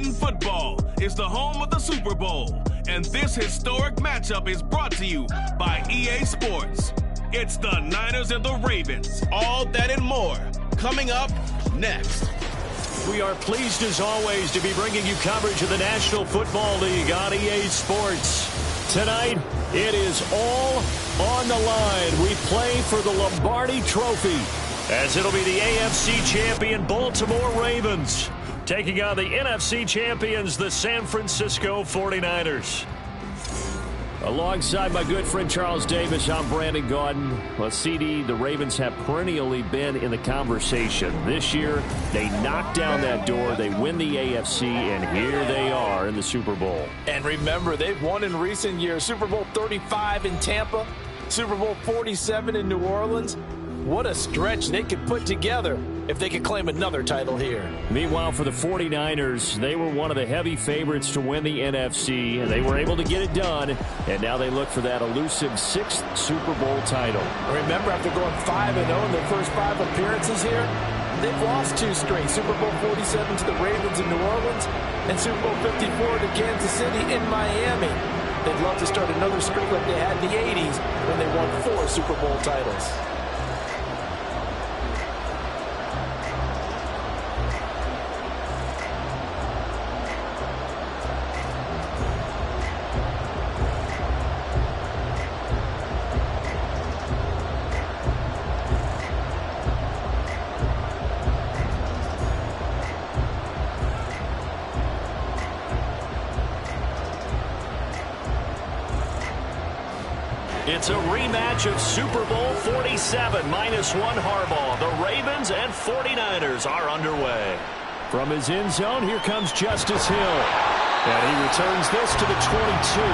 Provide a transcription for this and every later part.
Madden Football is the home of the Super Bowl, and this historic matchup is brought to you by EA Sports. It's the Niners and the Ravens. All that and more coming up next. We are pleased as always to be bringing you coverage of the National Football League on EA Sports. Tonight, it is all on the line. We play for the Lombardi Trophy, as it'll be the AFC champion Baltimore Ravens taking on the NFC champions, the San Francisco 49ers. Alongside my good friend Charles Davis, I'm Brandon Gaudin. Well, CD, the Ravens have perennially been in the conversation. This year, they knock down that door, they win the AFC, and here they are in the Super Bowl. And remember, they've won in recent years. Super Bowl 35 in Tampa, Super Bowl 47 in New Orleans. What a stretch they could put together if they could claim another title here. Meanwhile, for the 49ers, they were one of the heavy favorites to win the NFC, and they were able to get it done, and now they look for that elusive 6th Super Bowl title. Remember, after going 5-0 in their first 5 appearances here, they've lost 2 straight. Super Bowl 47 to the Ravens in New Orleans, and Super Bowl 54 to Kansas City in Miami. They'd love to start another streak like they had in the 80s when they won 4 Super Bowl titles. It's a rematch of Super Bowl 47, -1 Harbaugh. The Ravens and 49ers are underway. From his end zone, here comes Justice Hill. And he returns this to the 22.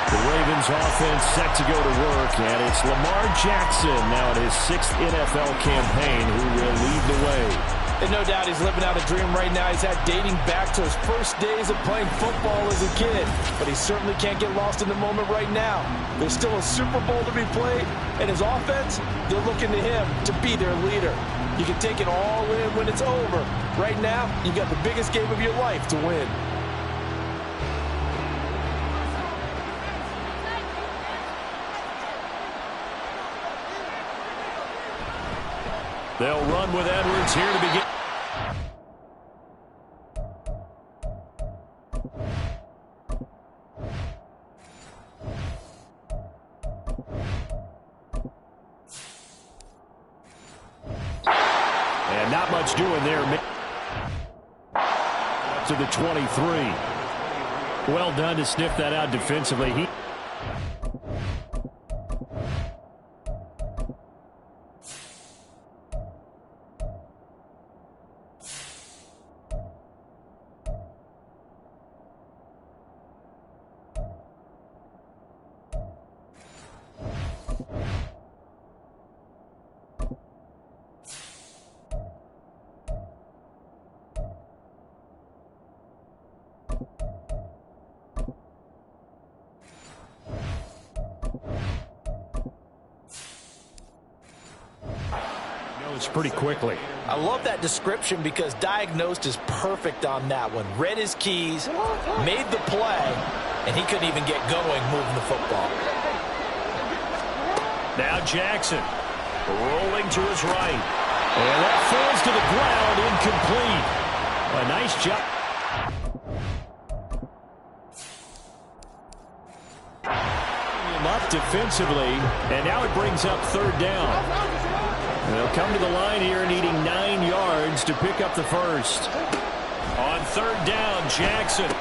The Ravens offense set to go to work, and it's Lamar Jackson now in his 6th NFL campaign who will lead the way. And no doubt he's living out a dream right now. He's had dating back to his first days of playing football as a kid. But he certainly can't get lost in the moment right now. There's still a Super Bowl to be played, and his offense, they're looking to him to be their leader. You can take it all in when it's over. Right now, you got the biggest game of your life to win. They'll run with Edwards here to begin. And not much doing there. To the 23. Well done to sniff that out defensively. Pretty quickly. I love that description because diagnosed is perfect on that one. Read his keys, made the play, and he couldn't even get going moving the football. Now Jackson rolling to his right. And that falls to the ground, incomplete. A nice job. Him up defensively, and now it brings up 3rd down. They'll come to the line here needing 9 yards to pick up the first. On 3rd down, Jackson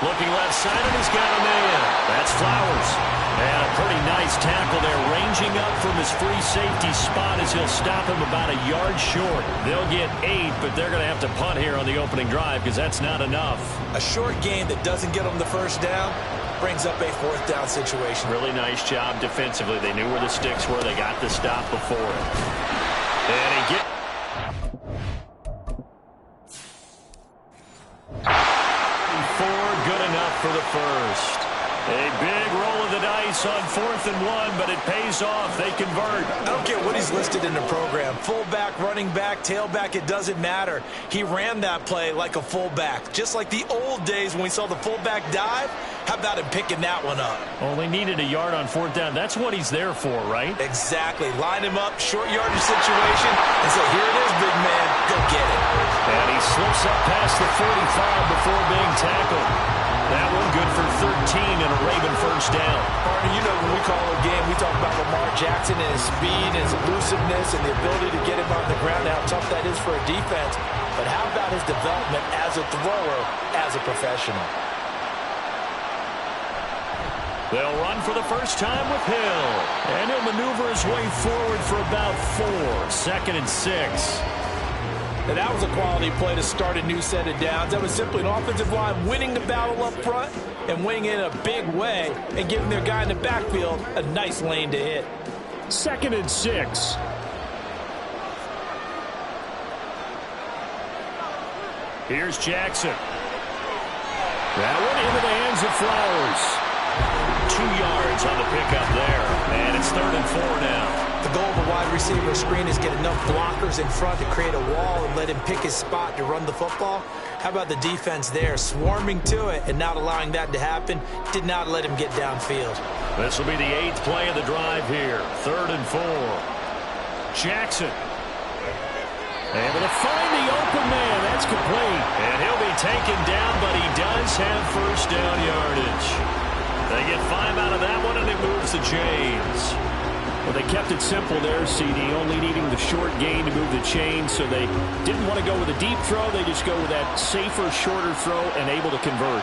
looking left side, and he's got a man. That's Flowers. And a pretty nice tackle there, ranging up from his free safety spot as he'll stop him about a yard short. They'll get 8, but they're going to have to punt here on the opening drive because that's not enough. A short gain that doesn't get them the first down brings up a 4th down situation. Really nice job defensively. They knew where the sticks were. They got the stop before it. And he gets 4, good enough for the first. A big roll of the dice space on 4th and 1, but it pays off. They convert. I don't care what he's listed in the program. Fullback, running back, tailback, it doesn't matter. He ran that play like a fullback, just like the old days when we saw the fullback dive. How about him picking that one up? Only needed a yard on 4th down. That's what he's there for, right? Exactly. Line him up, short yardage situation, and say, here it is, big man. Go get it. And he slips up past the 45 before being tackled. That one good for 13 and a Raven first down. Partner, you know when we call a game, we talk about Lamar Jackson and his speed and his elusiveness and the ability to get him on the ground, how tough that is for a defense. But how about his development as a thrower, as a professional? They'll run for the first time with Hill. And he'll maneuver his way forward for about 4. 2nd and 6. And that was a quality play to start a new set of downs. That was simply an offensive line winning the battle up front and winning it in a big way and giving their guy in the backfield a nice lane to hit. 2nd and 6. Here's Jackson. That one into the hands of Flowers. 2 yards on the pickup there. And it's 3rd and 4 now. The goal of a wide receiver screen is get enough blockers in front to create a wall and let him pick his spot to run the football. How about the defense there, swarming to it and not allowing that to happen? Did not let him get downfield. This will be the 8th play of the drive here. 3rd and 4. Jackson. Able to find the open man. That's complete. And he'll be taken down, but he does have first down yardage. They get 5 out of that one, and it moves the chains. Well, they kept it simple there, CD, only needing the short gain to move the chains, so they didn't want to go with a deep throw. They just go with that safer, shorter throw and able to convert.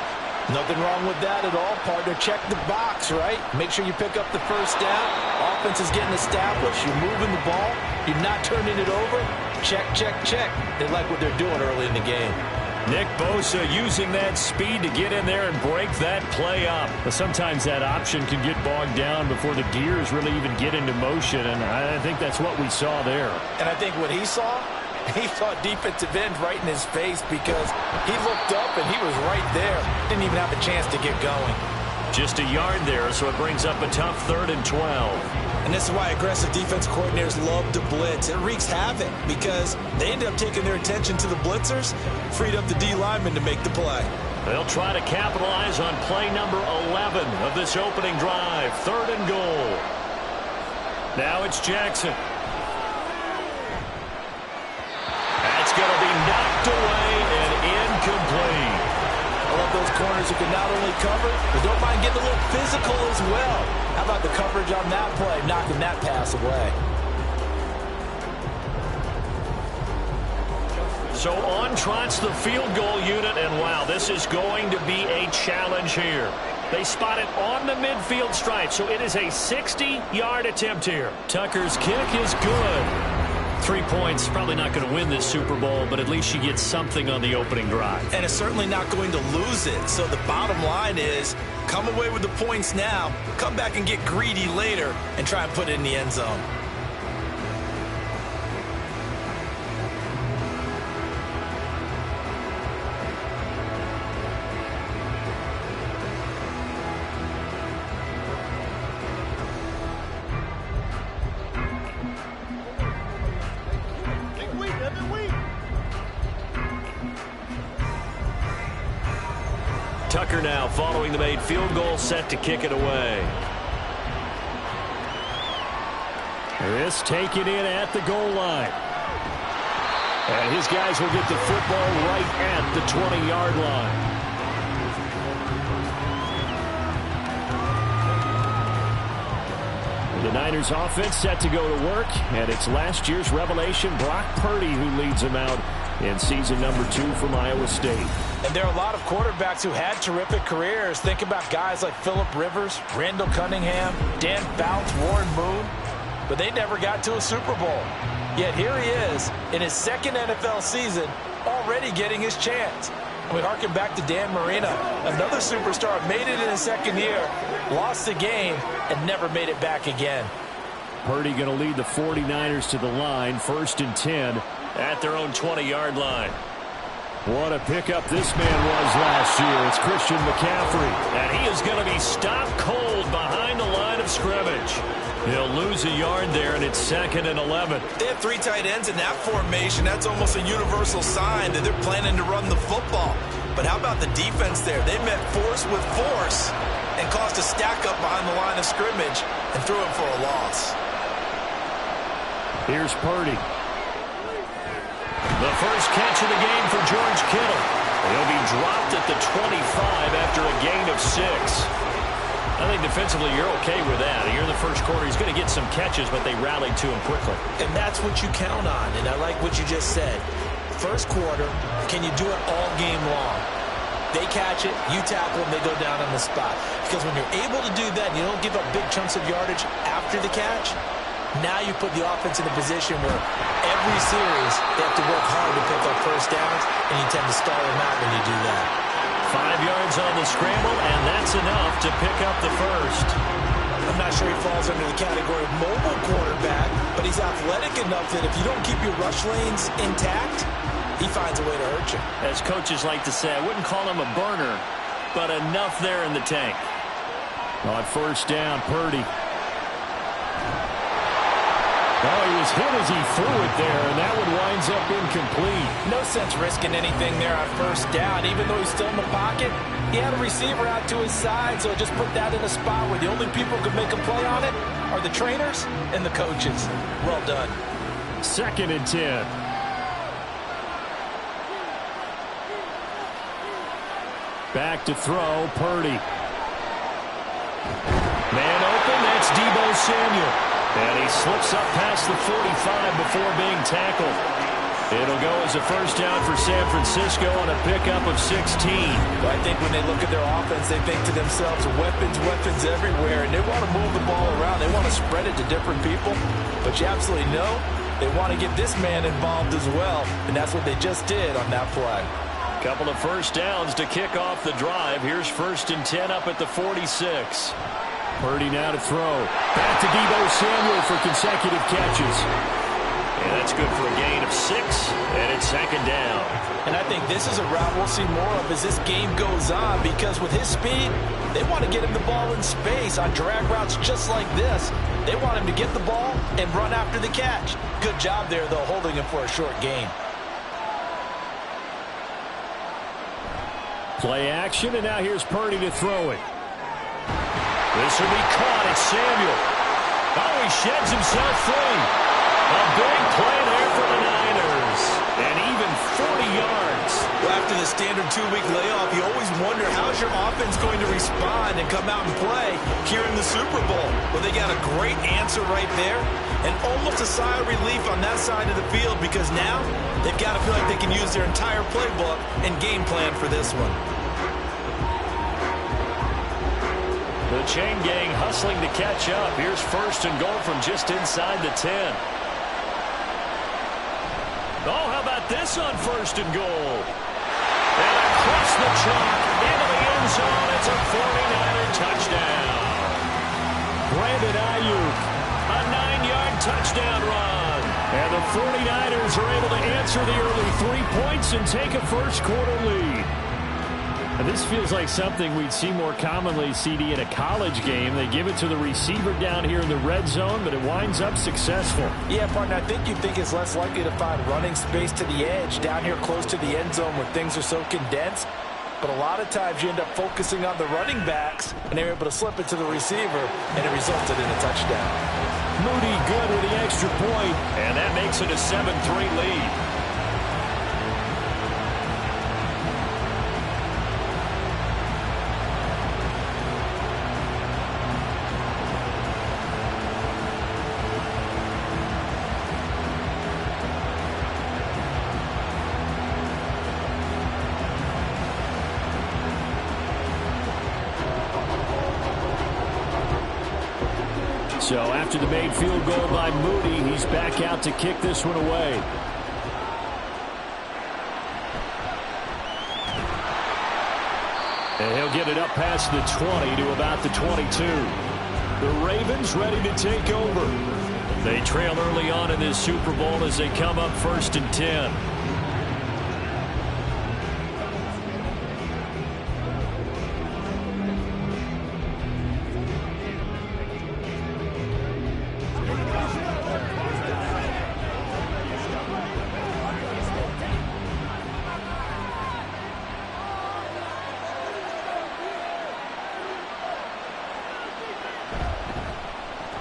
Nothing wrong with that at all, partner. Check the box, right? Make sure you pick up the first down. Offense is getting established. You're moving the ball. You're not turning it over. Check, check, check. They like what they're doing early in the game. Nick Bosa using that speed to get in there and break that play up. But sometimes that option can get bogged down before the gears really even get into motion, and I think that's what we saw there. And I think what he saw defensive end right in his face because he looked up and he was right there. Didn't even have a chance to get going. Just a yard there, so it brings up a tough 3rd and 12. And this is why aggressive defense coordinators love to blitz. It wreaks havoc because they end up taking their attention to the blitzers, freed up the D lineman to make the play. They'll try to capitalize on play number 11 of this opening drive. 3rd and goal. Now it's Jackson. That's going to be knocked away and incomplete. I love those corners who can not only cover, but don't mind getting a little physical as well. How about the coverage on that play, knocking that pass away? So on trots the field goal unit, and wow, this is going to be a challenge here. They spot it on the midfield stripe, so it is a 60-yard attempt here. Tucker's kick is good. 3 points, probably not going to win this Super Bowl, but at least she gets something on the opening drive. And it's certainly not going to lose it. So the bottom line is, come away with the points now, come back and get greedy later, and try and put it in the end zone. Tucker now following the made field goal, set to kick it away. This taken in at the goal line. And his guys will get the football right at the 20-yard line. The Niners offense set to go to work, and it's last year's revelation, Brock Purdy, who leads them out in season number 2 from Iowa State. And there are a lot of quarterbacks who had terrific careers. Think about guys like Phillip Rivers, Randall Cunningham, Dan Fouts, Warren Moon. But they never got to a Super Bowl. Yet here he is in his second NFL season, already getting his chance. And we harken back to Dan Marino, another superstar, made it in his second year, lost the game, and never made it back again. Purdy going to lead the 49ers to the line, 1st and 10 at their own 20-yard line. What a pickup this man was last year. It's Christian McCaffrey. And he is going to be stopped cold behind the line scrimmage. He'll lose a yard there, and it's 2nd and 11. They have 3 tight ends in that formation. That's almost a universal sign that they're planning to run the football. But how about the defense there? They met force with force and caused a stack up behind the line of scrimmage and threw it for a loss. Here's Purdy. The first catch of the game for George Kittle. He'll be dropped at the 25 after a gain of 6. I think defensively you're okay with that. Here in the first quarter, he's going to get some catches, but they rallied to him quickly. And that's what you count on, and I like what you just said. First quarter, can you do it all game long? They catch it, you tackle them, they go down on the spot. Because when you're able to do that, you don't give up big chunks of yardage after the catch, now you put the offense in a position where every series they have to work hard to pick up first downs, and you tend to stall them out when you do that. 5 yards on the scramble, and that's enough to pick up the first. I'm not sure he falls under the category of mobile quarterback, but he's athletic enough that if you don't keep your rush lanes intact, he finds a way to hurt you. As coaches like to say, I wouldn't call him a burner, but enough there in the tank. On first down, Purdy. Oh, he was hit as he threw it there, and that one winds up incomplete. No sense risking anything there on first down. Even though he's still in the pocket, he had a receiver out to his side, so just put that in a spot where the only people who can make a play on it are the trainers and the coaches. Well done. 2nd and 10. Back to throw, Purdy. Man open, that's Deebo Samuel. And he slips up past the 45 before being tackled. It'll go as a first down for San Francisco on a pickup of 16. Well, I think when they look at their offense, they think to themselves, weapons everywhere, and they want to move the ball around. They want to spread it to different people. But you absolutely know they want to get this man involved as well, and that's what they just did on that play. Couple of first downs to kick off the drive. Here's 1st and 10 up at the 46. Purdy now to throw. Back to Deebo Samuel for consecutive catches. And that's good for a gain of 6, and it's 2nd down. And I think this is a route we'll see more of as this game goes on, because with his speed, they want to get him the ball in space on drag routes just like this. They want him to get the ball and run after the catch. Good job there, though, holding him for a short gain. Play action, and now here's Purdy to throw it. This will be caught. It's Samuel. Oh, he sheds himself free. A big play there for the Niners. And even 40 yards. Well, after the standard 2-week layoff, you always wonder how's your offense going to respond and come out and play here in the Super Bowl. Well, they got a great answer right there, and almost a sigh of relief on that side of the field, because now they've got to feel like they can use their entire playbook and game plan for this one. The chain gang hustling to catch up. Here's 1st and goal from just inside the 10. Oh, how about this on 1st and goal? And across the chalk into the end zone. It's a 49er touchdown. Brandon Ayuk, a 9-yard touchdown run. And the 49ers are able to answer the early 3 points and take a first quarter lead. And this feels like something we'd see more commonly, CD, in a college game. They give it to the receiver down here in the red zone, but it winds up successful. Yeah, partner, I think you think it's less likely to find running space to the edge down here close to the end zone where things are so condensed. But a lot of times you end up focusing on the running backs, and they're able to slip it to the receiver, and it resulted in a touchdown. Moody good with the extra point, and that makes it a 7-3 lead. So after the made field goal by Moody, he's back out to kick this one away. And he'll get it up past the 20 to about the 22. The Ravens ready to take over. They trail early on in this Super Bowl as they come up 1st and 10.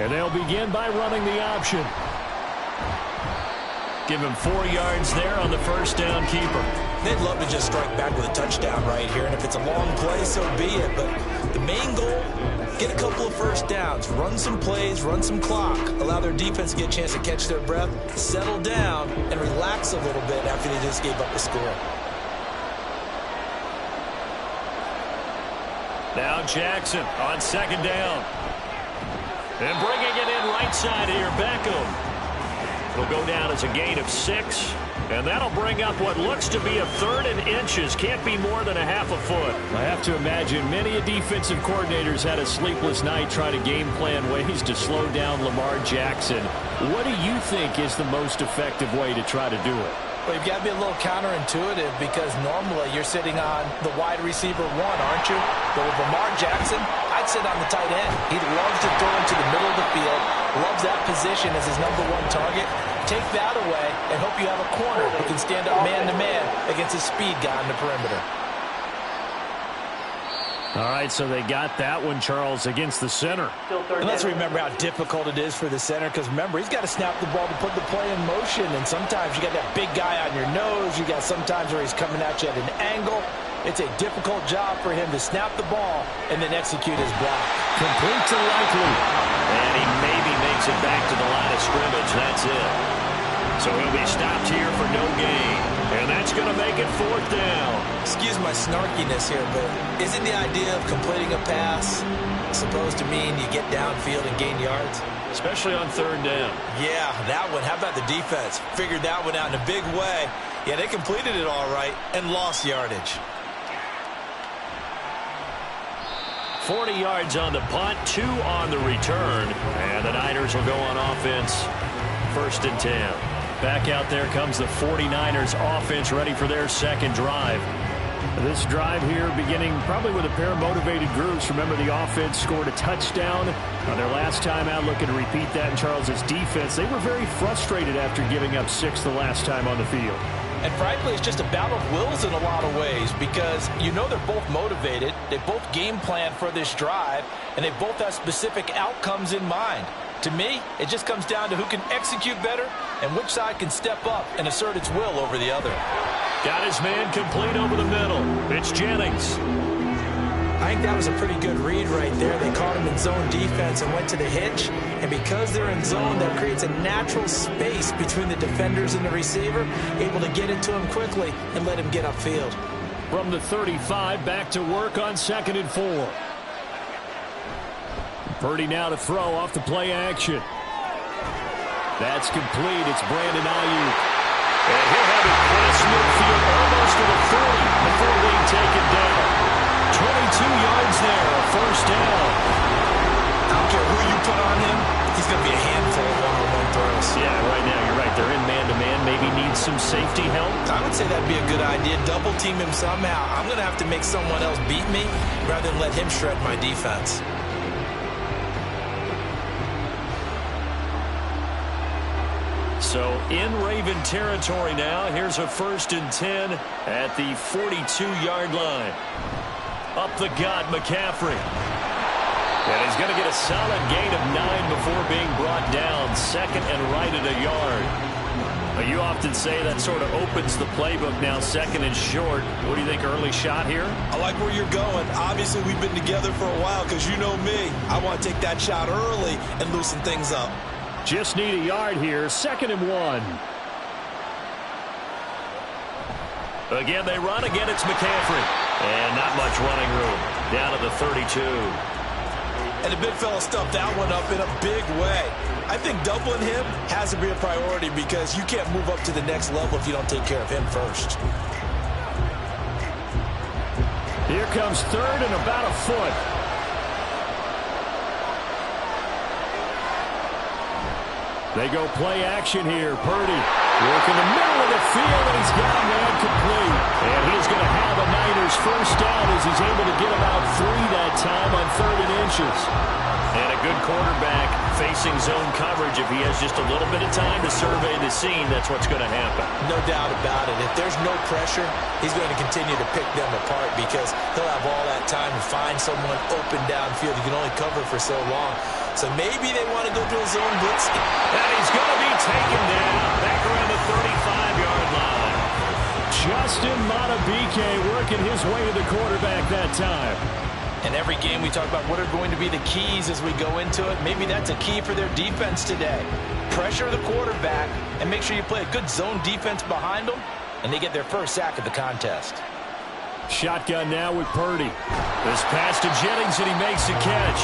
And they'll begin by running the option. Give him 4 yards there on the first down keeper. They'd love to just strike back with a touchdown right here, and if it's a long play, so be it. But the main goal, get a couple of first downs, run some plays, run some clock, allow their defense to get a chance to catch their breath, settle down, and relax a little bit after they just gave up a score. Now Jackson on second down. And bringing it in right side here, Beckham. It'll go down as a gain of 6. And that'll bring up what looks to be a 3rd and inches. Can't be more than a half a foot. I have to imagine many defensive coordinators had a sleepless night trying to game plan ways to slow down Lamar Jackson. What do you think is the most effective way to try to do it? Well, you've got to be a little counterintuitive because normally you're sitting on the wide receiver 1, aren't you? But with Lamar Jackson, I'd sit on the tight end. He loves to throw into the middle of the field, loves that position as his #1 target. Take that away and hope you have a corner who can stand up man-to-man against a speed guy on the perimeter. All right, so they got that one, Charles, against the center. And let's remember how difficult it is for the center because, remember, he's got to snap the ball to put the play in motion, and sometimes you got that big guy on your nose. You got sometimes where he's coming at you at an angle. It's a difficult job for him to snap the ball and then execute his block. Complete to Likely. And he maybe makes it back to the line of scrimmage. That's it. So he'll be stopped here for no gain. And that's going to make it 4th down. Excuse my snarkiness here, but isn't the idea of completing a pass supposed to mean you get downfield and gain yards? Especially on 3rd down. Yeah, that one. How about the defense? Figured that one out in a big way. Yeah, they completed it all right and lost yardage. 40 yards on the punt, 2 on the return. And the Niners will go on offense. 1st and 10. Back out there comes the 49ers offense ready for their second drive. This drive here beginning probably with a pair of motivated groups. Remember, the offense scored a touchdown on their last time out. Looking to repeat that in Charles's defense. They were very frustrated after giving up 6 the last time on the field. And frankly, it's just a battle of wills in a lot of ways because you know they're both motivated. They both game plan for this drive, and they both have specific outcomes in mind. To me, it just comes down to who can execute better and which side can step up and assert its will over the other. Got his man complete over the middle. It's Jennings. I think that was a pretty good read right there. They caught him in zone defense and went to the hitch. And because they're in zone, that creates a natural space between the defenders and the receiver, able to get into him quickly and let him get upfield. From the 35, back to work on 2nd and 4. Purdy now to throw off the play action. That's complete. It's Brandon Ayuk. And he'll have it cross midfield almost to the 40 before being taken down. 22 yards there, a 1st down. I don't care who you put on him, he's going to be a handful of one-on-one throws. Yeah, right now you're right. They're in man-to-man. Maybe needs some safety help. I would say that'd be a good idea. Double team him somehow. I'm going to have to make someone else beat me rather than let him shred my defense. So in Raven territory now. Here's a 1st and 10 at the 42-yard line. Up the gut, McCaffrey. And he's going to get a solid gain of 9 before being brought down. 2nd and right at a yard. You often say that sort of opens the playbook now, 2nd and short. What do you think, early shot here? I like where you're going. Obviously, we've been together for a while because you know me. I want to take that shot early and loosen things up. Just need a yard here. 2nd and 1. Again, they run. Again, it's McCaffrey. And not much running room. Down to the 32. And the big fella stuffed that one up in a big way. I think doubling him has to be a priority because you can't move up to the next level if you don't take care of him first. Here comes 3rd and about a foot. They go play action here. Purdy work in the middle of the field, and he's got a man complete. And he's going to have a Niners 1st down as he's able to get about 3 that time on 3rd and inches. And a good quarterback facing zone coverage, if he has just a little bit of time to survey the scene, that's what's going to happen. No doubt about it. If there's no pressure, he's going to continue to pick them apart because he'll have all that time to find someone open downfield. He can only cover for so long. So maybe they want to go to a zone blitz. And he's going to be taken down back around the 35-yard line. Justin Madubuike working his way to the quarterback that time. In every game we talk about what are going to be the keys as we go into it. Maybe that's a key for their defense today. Pressure the quarterback and make sure you play a good zone defense behind them, and they get their first sack of the contest. Shotgun now with Purdy. This pass to Jennings, and he makes the catch.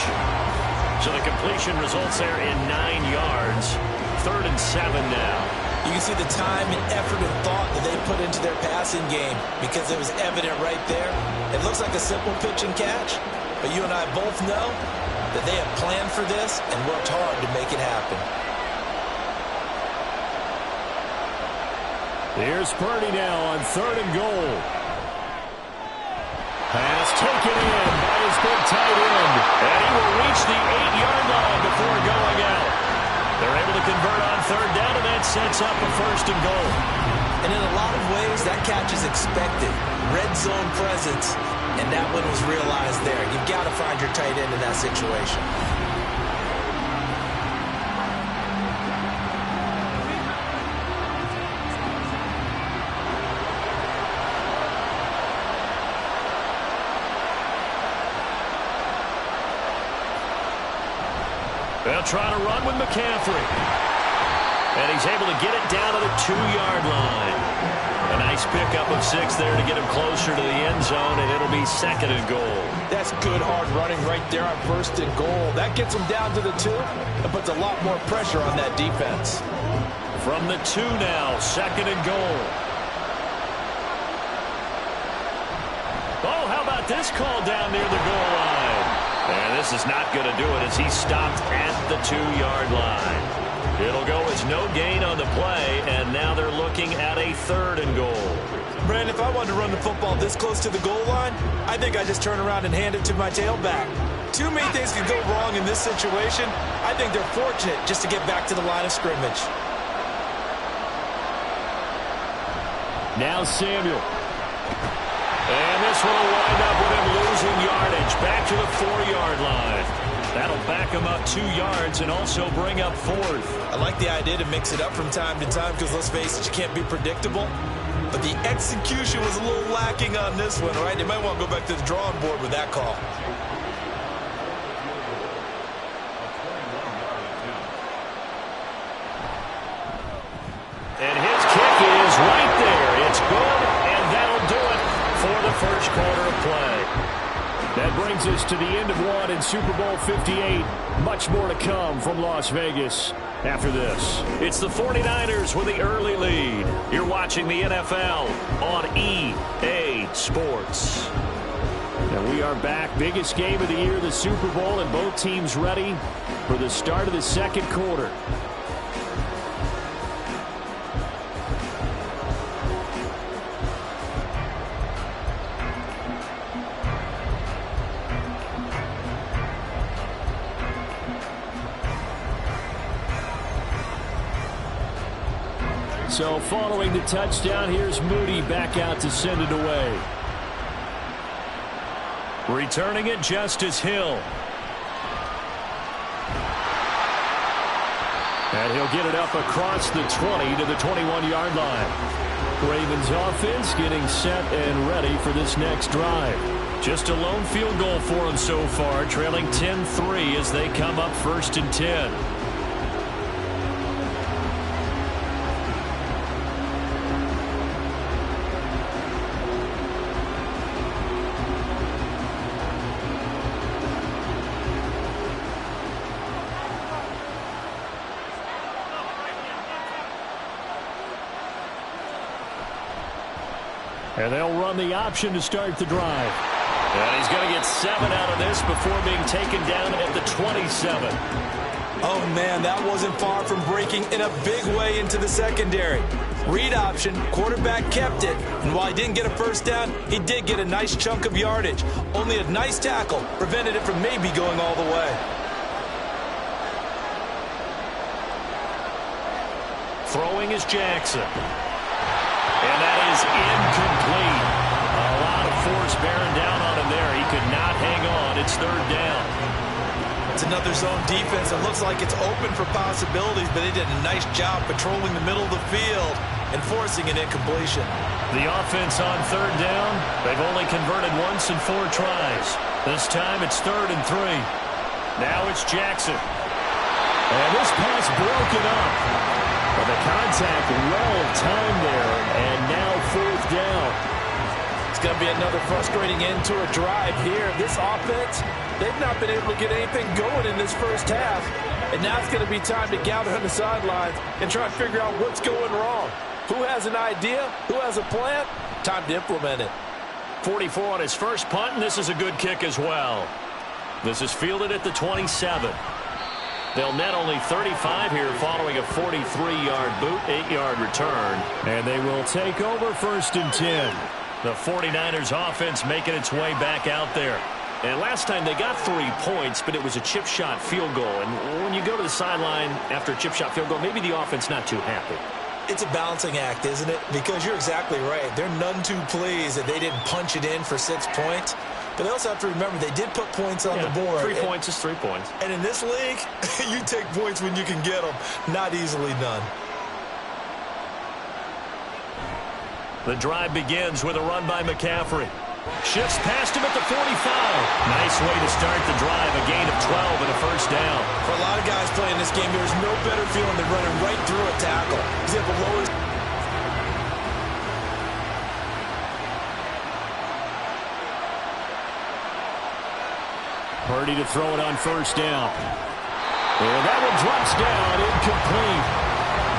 So the completion results there in 9 yards. 3rd and 7 now. You can see the time and effort and thought that they put into their passing game because it was evident right there. It looks like a simple pitch and catch, but you and I both know that they have planned for this and worked hard to make it happen. Here's Purdy now on 3rd and goal. Pass taken in by his big tight end, and he will reach the 8-yard line before going out. They're able to convert on 3rd down, and that sets up a 1st and goal. And in a lot of ways, that catch is expected. Red zone presence, and that one was realized there. You've got to find your tight end in that situation. They'll try to run with McCaffrey. And he's able to get it down to the 2-yard line. A nice pickup of 6 there to get him closer to the end zone, and it'll be 2nd and goal. That's good hard running right there on 1st and goal. That gets him down to the 2 and puts a lot more pressure on that defense. From the 2 now, 2nd and goal. Oh, how about this call down near the goal line? And this is not going to do it as he's stopped at the 2-yard line. It'll go as no gain on the play, and now they're looking at a 3rd and goal. Brandon, if I wanted to run the football this close to the goal line, I think I just turn around and hand it to my tailback. Too many things could go wrong in this situation. I think they're fortunate just to get back to the line of scrimmage. Now Samuel. And this one will wind up with him losing yardage back to the 4-yard line. That'll back him up 2 yards and also bring up 4th. I like the idea to mix it up from time to time because, let's face it, you can't be predictable. But the execution was a little lacking on this one, right? They might want to go back to the drawing board with that call. And his kick is right there. It's good, and that'll do it for the 1st quarter of play. That brings us to the end of one in Super Bowl 58. Much more to come from Las Vegas after this. It's the 49ers with the early lead. You're watching the NFL on EA Sports. And we are back. Biggest game of the year, the Super Bowl, and both teams ready for the start of the 2nd quarter. So following the touchdown, here's Moody back out to send it away. Returning it, Justice Hill. And he'll get it up across the 20 to the 21-yard line. Ravens offense getting set and ready for this next drive. Just a lone field goal for them so far, trailing 10-3 as they come up 1st and 10. And they'll run the option to start the drive. And he's going to get 7 out of this before being taken down at the 27. Oh, man, that wasn't far from breaking in a big way into the secondary. Read option, quarterback kept it, and while he didn't get a 1st down, he did get a nice chunk of yardage. Only a nice tackle prevented it from maybe going all the way. Throwing is Jackson. And that is incomplete. A lot of force bearing down on him there. He could not hang on. It's third down. It's another zone defense. It looks like it's open for possibilities, but they did a nice job patrolling the middle of the field and forcing an incompletion. The offense on third down, they've only converted once in 4 tries. This time it's 3rd and 3. Now it's Jackson. And this pass broken up. But the contact well timed there, and now 4th down. It's going to be another frustrating end to a drive here. This offense, they've not been able to get anything going in this first half. And now it's going to be time to gather on the sidelines and try and figure out what's going wrong. Who has an idea? Who has a plan? Time to implement it. 44 on his first punt, and this is a good kick as well. This is fielded at the 27. They'll net only 35 here following a 43-yard boot, 8-yard return. And they will take over 1st and 10. The 49ers offense making its way back out there. And last time they got 3 points, but it was a chip shot field goal. And when you go to the sideline after a chip shot field goal, maybe the offense not too happy. It's a balancing act, isn't it? Because you're exactly right. They're none too pleased that they didn't punch it in for 6 points. But they also have to remember they did put points on the board. 3 points is 3 points. And in this league, you take points when you can get them. Not easily done. The drive begins with a run by McCaffrey. Shifts past him at the 45. Nice way to start the drive. A gain of 12 and a 1st down. For a lot of guys playing this game, there's no better feeling than running right through a tackle. He's able to lower. Purdy to throw it on 1st down. And that one drops down, incomplete.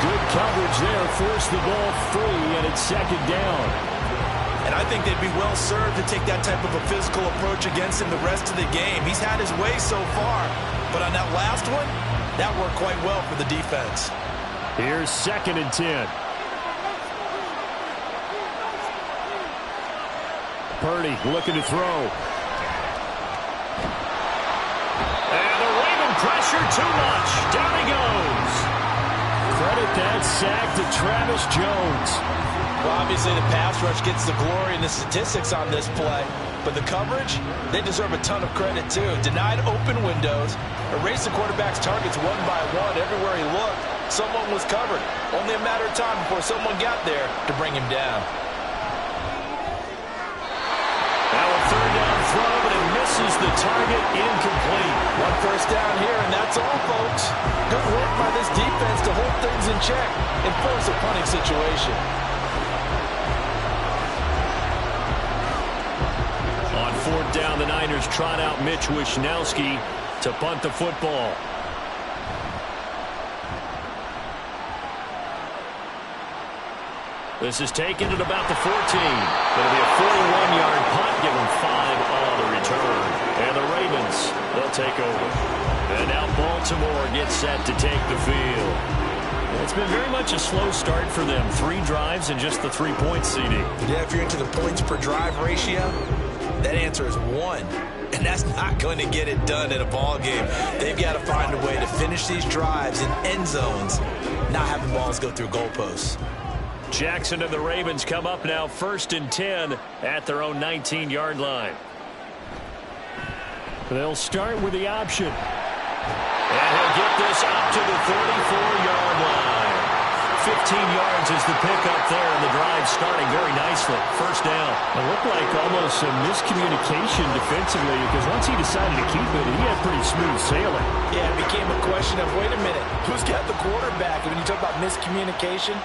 Good coverage there, forced the ball free, and it's 2nd down. And I think they'd be well served to take that type of a physical approach against him the rest of the game. He's had his way so far, but on that last one, that worked quite well for the defense. Here's 2nd and 10. Purdy looking to throw. And the Raven pressure too much. Down he goes. Credit that sack to Travis Jones. Well, obviously the pass rush gets the glory and the statistics on this play, but the coverage, they deserve a ton of credit too. Denied open windows, erased the quarterback's targets one by one. Everywhere he looked, someone was covered. Only a matter of time before someone got there to bring him down. Now a 3rd down throw, but it misses the target, incomplete. 1 1st down here, and that's all, folks. Good work by this defense to hold things in check and force a punting situation. On 4th down, the Niners trot out Mitch Wishnowsky to punt the football. This is taken at about the 14. It'll be a 41-yard punt, give them 5 on the return. And the Ravens, they'll take over. And now Baltimore gets set to take the field. It's been very much a slow start for them. 3 drives and just the 3 points, CD. Yeah, if you're into the points per drive ratio, that answer is 1. And that's not going to get it done in a ball game. They've got to find a way to finish these drives in end zones, not having balls go through goalposts. Jackson and the Ravens come up now 1st and 10 at their own 19-yard line. They'll start with the option. And he'll get this up to the 34-yard line. 15 yards is the pickup there, and the drive starting very nicely. 1st down. It looked like almost some miscommunication defensively, because once he decided to keep it, he had pretty smooth sailing. Yeah, it became a question of, wait a minute, who's got the quarterback? And when you talk about miscommunication,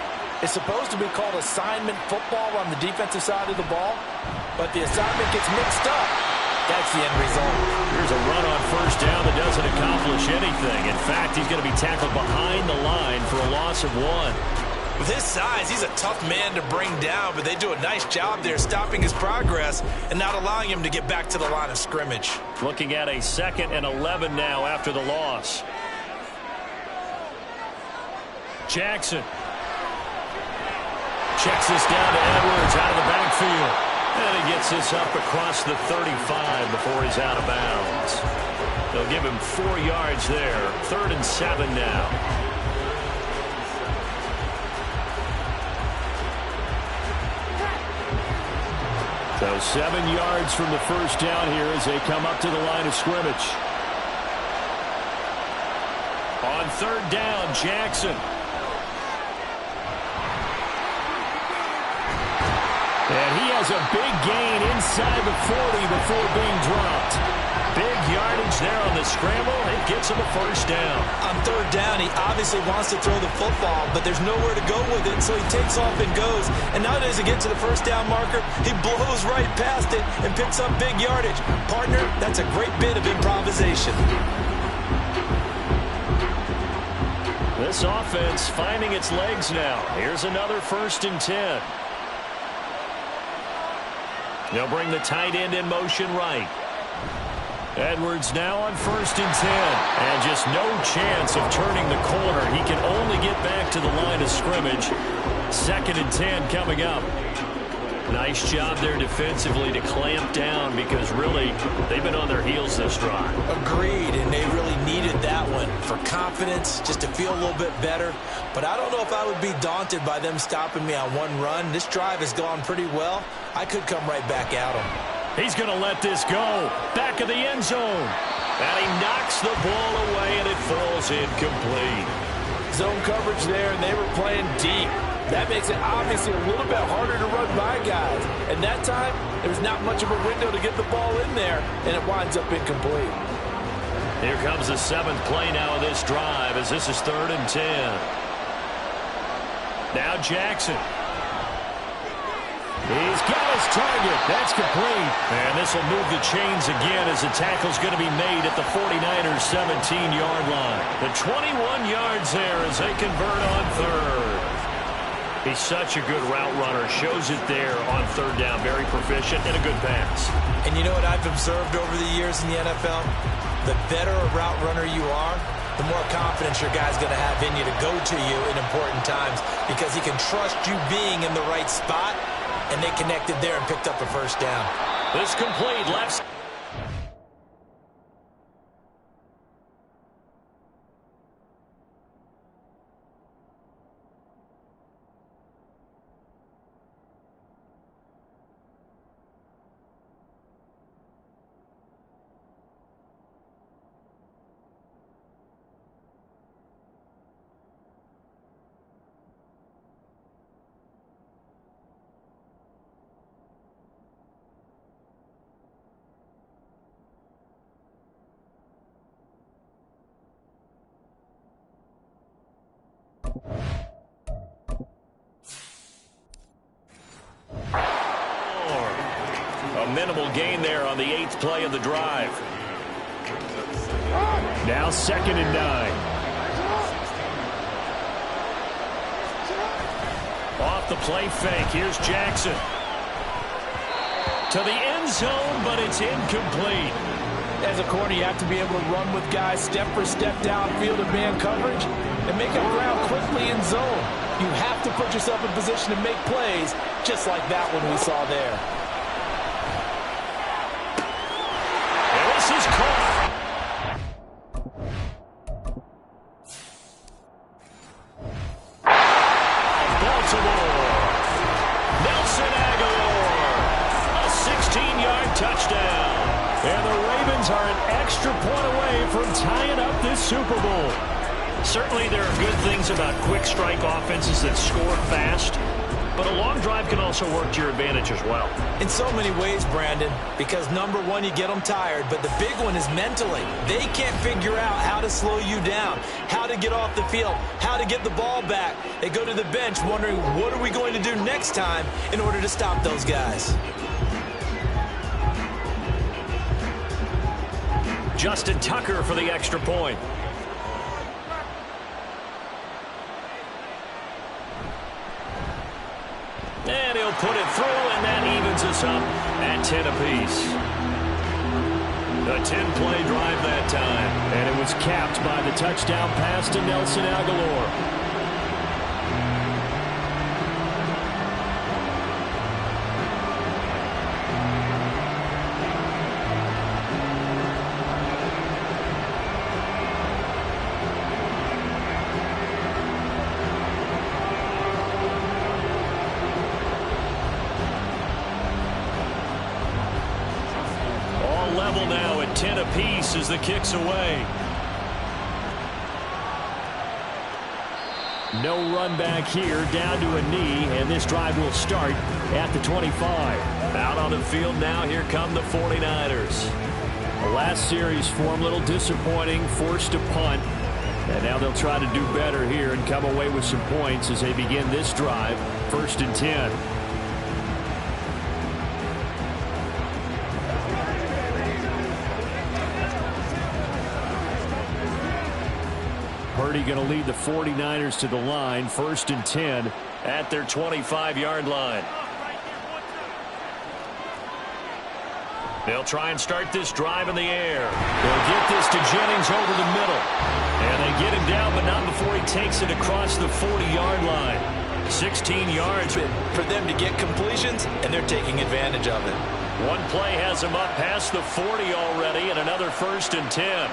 it's supposed to be called assignment football on the defensive side of the ball, but the assignment gets mixed up. That's the end result. Here's a run on 1st down that doesn't accomplish anything. In fact, he's going to be tackled behind the line for a loss of 1. With his size, he's a tough man to bring down, but they do a nice job there stopping his progress and not allowing him to get back to the line of scrimmage. Looking at a 2nd and 11 now after the loss. Jackson. Checks this down to Edwards out of the backfield. And he gets this up across the 35 before he's out of bounds. They'll give him 4 yards there. 3rd and 7 now. So 7 yards from the first down here as they come up to the line of scrimmage. On third down, Jackson. And he has a big gain inside the 40 before being dropped. Big yardage there on the scramble. It gets him a first down. On third down, he obviously wants to throw the football, but there's nowhere to go with it, so he takes off and goes. And now as he gets to the first down marker, he blows right past it and picks up big yardage. Partner, that's a great bit of improvisation. This offense finding its legs now. Here's another 1st and 10. They'll bring the tight end in motion right. Edwards now on 1st and 10. And just no chance of turning the corner. He can only get back to the line of scrimmage. 2nd and 10 coming up. Nice job there defensively to clamp down because really they've been on their heels this drive. Agreed, and they really needed that one for confidence, just to feel a little bit better. But I don't know if I would be daunted by them stopping me on one run. This drive has gone pretty well. I could come right back at them. He's going to let this go. Back of the end zone. And he knocks the ball away, and it falls incomplete. Zone coverage there, and they were playing deep. That makes it obviously a little bit harder to run by guys. And that time, there's not much of a window to get the ball in there, and it winds up incomplete. Here comes the 7th play now of this drive as this is 3rd and 10. Now Jackson. He's got his target. That's complete. And this will move the chains again as the tackle's going to be made at the 49ers' 17-yard line. The 21 yards there as they convert on 3rd. He's such a good route runner. Shows it there on 3rd down. Very proficient and a good pass. And you know what I've observed over the years in the NFL? The better a route runner you are, the more confidence your guy's going to have in you to go to you in important times because he can trust you being in the right spot, and they connected there and picked up a first down. This complete left. A minimal gain there on the 8th play of the drive. Now 2nd and 9. Off the play fake. Here's Jackson. To the end zone, but it's incomplete. As a corner, you have to be able to run with guys step for step downfield in man coverage and make up ground quickly in zone. You have to put yourself in position to make plays, just like that one we saw there. And this is caught. Baltimore. Nelson Aguilar. A 16-yard touchdown. And the Ravens are an extra point away from tying up this Super Bowl. Certainly there are good things about quick strike offenses that score fast, but a long drive can also work to your advantage as well. In so many ways, Brandon, because number one, you get them tired, but the big one is mentally. They can't figure out how to slow you down, how to get off the field, how to get the ball back. They go to the bench wondering, what are we going to do next time in order to stop those guys? Justin Tucker for the extra point. And he'll put it through, and that evens us up at 10 apiece. A 10-play drive that time. And it was capped by the touchdown pass to Nelson Aguilar. and 10 apiece as the kick's away. No run back here, down to a knee, and this drive will start at the 25. Out on the field now, here come the 49ers. The last series for them, a little disappointing, forced to punt. And now they'll try to do better here and come away with some points as they begin this drive, 1st and 10. Purdy going to lead the 49ers to the line, 1st and 10 at their 25-yard line. They'll try and start this drive in the air. They'll get this to Jennings over the middle. And they get him down, but not before he takes it across the 40-yard line. 16 yards for them to get completions, and they're taking advantage of it. One play has him up past the 40 already, and another 1st and 10.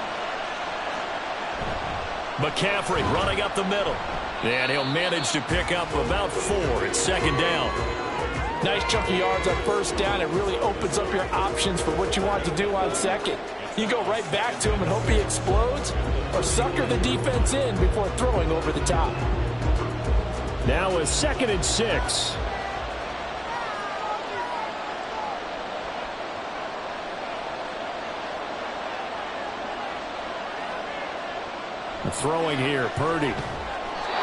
McCaffrey running up the middle. And he'll manage to pick up about 4. It's 2nd down. Nice chunk of yards on 1st down. It really opens up your options for what you want to do on 2nd. You go right back to him and hope he explodes, or sucker the defense in before throwing over the top. Now a 2nd and 6. Throwing here, Purdy.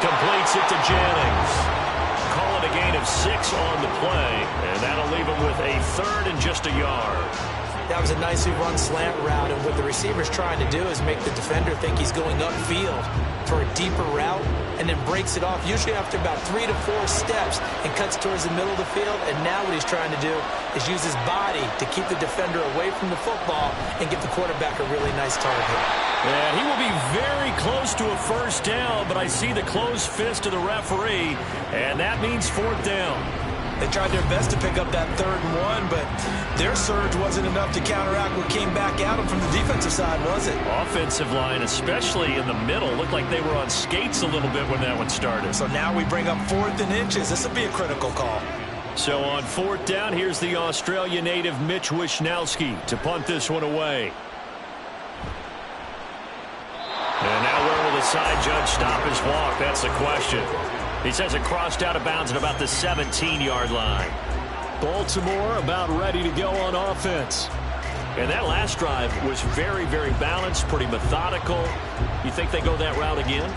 Completes it to Jennings. Call it a gain of 6 on the play, and that'll leave him with a 3rd and just a yard. That was a nicely run slant route, and what the receiver's trying to do is make the defender think he's going upfield for a deeper route, and then breaks it off, usually after about 3 to 4 steps, and cuts towards the middle of the field. And now what he's trying to do is use his body to keep the defender away from the football and give the quarterback a really nice target. And he will be very close to a 1st down, but I see the closed fist of the referee, and that means 4th down. They tried their best to pick up that 3rd and 1, but their surge wasn't enough to counteract what came back at them from the defensive side, was it? Offensive line, especially in the middle, looked like they were on skates a little bit when that one started. So now we bring up 4th and inches. This will be a critical call. So on 4th down, here's the Australia native Mitch Wishnowsky to punt this one away. And now where will the side judge stop his walk? That's the question. He says it crossed out of bounds at about the 17-yard line. Baltimore about ready to go on offense. And that last drive was very, very balanced, pretty methodical. You think they go that route again?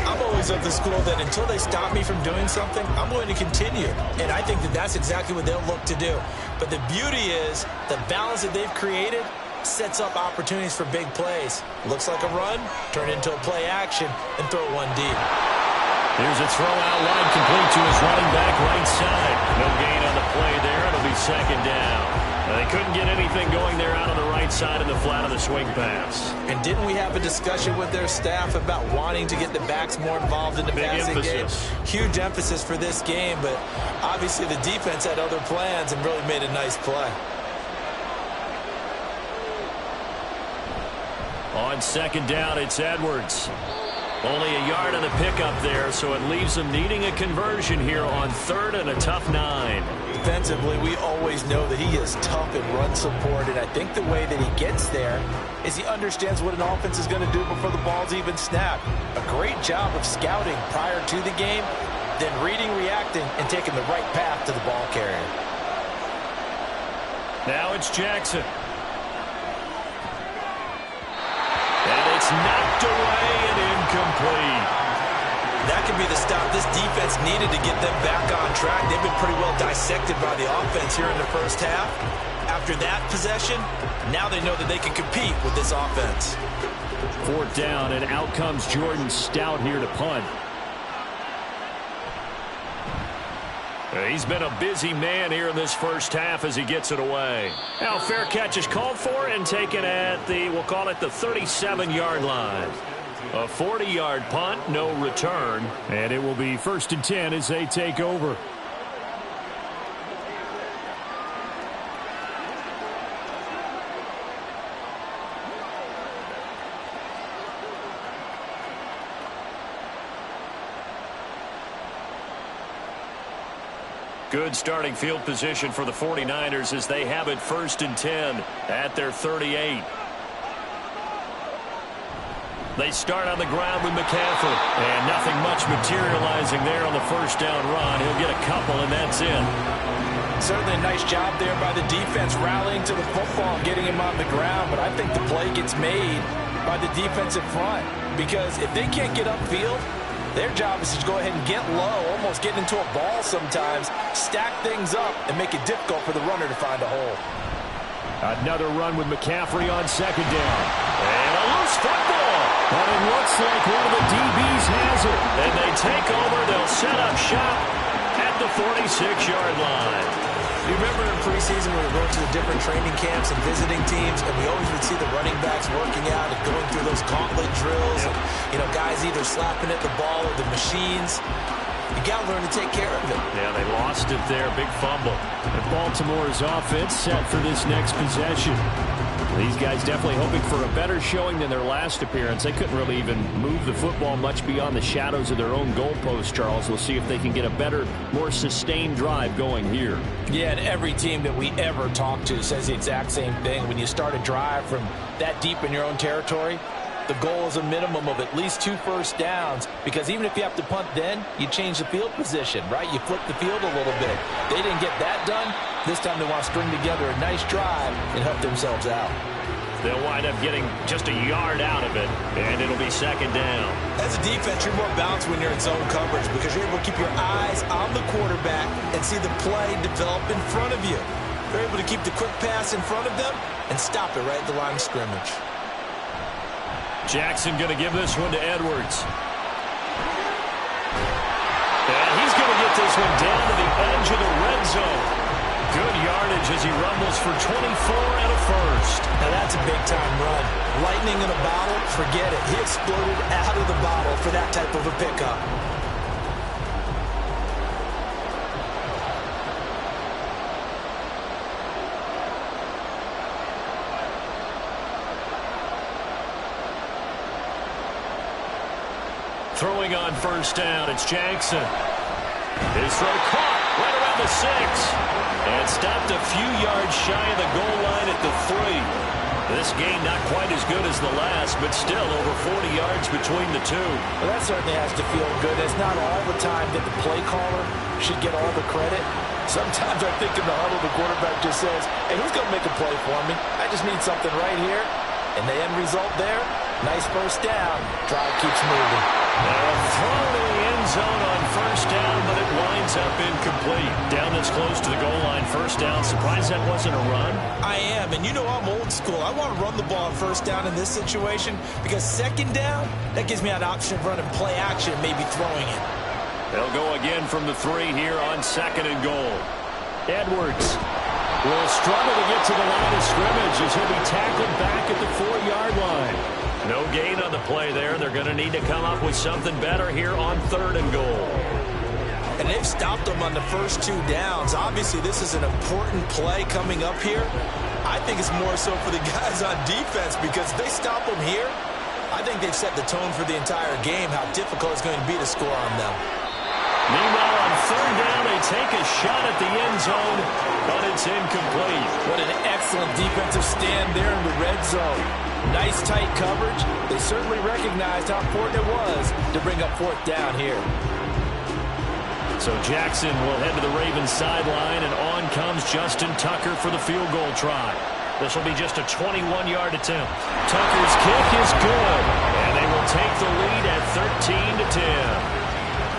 I'm always of the school that until they stop me from doing something, I'm going to continue. And I think that that's exactly what they'll look to do. But the beauty is the balance that they've created sets up opportunities for big plays. Looks like a run, turn into a play action, and throw one deep. Here's a throw out wide, complete to his running back right side. No gain on the play there. It'll be 2nd down. They couldn't get anything going there out on the right side of the flat of the swing pass. And didn't we have a discussion with their staff about wanting to get the backs more involved in the passing game? Huge emphasis for this game, but obviously the defense had other plans and really made a nice play. On 2nd down, it's Edwards. Only a yard on the pickup there, so it leaves them needing a conversion here on 3rd and a tough 9. Defensively, we always know that he is tough and run support, and I think the way that he gets there is he understands what an offense is going to do before the ball's even snapped. A great job of scouting prior to the game, then reading, reacting, and taking the right path to the ball carrier. Now it's Jackson. And it's knocked away and incomplete. That could be the stop this defense needed to get them back on track. They've been pretty well dissected by the offense here in the 1st half. After that possession, now they know that they can compete with this offense. 4th down, and out comes Jordan Stout here to punt. He's been a busy man here in this 1st half as he gets it away. Now fair catch is called for and taken at the, we'll call it the 37-yard line. A 40-yard punt, no return. And it will be 1st and 10 as they take over. Good starting field position for the 49ers as they have it 1st and 10 at their 38. They start on the ground with McCaffrey. And nothing much materializing there on the first down run. He'll get a couple, and that's it. Certainly a nice job there by the defense rallying to the football and getting him on the ground. But I think the play gets made by the defensive front. Because if they can't get upfield, their job is to go ahead and get low, almost get into a ball sometimes, stack things up, and make it difficult for the runner to find a hole. Another run with McCaffrey on second down. And a loose football. But it looks like one of the DBs has it. And they take over. They'll set up shop at the 46-yard line. You remember in preseason when we were going to the different training camps and visiting teams, and we always would see the running backs working out and going through those gauntlet drills. Yep. And, guys either slapping at the ball or the machines. You got to learn to take care of it. Yeah, they lost it there. Big fumble. And Baltimore's offense set for this next possession. These guys definitely hoping for a better showing than their last appearance. They couldn't really even move the football much beyond the shadows of their own goalpost, Charles. We'll see if they can get a better, more sustained drive going here. Yeah, and every team that we ever talk to says the exact same thing. When you start a drive from that deep in your own territory, the goal is a minimum of at least 2 first downs, because even if you have to punt then, you change the field position, right? You flip the field a little bit. They didn't get that done. This time they want to string together a nice drive and help themselves out. They'll wind up getting just a yard out of it, and it'll be second down. As a defense, you're more balanced when you're in zone coverage because you're able to keep your eyes on the quarterback and see the play develop in front of you. They're able to keep the quick pass in front of them and stop it right at the line of scrimmage. Jackson going to give this one to Edwards. And he's going to get this one down to the edge of the red zone. Good yardage as he rumbles for 24 and a first. Now that's a big-time run. Lightning in a bottle, forget it. He exploded out of the bottle for that type of a pickup. Throwing on first down, it's Jackson. His throw caught right around the 6. And stopped a few yards shy of the goal line at the 3. This game not quite as good as the last, but still over 40 yards between the two. Well, that certainly has to feel good. It's not all the time that the play caller should get all the credit. Sometimes I think in the huddle, the quarterback just says, hey, who's going to make a play for me? I just need something right here. And the end result there, nice first down. Drive keeps moving. Thrown in the end zone on first down, but it winds up incomplete. Down this close to the goal line, first down. Surprised that wasn't a run? I am, and I'm old school. I want to run the ball on first down in this situation because second down, that gives me an option of running play action, maybe throwing it. They'll go again from the 3 here on second and goal. Edwards will struggle to get to the line of scrimmage as he'll be tackled back at the 4-yard line. No gain on the play there. They're going to need to come up with something better here on third and goal. And they've stopped them on the first 2 downs. Obviously, this is an important play coming up here. I think it's more so for the guys on defense because if they stop them here, I think they've set the tone for the entire game, how difficult it's going to be to score on them. Meanwhile, on third down, they take a shot at the end zone, but it's incomplete. What an excellent defensive stand there in the red zone. Nice tight coverage. They certainly recognized how important it was to bring up fourth down here. So Jackson will head to the Ravens sideline, and on comes Justin Tucker for the field goal try. This will be just a 21-yard attempt. Tucker's kick is good, and they will take the lead at 13-10.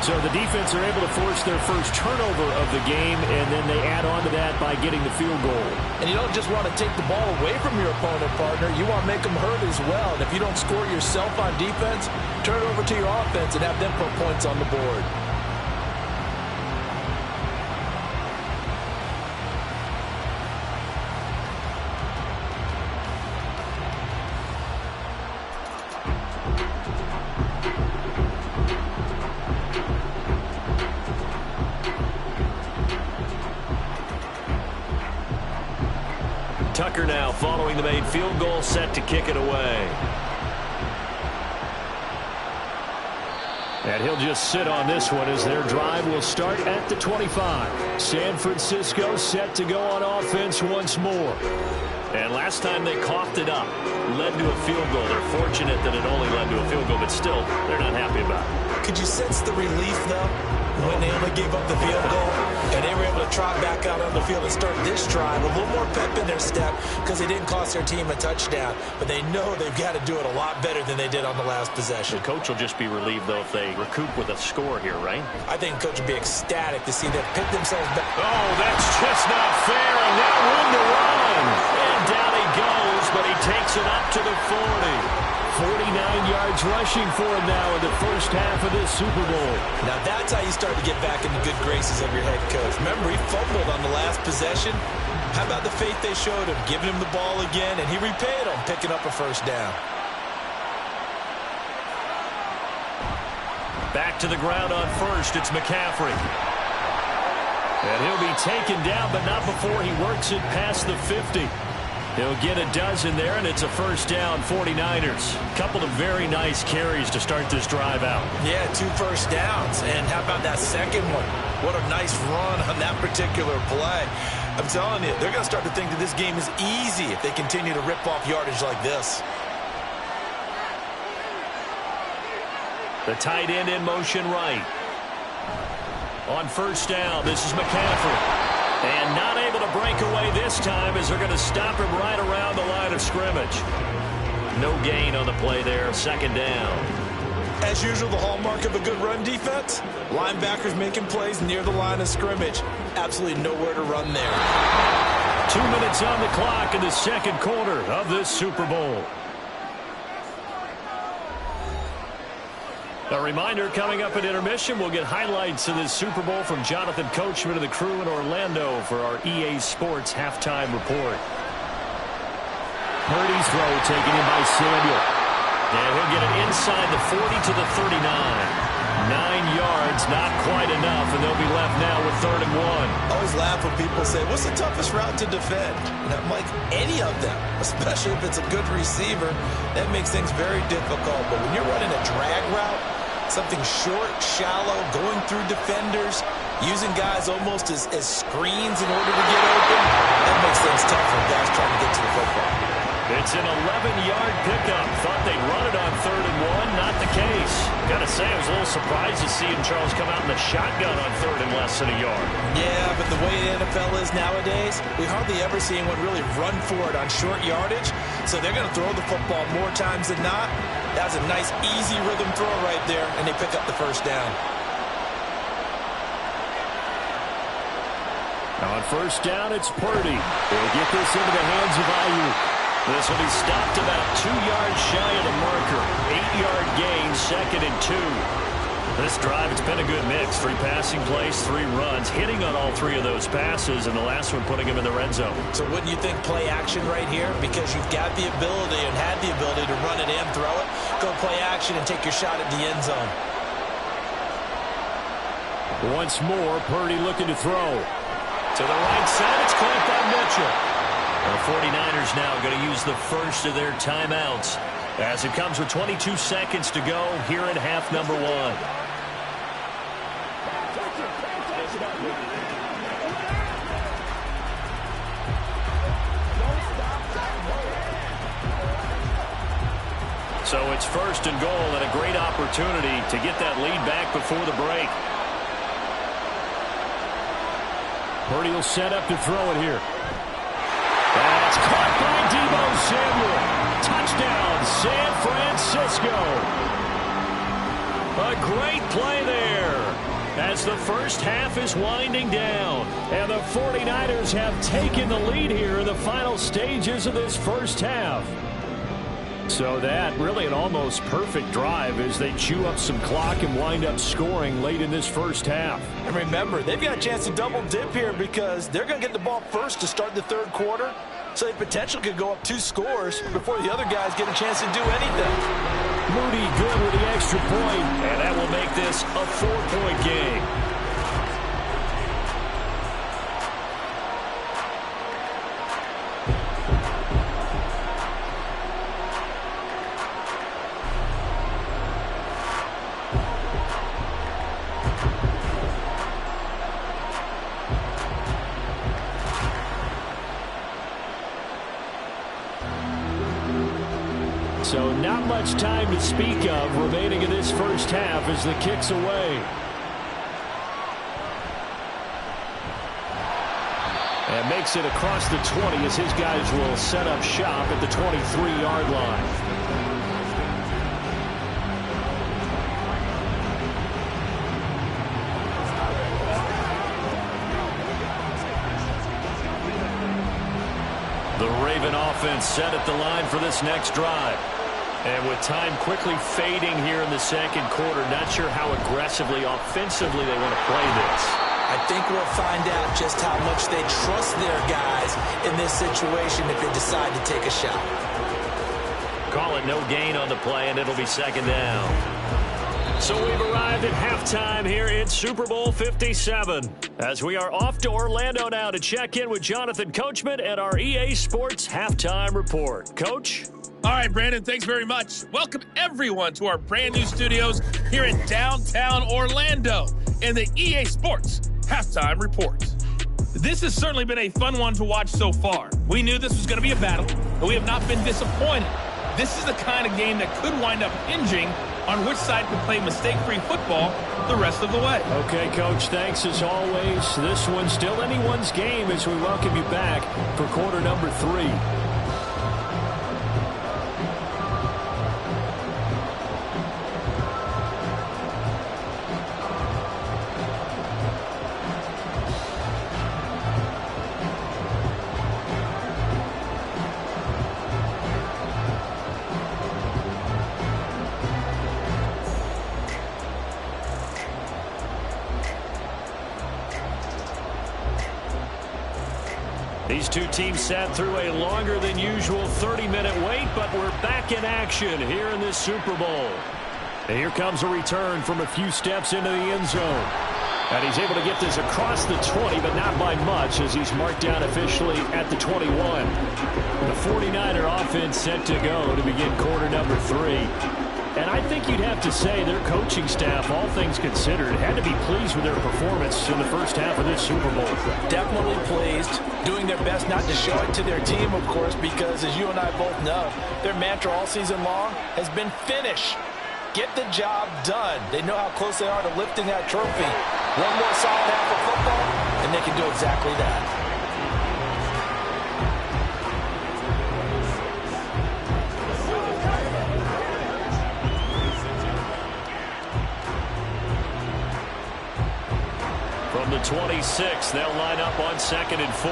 So the defense are able to force their first turnover of the game, and then they add on to that by getting the field goal. And you don't just want to take the ball away from your opponent, partner. You want to make them hurt as well. And if you don't score yourself on defense, turn it over to your offense and have them put points on the board. Tucker now following the made field goal, set to kick it away. And he'll just sit on this one as their drive will start at the 25. San Francisco set to go on offense once more. And last time they coughed it up, led to a field goal. They're fortunate that it only led to a field goal, but still, they're not happy about it. Could you sense the relief, though, when they only gave up the field goal and they were able to trot back out on the field and start this drive? A little more pep in their step because they didn't cost their team a touchdown, but they know they've got to do it a lot better than they did on the last possession. The coach will just be relieved, though, if they recoup with a score here, right? I think the coach will be ecstatic to see them pick themselves back. Oh, that's just not fair, and now room to run. And down he goes, but he takes it up to the 40. 49 yards rushing for him now in the first half of this Super Bowl. Now that's how you start to get back in the good graces of your head coach. Remember, he fumbled on the last possession. How about the faith they showed him, giving him the ball again, and he repaid them, picking up a first down. Back to the ground on first, it's McCaffrey. And he'll be taken down, but not before he works it past the 50. He'll get a dozen there, and it's a first down, 49ers. Couple of very nice carries to start this drive out. Yeah, 2 first downs. And how about that second one? What a nice run on that particular play. I'm telling you, they're going to start to think that this game is easy if they continue to rip off yardage like this. The tight end in motion right. On first down, this is McCaffrey. And not able to break away this time as they're going to stop him right around the line of scrimmage. No gain on the play there, second down. As usual, the hallmark of a good run defense, linebackers making plays near the line of scrimmage. Absolutely nowhere to run there. 2 minutes on the clock in the second quarter of this Super Bowl. A reminder, coming up at intermission, we'll get highlights of this Super Bowl from Jonathan Coachman and the crew in Orlando for our EA Sports halftime report. Purdy's throw taken in by Samuel. And he'll get it inside the 40 to the 39. 9 yards, not quite enough, and they'll be left now with 3rd and 1. I always laugh when people say, what's the toughest route to defend? And I'm like, any of them, especially if it's a good receiver. That makes things very difficult. But when you're running a drag route, something short, shallow, going through defenders, using guys almost as screens in order to get open, that makes things tough for guys trying to get to the football. It's an 11-yard pickup. Thought they'd run it on 3rd and 1. Not the case. Gotta say, I was a little surprised to see Charles come out in the shotgun on 3rd and less than a yard. Yeah, but the way the NFL is nowadays, we hardly ever see anyone really run for it on short yardage. So they're going to throw the football more times than not. That was a nice, easy rhythm throw right there, and they pick up the first down. On first down, it's Purdy. They'll get this into the hands of Ayuk. This will be stopped about 2 yards shy of the marker. 8-yard gain, 2nd and 2. This drive, it's been a good mix. 3 passing plays, 3 runs, hitting on all 3 of those passes, and the last one putting him in the red zone. So wouldn't you think play action right here? Because you've got the ability and had the ability to run it and throw it. Go play action and take your shot at the end zone. Once more, Purdy looking to throw. To the right side, it's caught by Mitchell. The 49ers now going to use the first of their timeouts as it comes with 22 seconds to go here in half number 1. So it's 1st and goal and a great opportunity to get that lead back before the break. Purdy will set up to throw it here. That's caught by Deebo Samuel. Touchdown, San Francisco. A great play there as the first half is winding down. And the 49ers have taken the lead here in the final stages of this first half. So that really an almost perfect drive as they chew up some clock and wind up scoring late in this first half. And remember, they've got a chance to double dip here because they're going to get the ball first to start the 3rd quarter. So they potentially could go up 2 scores before the other guys get a chance to do anything. Moody good with the extra point, and that will make this a 4-point game. So not much time to speak of remaining in this first half as the kick's away. And makes it across the 20 as his guys will set up shop at the 23-yard line. The Raven offense set at the line for this next drive. And with time quickly fading here in the second quarter, not sure how aggressively, offensively they want to play this. I think we'll find out just how much they trust their guys in this situation if they decide to take a shot. Call it no gain on the play, and it'll be second down. So we've arrived at halftime here in Super Bowl 57. As we are off to Orlando now to check in with Jonathan Coachman and our EA Sports Halftime Report. Coach? All right, Brandon, thanks very much. Welcome, everyone, to our brand new studios here in downtown Orlando and the EA Sports Halftime Report. This has certainly been a fun one to watch so far. We knew this was going to be a battle, but we have not been disappointed. This is the kind of game that could wind up hinging on which side can play mistake-free football the rest of the way. Okay, Coach, thanks as always. This one's still anyone's game as we welcome you back for quarter number 3. These two teams sat through a longer than usual 30-minute wait, but we're back in action here in this Super Bowl. And here comes a return from a few steps into the end zone. And he's able to get this across the 20, but not by much as he's marked down officially at the 21. The 49er offense set to go to begin quarter number 3. And I think you'd have to say their coaching staff, all things considered, had to be pleased with their performance in the first half of this Super Bowl. Definitely pleased, doing their best not to show it to their team, of course, because as you and I both know, their mantra all season long has been finish. Get the job done. They know how close they are to lifting that trophy. One more solid half of football, and they can do exactly that. From the 26, they'll line up on 2nd and 4.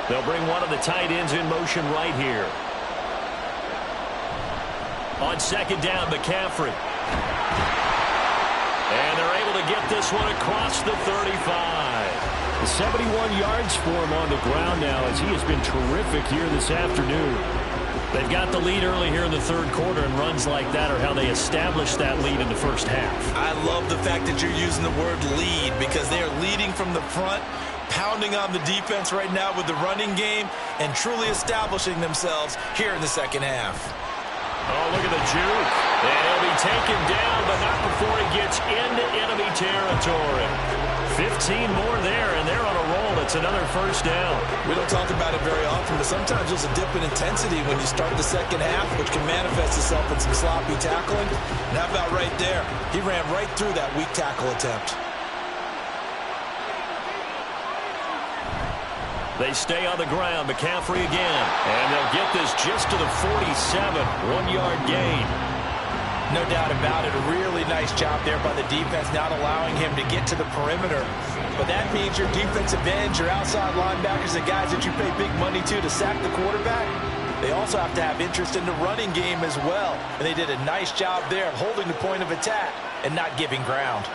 They'll bring one of the tight ends in motion right here. On 2nd down, McCaffrey. And they're able to get this one across the 35. 71 yards for him on the ground now as he has been terrific here this afternoon. They've got the lead early here in the third quarter, and runs like that are how they establish that lead in the first half. I love the fact that you're using the word lead because they are leading from the front, pounding on the defense right now with the running game, and truly establishing themselves here in the second half. Oh, look at the juke. And he'll be taken down, but not before he gets into enemy territory. 15 more there, and they're on a roll. It's another first down. We don't talk about it very often, but sometimes there's a dip in intensity when you start the second half, which can manifest itself in some sloppy tackling. And how about right there? He ran right through that weak tackle attempt. They stay on the ground. McCaffrey again. And they'll get this just to the 47. 1-yard gain. No doubt about it. A really nice job there by the defense, not allowing him to get to the perimeter. But that means your defensive ends, your outside linebackers, the guys that you pay big money to sack the quarterback, they also have to have interest in the running game as well. And they did a nice job there of holding the point of attack and not giving ground.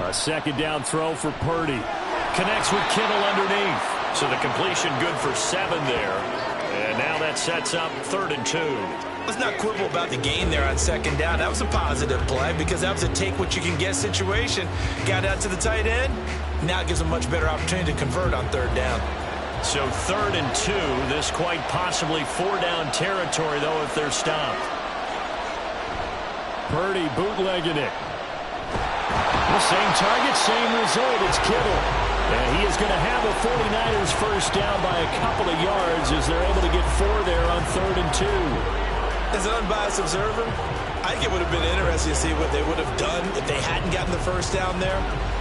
A second down throw for Purdy. Connects with Kittle underneath. So the completion good for 7 there. And now that sets up 3rd and 2. Let's not quibble about the gain there on second down. That was a positive play because that was a take-what-you-can-get situation. Got out to the tight end. Now it gives them a much better opportunity to convert on 3rd down. So 3rd and 2. This quite possibly 4-down territory, though, if they're stopped. Purdy bootlegging it. The same target, same result. It's Kittle. And he is going to have a 49ers first down by a couple of yards as they're able to get 4 there on 3rd and 2. As an unbiased observer, I think it would have been interesting to see what they would have done if they hadn't gotten the first down there.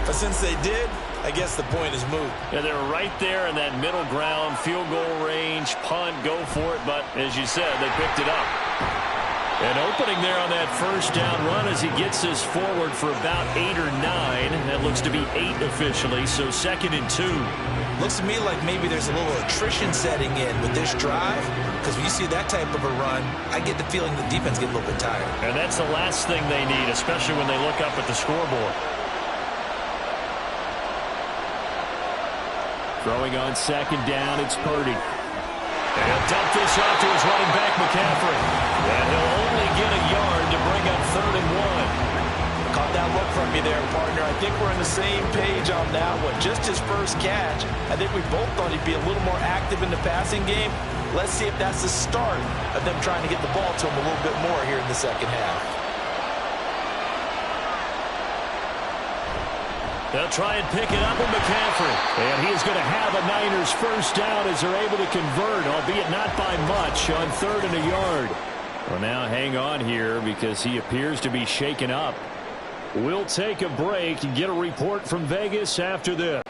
But since they did, I guess the point is moot. Yeah, they're right there in that middle ground, field goal range, punt, go for it. But as you said, they picked it up. And opening there on that first down run as he gets this forward for about 8 or 9. That looks to be 8 officially, so 2nd and 2. Looks to me like maybe there's a little attrition setting in with this drive, because when you see that type of a run, I get the feeling the defense get a little bit tired. And that's the last thing they need, especially when they look up at the scoreboard. Throwing on 2nd down, it's Purdy. And he'll dump this off to his running back, McCaffrey. And he'll only get a yard to bring up 3rd and 1. Caught that look from you there, partner. I think we're on the same page on that one. Just his first catch. I think we both thought he'd be a little more active in the passing game. Let's see if that's the start of them trying to get the ball to him a little bit more here in the second half. They'll try and pick it up with McCaffrey. And he is going to have a Niners first down as they're able to convert, albeit not by much, on 3rd and a yard. Well, now hang on here because he appears to be shaken up. We'll take a break and get a report from Vegas after this.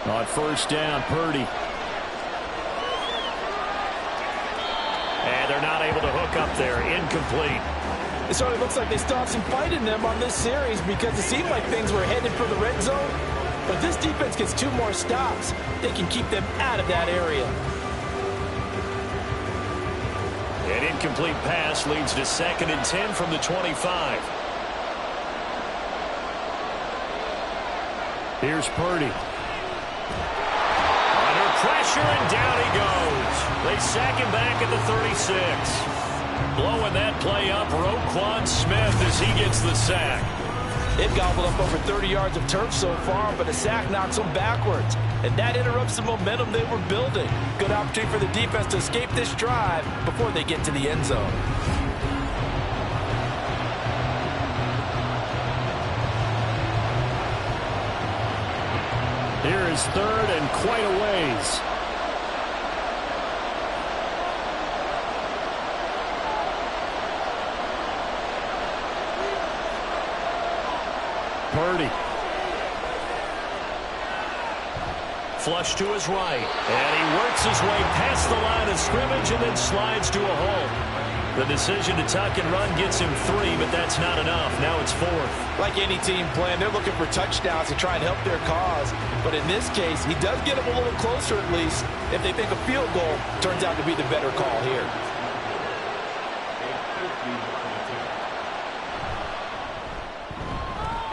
On first down, Purdy. And they're not able to hook up there. Incomplete. It certainly looks like they still have some fight in them on this series because it seemed like things were headed for the red zone. But this defense gets 2 more stops. They can keep them out of that area. An incomplete pass leads to 2nd and 10 from the 25. Here's Purdy. Pressure, and down he goes. They sack him back at the 36. Blowing that play up, Roquan Smith as he gets the sack. They've gobbled up over 30 yards of turf so far, but a sack knocks them backwards. And that interrupts the momentum they were building. Good opportunity for the defense to escape this drive before they get to the end zone. Here is 3rd and quite a ways. Purdy. Flush to his right. And he works his way past the line of scrimmage and then slides to a hole. The decision to tuck and run gets him 3, but that's not enough. Now it's 4th. Like any team playing, they're looking for touchdowns to try and help their cause. But in this case, he does get them a little closer at least if they think a field goal turns out to be the better call here.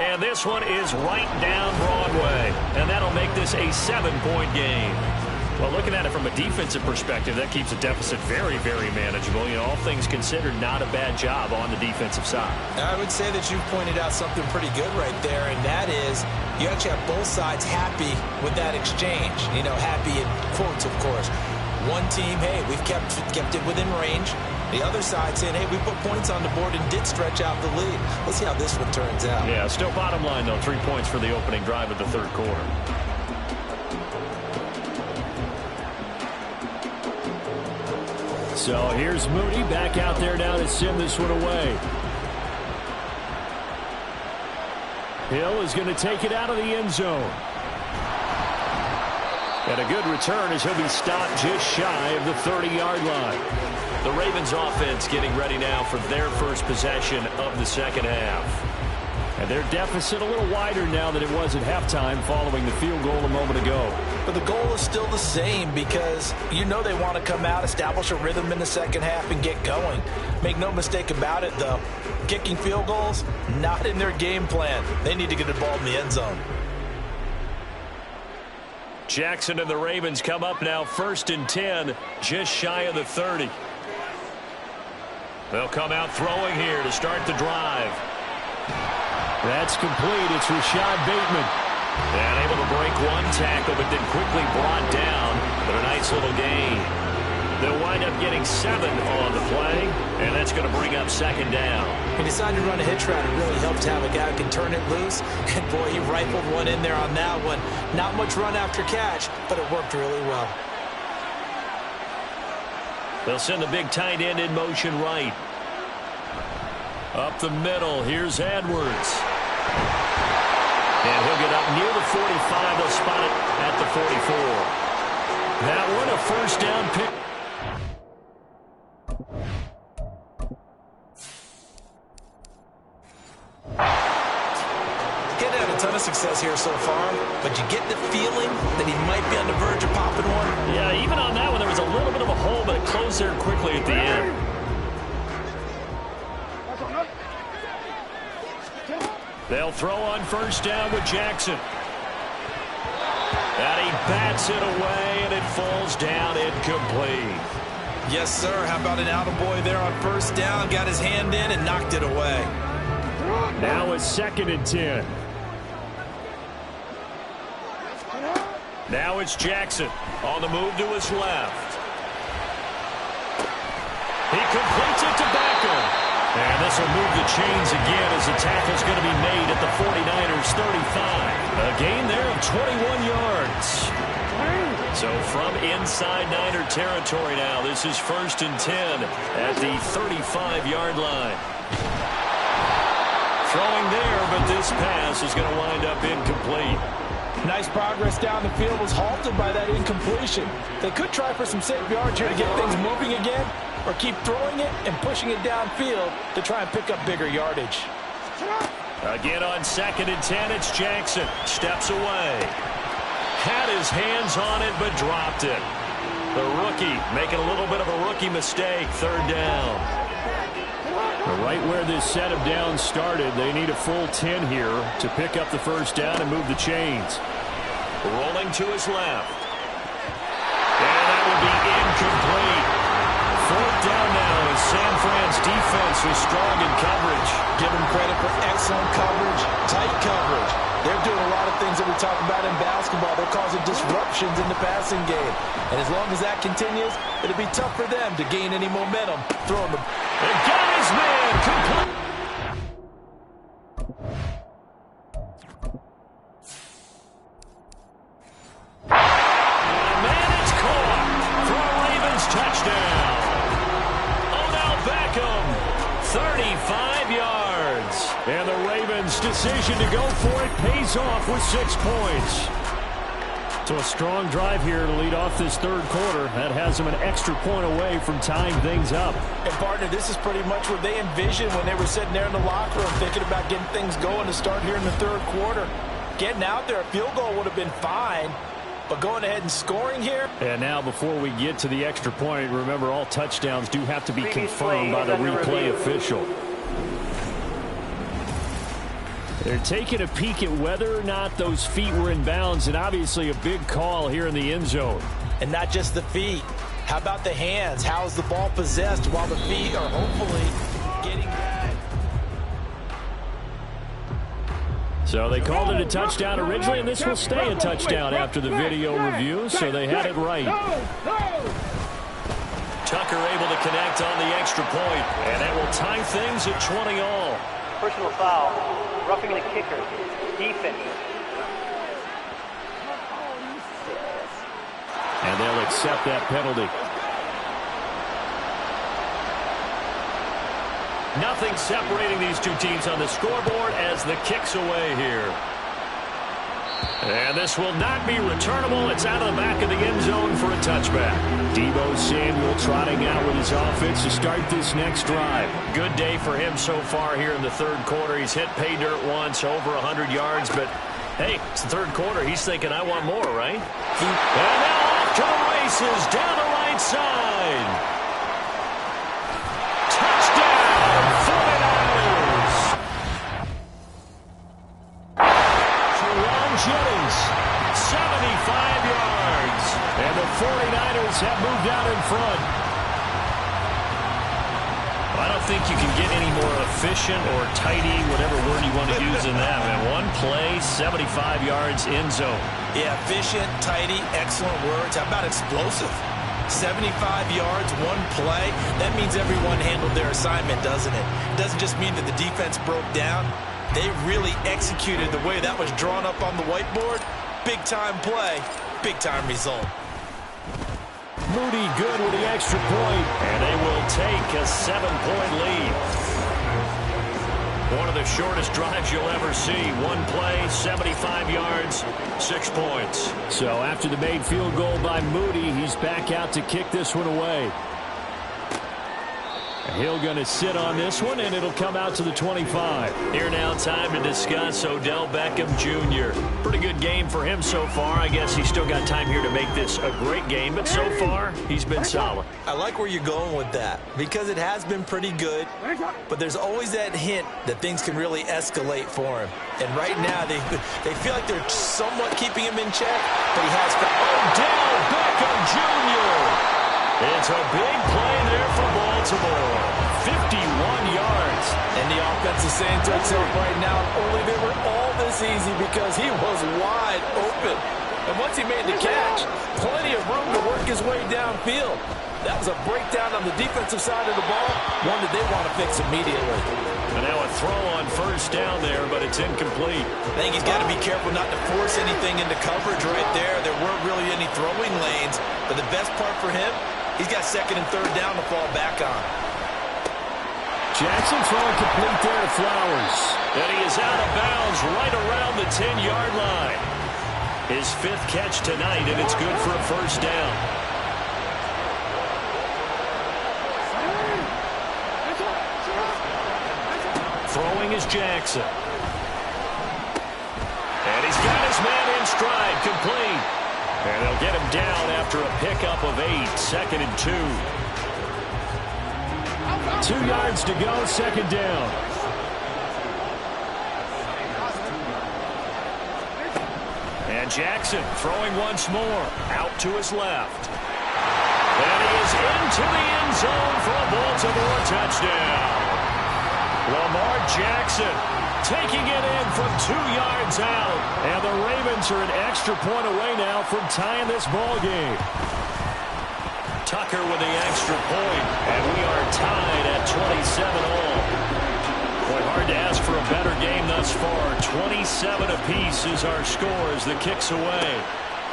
And this one is right down Broadway. And that'll make this a 7-point game. Well, looking at it from a defensive perspective, that keeps the deficit very, very manageable. You know, all things considered, not a bad job on the defensive side. I would say that you've pointed out something pretty good right there, and that is you actually have both sides happy with that exchange. You know, happy in quotes, of course. One team, hey, we've kept it within range. The other side saying, hey, we put points on the board and did stretch out the lead. Let's see how this one turns out. Yeah, still bottom line, though, 3 points for the opening drive of the 3rd quarter. So here's Mooney back out there now to send this one away. Hill is going to take it out of the end zone. And a good return as he'll be stopped just shy of the 30-yard line. The Ravens offense getting ready now for their first possession of the second half. And their deficit a little wider now than it was at halftime following the field goal a moment ago. But the goal is still the same because you know they want to come out, establish a rhythm in the second half, and get going. Make no mistake about it, though. Kicking field goals, not in their game plan. They need to get the ball in the end zone. Jackson and the Ravens come up now 1st and 10, just shy of the 30. They'll come out throwing here to start the drive. That's complete. It's Rashad Bateman. And able to break one tackle, but then quickly brought down. But a nice little gain. They'll wind up getting 7 on the play, and that's going to bring up 2nd down. He decided to run a hitch route. It really helped to have a guy who can turn it loose. And, boy, he rifled one in there on that one. Not much run after catch, but it worked really well. They'll send the big tight end in motion right. Up the middle, here's Edwards. And he'll get up near the 45. They'll spot it at the 44. That one a first down pick. Getting had a ton of success here so far, but you get the feeling that he might be on the verge of popping one. Yeah, even on that one, there was a little bit of a hole, but it closed there quickly at the end. They'll throw on first down with Jackson. And he bats it away, and it falls down incomplete. Yes, sir. How about an attaboy there on first down? Got his hand in and knocked it away. Now it's 2nd and 10. Now it's Jackson on the move to his left. He completes it to Beckham. And this will move the chains again as the tackle's going to be made at the 49ers 35. A gain there of 21 yards. So from inside Niner territory now, this is 1st and 10 at the 35-yard line. Throwing there, but this pass is going to wind up incomplete. Nice progress down the field, was halted by that incompletion. They could try for some safe yards here to get things moving again, or keep throwing it and pushing it downfield to try and pick up bigger yardage. Again on 2nd and 10, it's Jackson. Steps away. Had his hands on it, but dropped it. The rookie making a little bit of a rookie mistake. 3rd down. Right where this set of downs started, they need a full 10 here to pick up the first down and move the chains. Rolling to his left. And that will be incomplete. 4th down now as San Fran's defense was strong in coverage. Give them credit for excellent coverage, tight coverage. They're doing a lot of things that we talk about in basketball. They're causing disruptions in the passing game. And as long as that continues, it'll be tough for them to gain any momentum. Throwing the... They got his man complete. And man, it's caught for a Ravens touchdown. Odell Beckham, 35 yards. And the Ravens' decision to go for it pays off with 6 points. So a strong drive here to lead off this 3rd quarter. That has them an extra point away from tying things up. And, partner, this is pretty much what they envisioned when they were sitting there in the locker room thinking about getting things going to start here in the 3rd quarter. Getting out there, a field goal would have been fine. But going ahead and scoring here. And now before we get to the extra point, remember all touchdowns do have to be confirmed by the replay official. They're taking a peek at whether or not those feet were in bounds, and obviously a big call here in the end zone. And not just the feet. How about the hands? How is the ball possessed while the feet are hopefully getting that? So they called it a touchdown originally, and this will stay a touchdown after the video review, so they had it right. Tucker able to connect on the extra point, and that will tie things at 20 all. Personal foul, roughing the kicker, defense. And they'll accept that penalty. Nothing separating these two teams on the scoreboard as the kick's away here. And this will not be returnable. It's out of the back of the end zone for a touchback. Deebo Samuel trotting out with his offense to start this next drive. Good day for him so far here in the 3rd quarter. He's hit pay dirt once, over 100 yards, but hey, it's the 3rd quarter. He's thinking, I want more, right? And now off to the races down the right side. Touchdown, 49ers. Juwan Jennings, 75 yards. And the 49ers have moved out in front. I don't think you can get any more efficient or tidy, whatever word you want to use in that. Man, one play, 75 yards, end zone. Yeah, efficient, tidy, excellent words. How about explosive? 75 yards, one play. That means everyone handled their assignment, doesn't it? It doesn't just mean that the defense broke down. They really executed the way that was drawn up on the whiteboard. Big-time play, big-time result. Moody good with the extra point. And they will take a 7-point lead. One of the shortest drives you'll ever see. One play, 75 yards, 6 points. So after the made field goal by Moody, he's back out to kick this one away. He'll going to sit on this one, and it'll come out to the 25. Here now, time to discuss Odell Beckham Jr. Pretty good game for him so far. I guess he's still got time here to make this a great game, but so far, he's been solid. I like where you're going with that because it has been pretty good, but there's always that hint that things can really escalate for him. And right now, they feel like they're somewhat keeping him in check, but he has Odell Beckham Jr. It's a big play there for Baltimore. 51 yards. And the offense is saying to itself right now, only they were all this easy because he was wide open. And once he made the catch, plenty of room to work his way downfield. That was a breakdown on the defensive side of the ball, one that they want to fix immediately. And now a throw on first down there, but it's incomplete. I think he's got to be careful not to force anything into coverage right there. There weren't really any throwing lanes, but the best part for him, he's got second and third down to fall back on. Jackson throwing complete there to Flowers. And he is out of bounds right around the 10-yard line. His 5th catch tonight, and it's good for a first down. Throwing is Jackson. And he's got his man in stride, complete. And they'll get him down after a pickup of 8, 2nd and 2. 2 yards to go, second down. And Jackson throwing once more, out to his left. And he is into the end zone for a Baltimore touchdown. Lamar Jackson taking it in from 2 yards out. And the Ravens are an extra point away now from tying this ball game. Tucker with the extra point, and we are tied at 27-all. Boy, hard to ask for a better game thus far. 27 apiece is our score as the kick's away.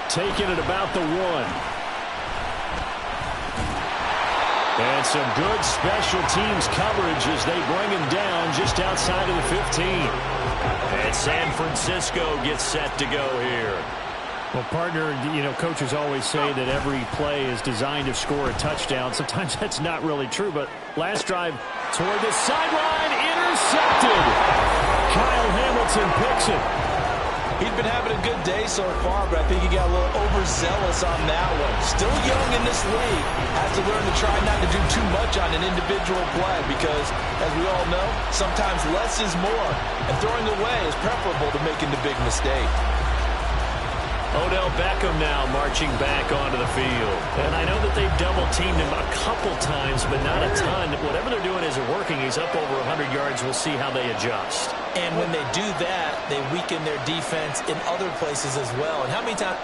Taking it about the 1. And some good special teams coverage as they bring him down just outside of the 15. And San Francisco gets set to go here. Well, partner, you know, coaches always say that every play is designed to score a touchdown. Sometimes that's not really true, but last drive toward the sideline, intercepted. Kyle Hamilton picks it. He's been having a good day so far, but I think he got a little overzealous on that one. Still young in this league. Has to learn to try not to do too much on an individual play because, as we all know, sometimes less is more. And throwing away is preferable to making the big mistake. Odell Beckham now marching back onto the field. And I know that they've double-teamed him a couple times, but not a ton. Whatever they're doing isn't working. He's up over 100 yards. We'll see how they adjust. And when they do that, they weaken their defense in other places as well. And how many times...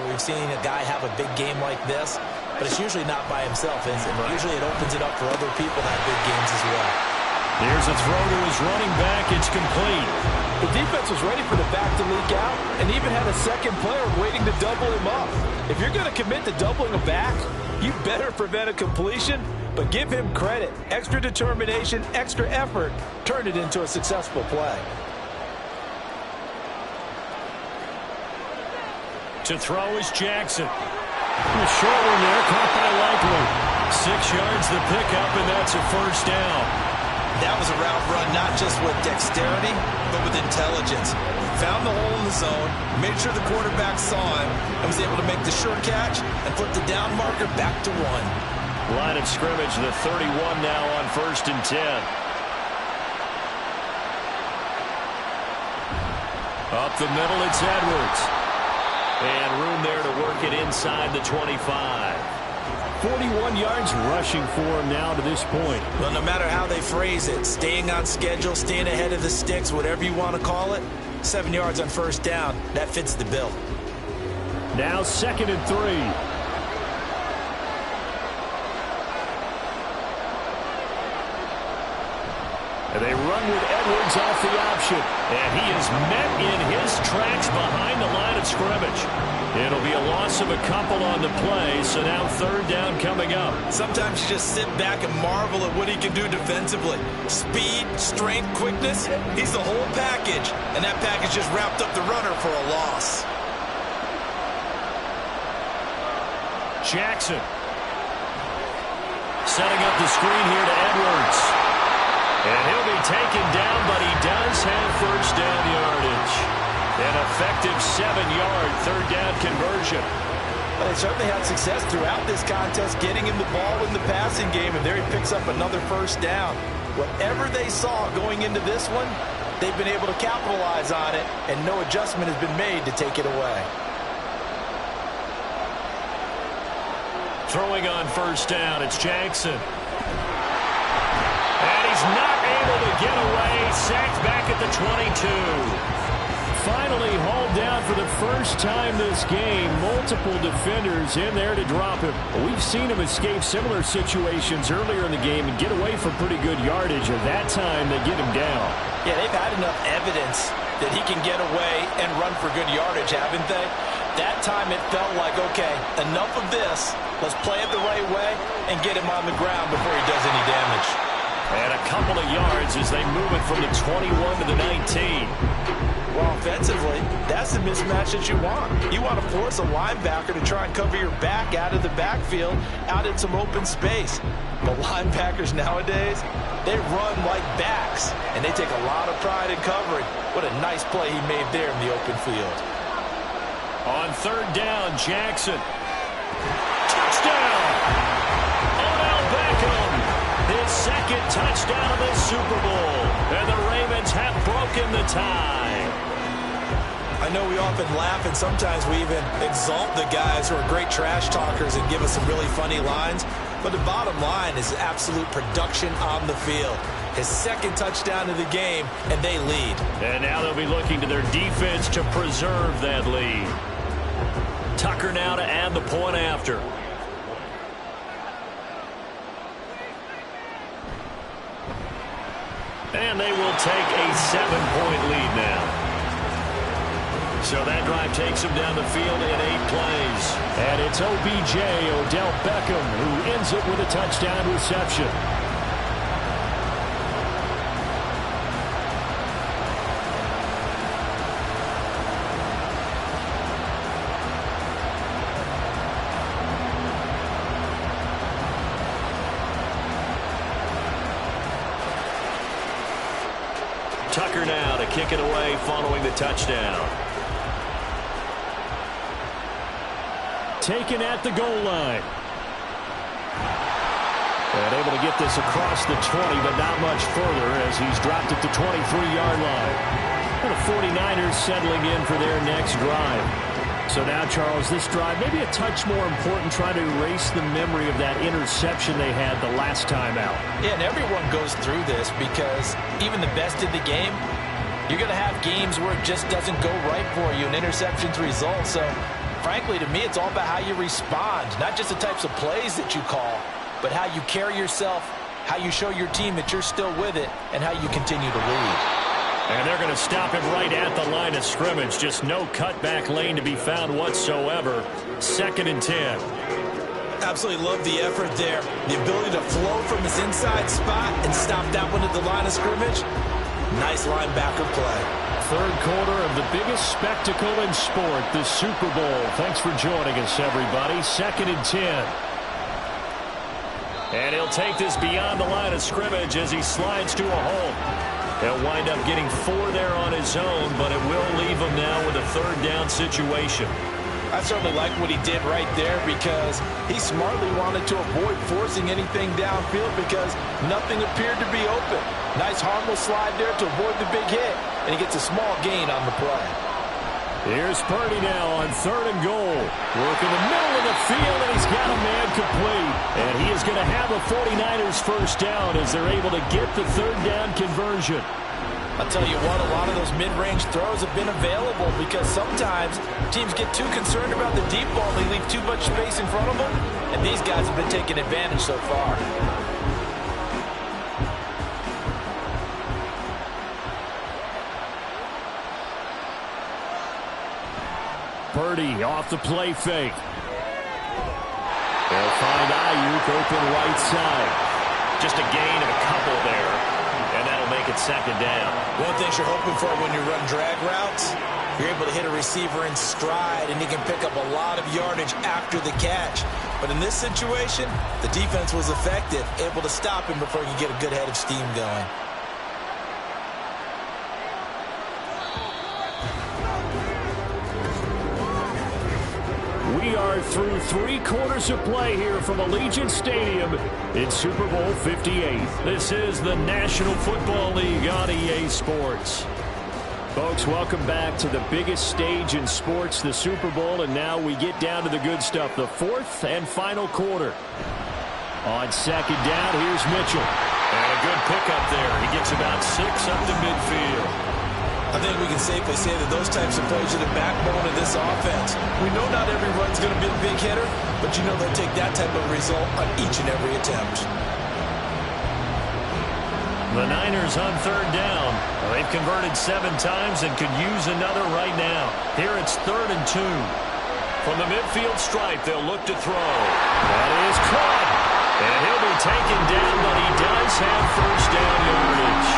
We've seen a guy have a big game like this, but it's usually not by himself, is it? Right. Usually it opens it up for other people to have big games as well. Here's a throw to his running back. It's complete. The defense was ready for the back to leak out and even had a second player waiting to double him up. If you're going to commit to doubling a back, you better prevent a completion, but give him credit. Extra determination, extra effort, turn it into a successful play. To throw is Jackson. A short one there, caught by Likely. 6 yards the pickup, and that's a first down. That was a route run not just with dexterity, but with intelligence. Found the hole in the zone, made sure the quarterback saw him, and was able to make the sure catch and flip the down marker back to 1. Line of scrimmage, the 31 now on 1st and 10. Up the middle, it's Edwards. And room there to work it inside the 25. 41 yards rushing for him now to this point. Well, no matter how they phrase it, staying on schedule, staying ahead of the sticks, whatever you want to call it, 7 yards on first down, that fits the bill. Now 2nd and 3. And they run with Edwards off the option. And he is met in his tracks behind the line of scrimmage. It'll be a loss of a couple on the play, so now 3rd down coming up. Sometimes you just sit back and marvel at what he can do defensively. Speed, strength, quickness, he's the whole package. And that package just wrapped up the runner for a loss. Jackson setting up the screen here to Edwards. And he'll be taken down, but he does have first down yardage. An effective 7-yard 3rd down conversion. Well, they certainly had success throughout this contest, getting him the ball in the passing game, and there he picks up another first down. Whatever they saw going into this one, they've been able to capitalize on it, and no adjustment has been made to take it away. Throwing on first down, it's Jackson. And he's not able to get away. Sacked back at the 22. Finally hauled down for the first time this game. Multiple defenders in there to drop him. We've seen him escape similar situations earlier in the game and get away from pretty good yardage. And that time they get him down. Yeah, they've had enough evidence that he can get away and run for good yardage, haven't they? That time it felt like, okay, enough of this. Let's play it the right way and get him on the ground before he does any damage. And a couple of yards as they move it from the 21 to the 19. Well, offensively, that's the mismatch that you want. You want to force a linebacker to try and cover your back out of the backfield, out in some open space. But linebackers nowadays, they run like backs, and they take a lot of pride in covering. What a nice play he made there in the open field. On 3rd down, Jackson. Touchdown! Odell Beckham. His 2nd touchdown of the Super Bowl. And the Ravens have broken the tie. I know we often laugh, and sometimes we even exalt the guys who are great trash talkers and give us some really funny lines. But the bottom line is absolute production on the field. His 2nd touchdown of the game, and they lead. And now they'll be looking to their defense to preserve that lead. Tucker now to add the point after. And they will take a 7-point lead now. So that drive takes them down the field in 8 plays. And it's OBJ, Odell Beckham, who ends it with a touchdown reception. Tucker now to kick it away following the touchdown. Taken at the goal line. And able to get this across the 20, but not much further as he's dropped at the 23-yard line. And the 49ers settling in for their next drive. So now, Charles, this drive maybe a touch more important, trying to erase the memory of that interception they had the last time out. Yeah, and everyone goes through this because even the best in the game, you're going to have games where it just doesn't go right for you, and interceptions result. So, frankly, to me, it's all about how you respond, not just the types of plays that you call, but how you carry yourself, how you show your team that you're still with it, and how you continue to lead. And they're going to stop him right at the line of scrimmage. Just no cutback lane to be found whatsoever. 2nd and 10. Absolutely love the effort there. The ability to flow from his inside spot and stop that one at the line of scrimmage. Nice linebacker play. 3rd quarter of the biggest spectacle in sport, the Super Bowl. Thanks for joining us, everybody. 2nd and 10. And he'll take this beyond the line of scrimmage as he slides to a hole. He'll wind up getting 4 there on his own, but it will leave him now with a 3rd down situation. I certainly like what he did right there because he smartly wanted to avoid forcing anything downfield because nothing appeared to be open. Nice harmless slide there to avoid the big hit, and he gets a small gain on the play. Here's Purdy now on 3rd and goal. Work in the middle of the field, and he's got a man complete. And he is going to have a 49ers first down as they're able to get the 3rd down conversion. I'll tell you what, a lot of those mid-range throws have been available because sometimes teams get too concerned about the deep ball. They leave too much space in front of them, and these guys have been taking advantage so far. Purdy off the play fake. They'll find Ayuk open right side. Just a gain of a couple there, and that'll make it 2nd down. One thing you're hoping for when you run drag routes, you're able to hit a receiver in stride, and he can pick up a lot of yardage after the catch. But in this situation, the defense was effective, able to stop him before he could get a good head of steam going. We are through 3 quarters of play here from Allegiant Stadium in Super Bowl 58. This is the National Football League on EA Sports. Folks, welcome back to the biggest stage in sports, the Super Bowl, and now we get down to the good stuff, the 4th and final quarter. On 2nd down, here's Mitchell. And a good pickup there. He gets about 6 up to midfield. I think we can safely say that those types of plays are the backbone of this offense. We know not every run's going to be a big hitter, but you know they'll take that type of result on each and every attempt. The Niners on 3rd down. They've converted 7 times and could use another right now. Here it's 3rd and 2. From the midfield stripe, they'll look to throw. That is caught. And he'll be taken down, but he does have first down yardage.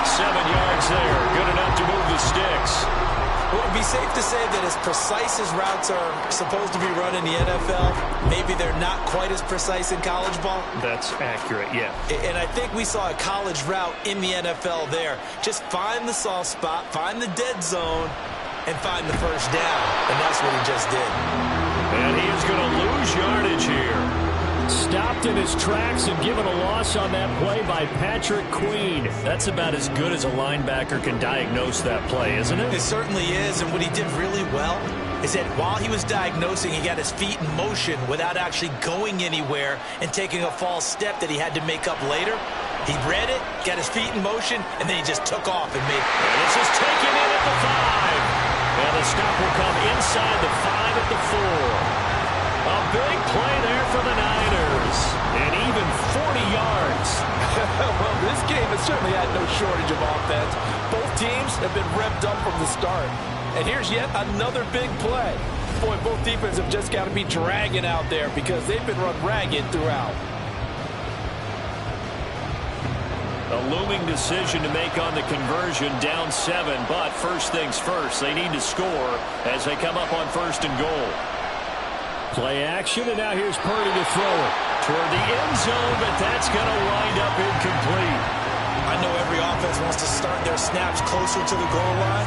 7 yards there, good enough to move the sticks. Well, it would be safe to say that as precise as routes are supposed to be run in the NFL, maybe they're not quite as precise in college ball. That's accurate, yeah. And I think we saw a college route in the NFL there. Just find the soft spot, find the dead zone, and find the first down. And that's what he just did. And he is going to lose yardage here. Stopped in his tracks and given a loss on that play by Patrick Queen. That's about as good as a linebacker can diagnose that play, isn't it? It certainly is, and what he did really well is that while he was diagnosing, he got his feet in motion without actually going anywhere and taking a false step that he had to make up later. He read it, got his feet in motion, and then he just took off and made it. And this is taken in at the 5. And the stop will come inside the 5 at the 4. A big play there for the Niners. And even 40 yards. Well, this game has certainly had no shortage of offense. Both teams have been revved up from the start. And here's yet another big play. Boy, both defenses have just got to be dragging out there because they've been run ragged throughout. A looming decision to make on the conversion, down 7. But first things first, they need to score as they come up on 1st and goal. Play action, and now here's Purdy to throw it. Toward the end zone, but that's going to wind up incomplete. I know every offense wants to start their snaps closer to the goal line,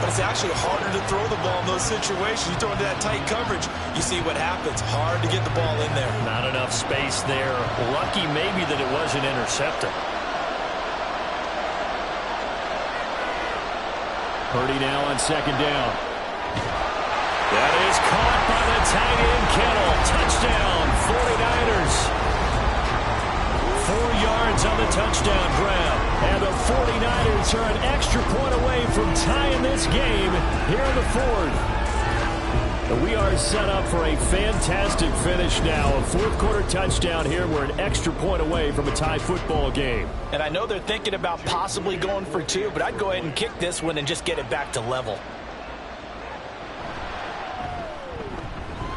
but it's actually harder to throw the ball in those situations. You throw into that tight coverage, you see what happens. Hard to get the ball in there. Not enough space there. Lucky maybe that it wasn't intercepted. Purdy now on 2nd down. That is caught by the tight end, Kittle. Touchdown, 49ers. 4 yards on the touchdown grab. And the 49ers are an extra point away from tying this game here in the 4th. We are set up for a fantastic finish now. A 4th quarter touchdown here. We're an extra point away from a tie football game. And I know they're thinking about possibly going for 2, but I'd go ahead and kick this one and just get it back to level.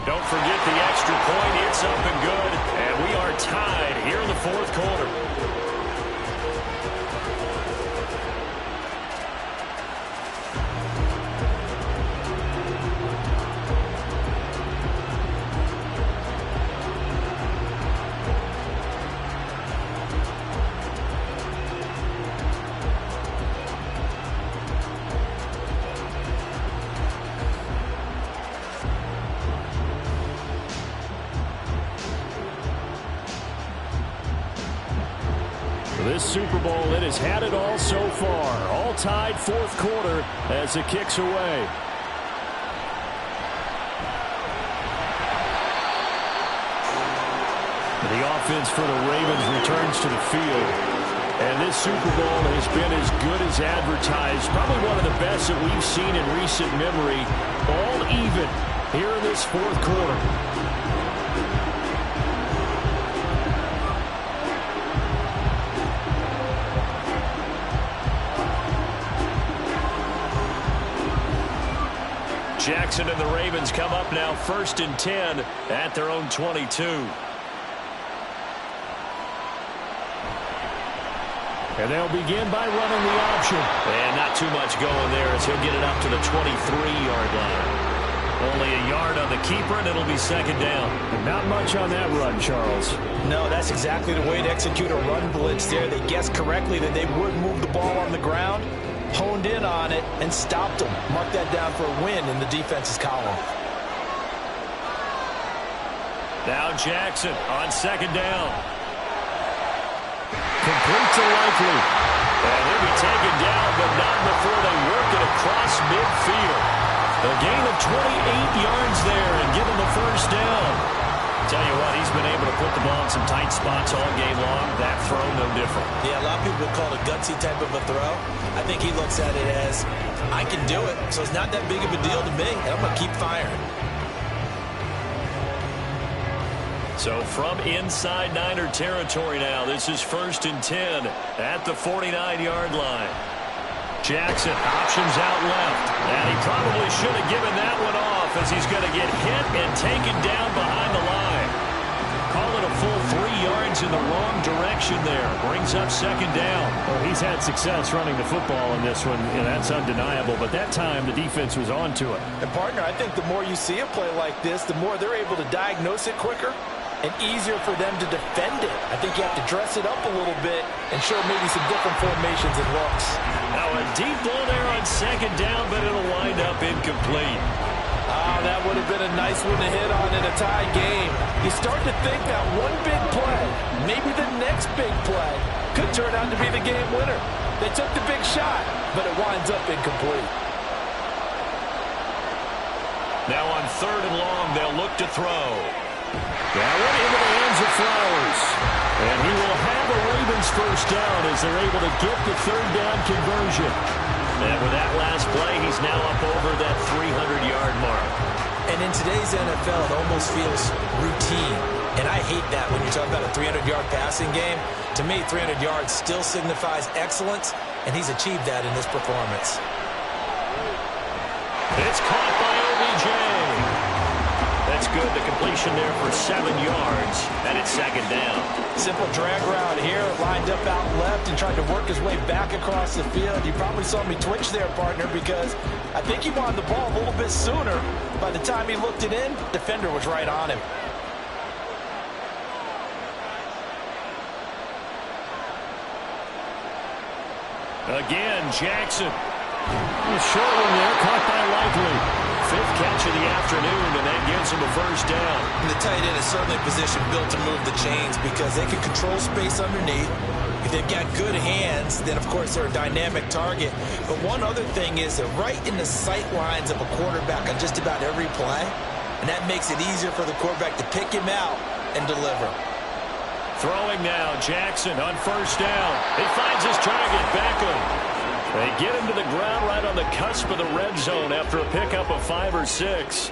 Don't forget the extra point. It's up and good. And we are tied here in the 4th quarter. This Super Bowl, it has had it all so far. All tied 4th quarter as it kicks away. The offense for the Ravens returns to the field. And this Super Bowl has been as good as advertised. Probably one of the best that we've seen in recent memory. All even here in this fourth quarter. Jackson and the Ravens come up now 1st and 10 at their own 22. And they'll begin by running the option. And not too much going there as he'll get it up to the 23-yard line. Only a yard on the keeper, and it'll be 2nd down. And not much on that run, Charles. No, that's exactly the way to execute a run blitz there. They guessed correctly that they would move the ball on the ground, honed in on it, and stopped them. Mark that down for a win in the defense's column. Now Jackson on 2nd down. Complete to Likely. And he'll be taken down, but not before they work it across midfield. A gain of 28 yards there and give him the 1st down. Tell you what, he's been able to put the ball in some tight spots all game long. That throw, no different. Yeah, a lot of people would call it a gutsy type of a throw. I think he looks at it as, I can do it, so it's not that big of a deal to me, and I'm going to keep firing. So from inside Niner territory now, this is 1st and 10 at the 49-yard line. Jackson options out left, and he probably should have given that one off as he's going to get hit and taken down behind the line. Call it a full 3 yards in the wrong direction there. Brings up 2nd down. Well, he's had success running the football in this one, and that's undeniable. But that time, the defense was on to it. And, partner, I think the more you see a play like this, the more they're able to diagnose it quicker and easier for them to defend it. I think you have to dress it up a little bit and show maybe some different formations and looks. Now a deep ball there on 2nd down, but it'll wind up incomplete. Oh, that would have been a nice one to hit on in a tie game. You start to think that one big play, maybe the next big play, could turn out to be the game winner. They took the big shot, but it winds up incomplete. Now on 3rd and long, they'll look to throw. That one into the hands of Flowers. And he will have a Ravens 1st down as they're able to get the 3rd down conversion. And with that last play, he's now up over that 300-yard mark. And in today's NFL, it almost feels routine. And I hate that when you're talking about a 300-yard passing game. To me, 300 yards still signifies excellence, and he's achieved that in this performance. It's caught by OBJ. That's good. The completion there for 7 yards, and it's 2nd down. Simple drag route here, lined up out left and tried to work his way back across the field. You probably saw me twitch there, partner, because I think he wanted the ball a little bit sooner. By the time he looked it in, defender was right on him. Again, Jackson. Short one there, caught by Likely. 5th catch of the afternoon, and that gives him a 1st down. And the tight end is certainly a position built to move the chains because they can control space underneath. If they've got good hands, then, of course, they're a dynamic target. But one other thing is they're right in the sight lines of a quarterback on just about every play, and that makes it easier for the quarterback to pick him out and deliver. Throwing now, Jackson on 1st down. He finds his target, Beckham. They get him to the ground right on the cusp of the red zone after a pickup of 5 or 6.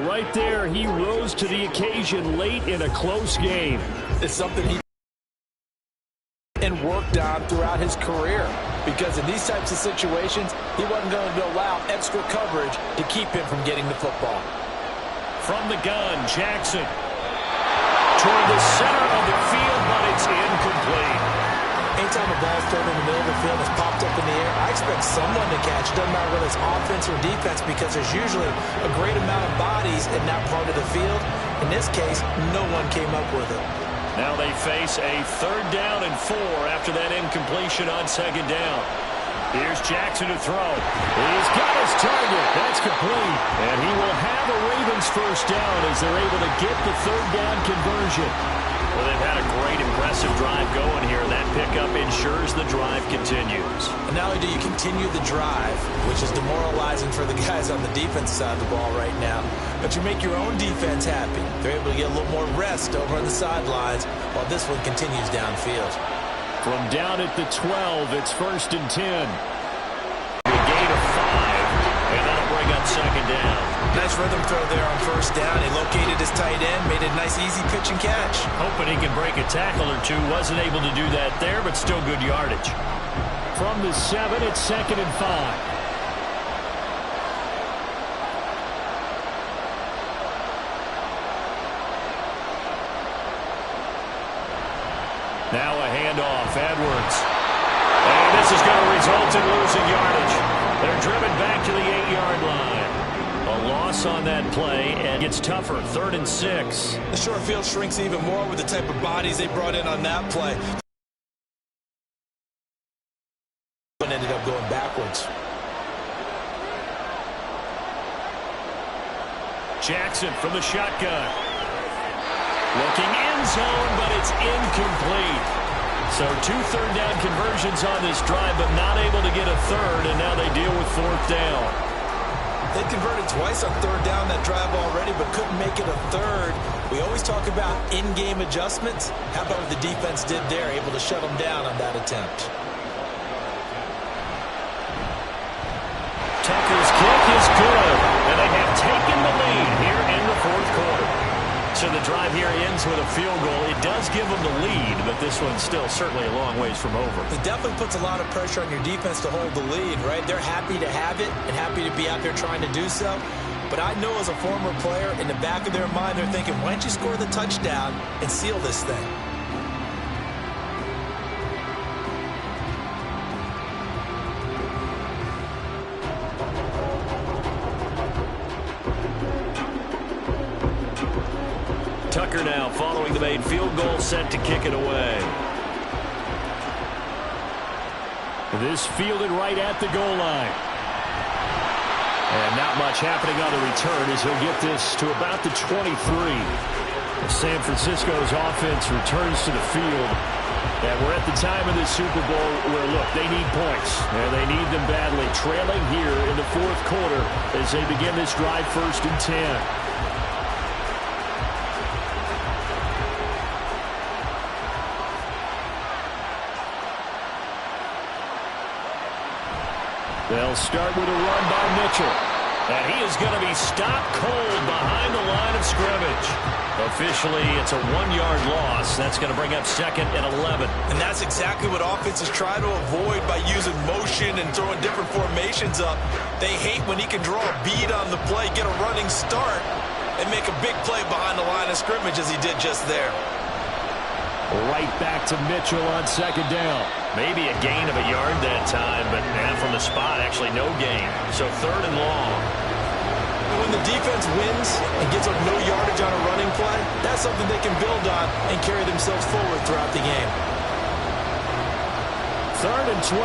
Right there, he rose to the occasion late in a close game. It's something he and worked on throughout his career because in these types of situations, he wasn't going to allow extra coverage to keep him from getting the football. From the gun, Jackson. Toward the center of the field, but it's incomplete. Anytime a ball's thrown in the middle of the field, it's popped up in the air, I expect someone to catch. It doesn't matter whether it's offense or defense because there's usually a great amount of bodies in that part of the field. In this case, no one came up with it. Now they face a 3rd down and 4 after that incompletion on 2nd down. Here's Jackson to throw. He's got his target. That's complete. And he will have a Ravens 1st down as they're able to get the 3rd down conversion. Well, they've had a great, impressive drive going here. That pickup ensures the drive continues. And not only do you continue the drive, which is demoralizing for the guys on the defense side of the ball right now, but you make your own defense happy. They're able to get a little more rest over on the sidelines while this one continues downfield. From down at the 12, it's 1st and 10. A gain of 5, and that'll bring up 2nd down. Nice rhythm throw there on 1st down. He located his tight end, made a nice easy pitch and catch. Hoping he can break a tackle or two. Wasn't able to do that there, but still good yardage. From the 7, it's 2nd and 5. Now a handoff, Edwards. And this is going to result in losing yardage. They're driven back to the 8-yard line. A loss on that play, and it's tougher, 3rd and 6. The short field shrinks even more with the type of bodies they brought in on that play. And ended up going backwards. Jackson from the shotgun. Looking end zone, but it's incomplete. So 2 third-down conversions on this drive, but not able to get a third, and now they deal with 4th down. They converted twice on 3rd down that drive already, but couldn't make it a third. We always talk about in-game adjustments. How about what the defense did there, able to shut them down on that attempt? Tucker's kick is good, and they have taken the lead here in the 4th quarter. So the drive here ends with a field goal. It does give them the lead, but this one's still certainly a long ways from over. It definitely puts a lot of pressure on your defense to hold the lead, right? They're happy to have it and happy to be out there trying to do so. But I know as a former player, in the back of their mind, they're thinking, why don't you score the touchdown and seal this thing? Tucker now following the made field goal, set to kick it away. This fielded right at the goal line. And not much happening on the return as he'll get this to about the 23. San Francisco's offense returns to the field. And we're at the time of this Super Bowl where, look, they need points. And they need them badly. Trailing here in the 4th quarter as they begin this drive, 1st and 10. They'll start with a run by Mitchell. And he is going to be stopped cold behind the line of scrimmage. Officially, it's a 1-yard loss. That's going to bring up 2nd and 11. And that's exactly what offenses try to avoid by using motion and throwing different formations up. They hate when he can draw a bead on the play, get a running start, and make a big play behind the line of scrimmage as he did just there. Right back to Mitchell on 2nd down. Maybe a gain of a yard that time, but from the spot, actually no gain. So 3rd and long. When the defense wins and gets up no yardage on a running play, that's something they can build on and carry themselves forward throughout the game. 3rd and 12.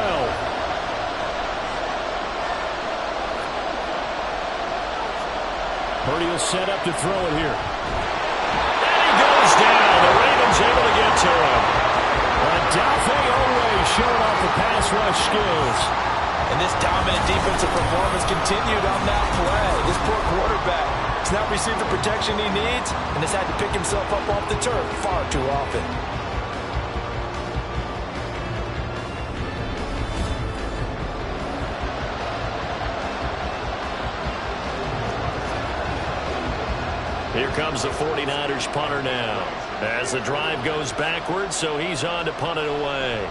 Purdy will set up to throw it here. And he goes down. The Ravens able to get to him. Dafe always showing off the pass rush skills. And this dominant defensive performance continued on that play. This poor quarterback has not received the protection he needs and has had to pick himself up off the turf far too often. Here comes the 49ers punter now. As the drive goes backwards, so he's on to punt it away.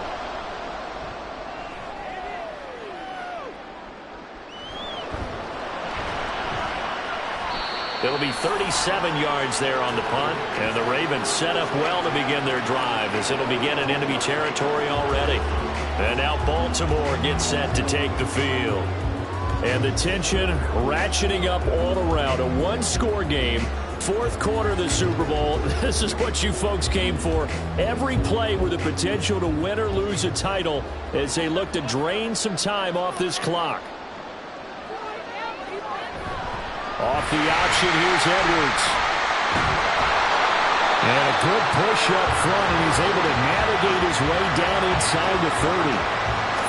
It'll be 37 yards there on the punt, and the Ravens set up well to begin their drive as it'll begin in enemy territory already. And now Baltimore gets set to take the field. And the tension ratcheting up all around. A one-score game. 4th quarter of the Super Bowl. This is what you folks came for. Every play with the potential to win or lose a title as they look to drain some time off this clock. Off the option, here's Edwards. And a Good push up front, and he's able to navigate his way down inside the 30.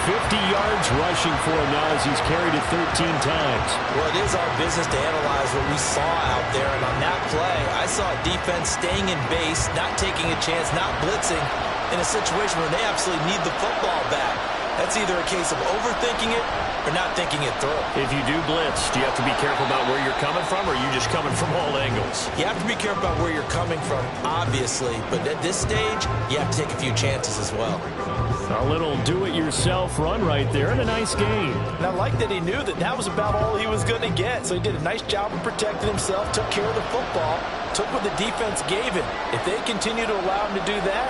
50 yards rushing for him now as he's carried it 13 times. Well, it is our business to analyze what we saw out there, and on that play, I saw a defense staying in base, not taking a chance, not blitzing, in a situation where they absolutely need the football back. That's either a case of overthinking it or not thinking it through. If you do blitz, do you have to be careful about where you're coming from, or are you just coming from all angles? You have to be careful about where you're coming from, obviously, but at this stage, you have to take a few chances as well. A little do-it-yourself run right there, and a nice gain. And I like that he knew that that was about all he was going to get, so he did a nice job of protecting himself, took care of the football, took what the defense gave him. If they continue to allow him to do that,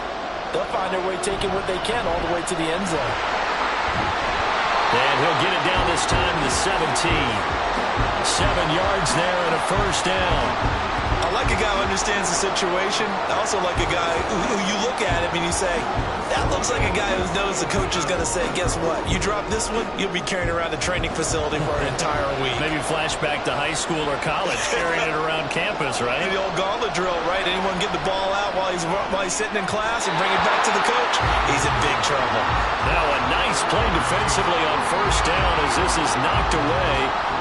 they'll find their way taking what they can all the way to the end zone. And he'll get it down this time to the 17. 7 yards there and a first down. I like a guy who understands the situation. I also like a guy who you look at him and you say, that looks like a guy who knows the coach is going to say, guess what? You drop this one, you'll be carrying around the training facility for an entire week. Maybe flashback to high school or college, carrying it around campus, right? Maybe the old gauntlet drill, right? Anyone get the ball out while he's sitting in class and bring it back to the coach? He's in big trouble. Now a nice play defensively on first down as this is knocked away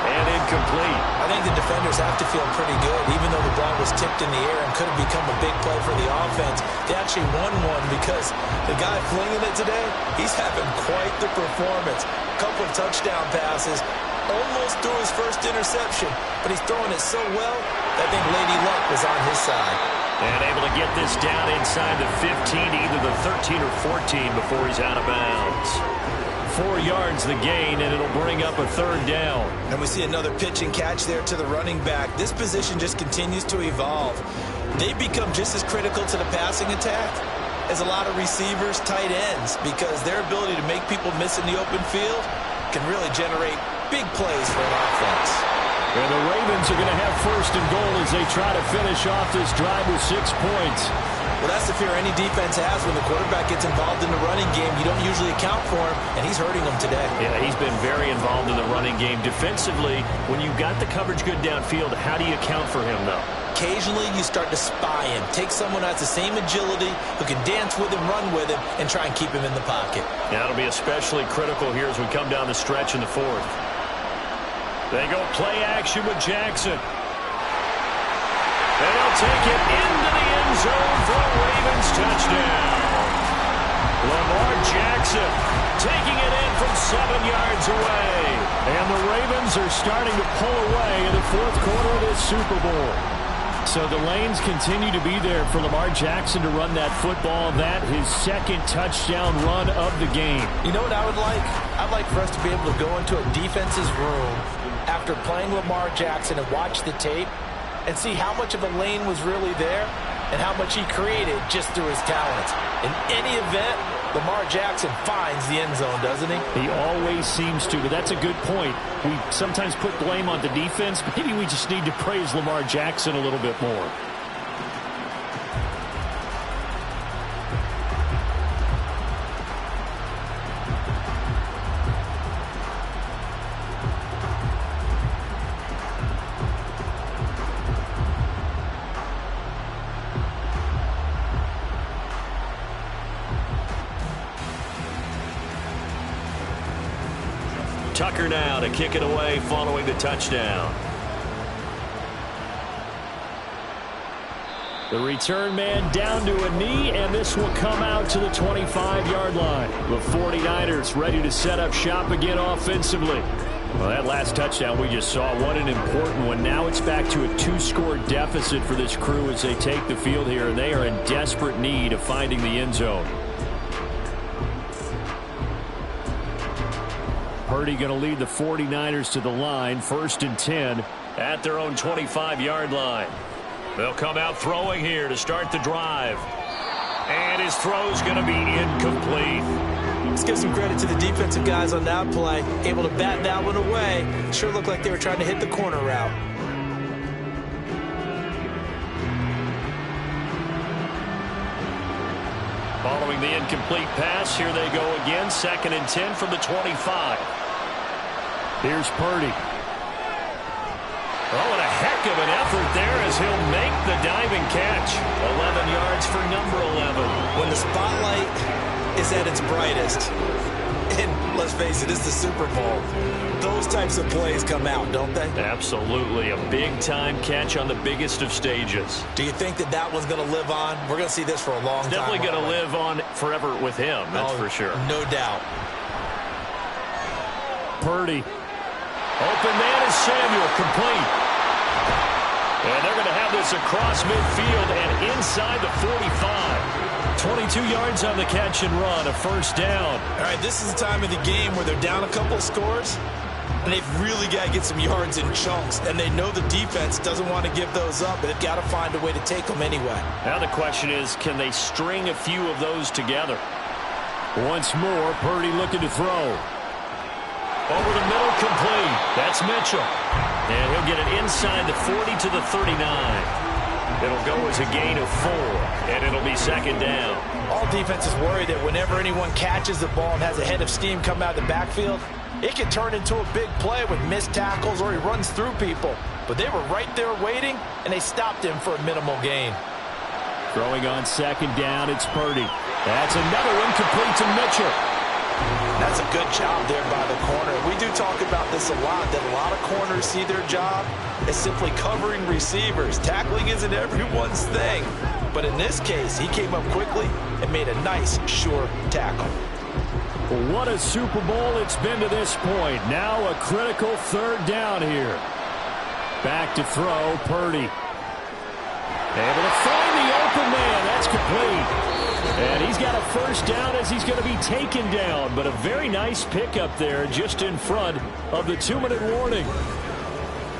and incomplete. I think the defenders have to feel pretty good, even though the ball was tipped in the air and could have become a big play for the offense. They actually won one because the guy flinging it today, he's having quite the performance. A couple of touchdown passes, almost threw his first interception, but he's throwing it so well that I think Lady Luck was on his side. And able to get this down inside the 15, either the 13 or 14 before he's out of bounds. 4 yards the gain, and it'll bring up a third down. And we see another pitch and catch there to the running back. This position just continues to evolve. They become just as critical to the passing attack as a lot of receivers, tight ends, because their ability to make people miss in the open field can really generate big plays for an offense. And the Ravens are going to have first and goal as they try to finish off this drive with 6 points. Well, that's the fear any defense has when the quarterback gets involved in the running game. You don't usually account for him, and he's hurting them today. Yeah, he's been very involved in the running game. Defensively, when you've got the coverage good downfield, how do you account for him, though? Occasionally, you start to spy him. Take someone who has the same agility, who can dance with him, run with him, and try and keep him in the pocket. Yeah, that'll be especially critical here as we come down the stretch in the fourth. They go play action with Jackson. They'll take it into the end zone for a Ravens touchdown. Lamar Jackson taking it in from 7 yards away. And the Ravens are starting to pull away in the fourth quarter of this Super Bowl. So the lanes continue to be there for Lamar Jackson to run that football. That his second touchdown run of the game. You know what I would like? I'd like for us to be able to go into a defense's room after playing Lamar Jackson and watch the tape and see how much of a lane was really there and how much he created just through his talents. In any event, Lamar Jackson finds the end zone, doesn't he? He always seems to, but that's a good point. We sometimes put blame on the defense. Maybe we just need to praise Lamar Jackson a little bit more. Tucker now to kick it away following the touchdown. The return man down to a knee, and this will come out to the 25-yard line. The 49ers ready to set up shop again offensively. Well, that last touchdown we just saw, what an important one. Now it's back to a 2-score deficit for this crew as they take the field here, and they are in desperate need of finding the end zone. Purdy going to lead the 49ers to the line, 1st and 10 at their own 25-yard line. They'll come out throwing here to start the drive. And his throw's going to be incomplete. Let's give some credit to the defensive guys on that play. Able to bat that one away. Sure looked like they were trying to hit the corner route. Following the incomplete pass, here they go again. 2nd and 10 from the 25. Here's Purdy. Oh, and a heck of an effort there as he'll make the diving catch. 11 yards for number 11. When the spotlight is at its brightest, and let's face it, it's the Super Bowl, those types of plays come out, don't they? Absolutely. A big-time catch on the biggest of stages. Do you think that that one's going to live on? We're going to see this for a long time. Definitely going to live on forever with him, that's for sure. No doubt. Purdy. Open man is Samuel, complete. And they're going to have this across midfield and inside the 45. 22 yards on the catch and run, a first down. All right, this is the time of the game where they're down a couple of scores, and they've really got to get some yards in chunks, and they know the defense doesn't want to give those up, but they've got to find a way to take them anyway. Now the question is, can they string a few of those together? Once more, Purdy looking to throw. Over the middle, complete. That's Mitchell. And he'll get it inside the 40 to the 39. It'll go as a gain of 4, and it'll be second down. All defenses worry that whenever anyone catches the ball and has a head of steam come out of the backfield, it can turn into a big play with missed tackles or he runs through people. But they were right there waiting, and they stopped him for a minimal gain. Throwing on second down, it's Purdy. That's another one complete to Mitchell. That's a good job there by the corner. We do talk about this a lot, that a lot of corners see their job as simply covering receivers. Tackling isn't everyone's thing. But in this case, he came up quickly and made a nice, sure tackle. What a Super Bowl it's been to this point. Now a critical third down here. Back to throw, Purdy. Able to find the open man. That's complete. And he's got a first down as he's going to be taken down. But a very nice pickup there just in front of the 2-minute warning.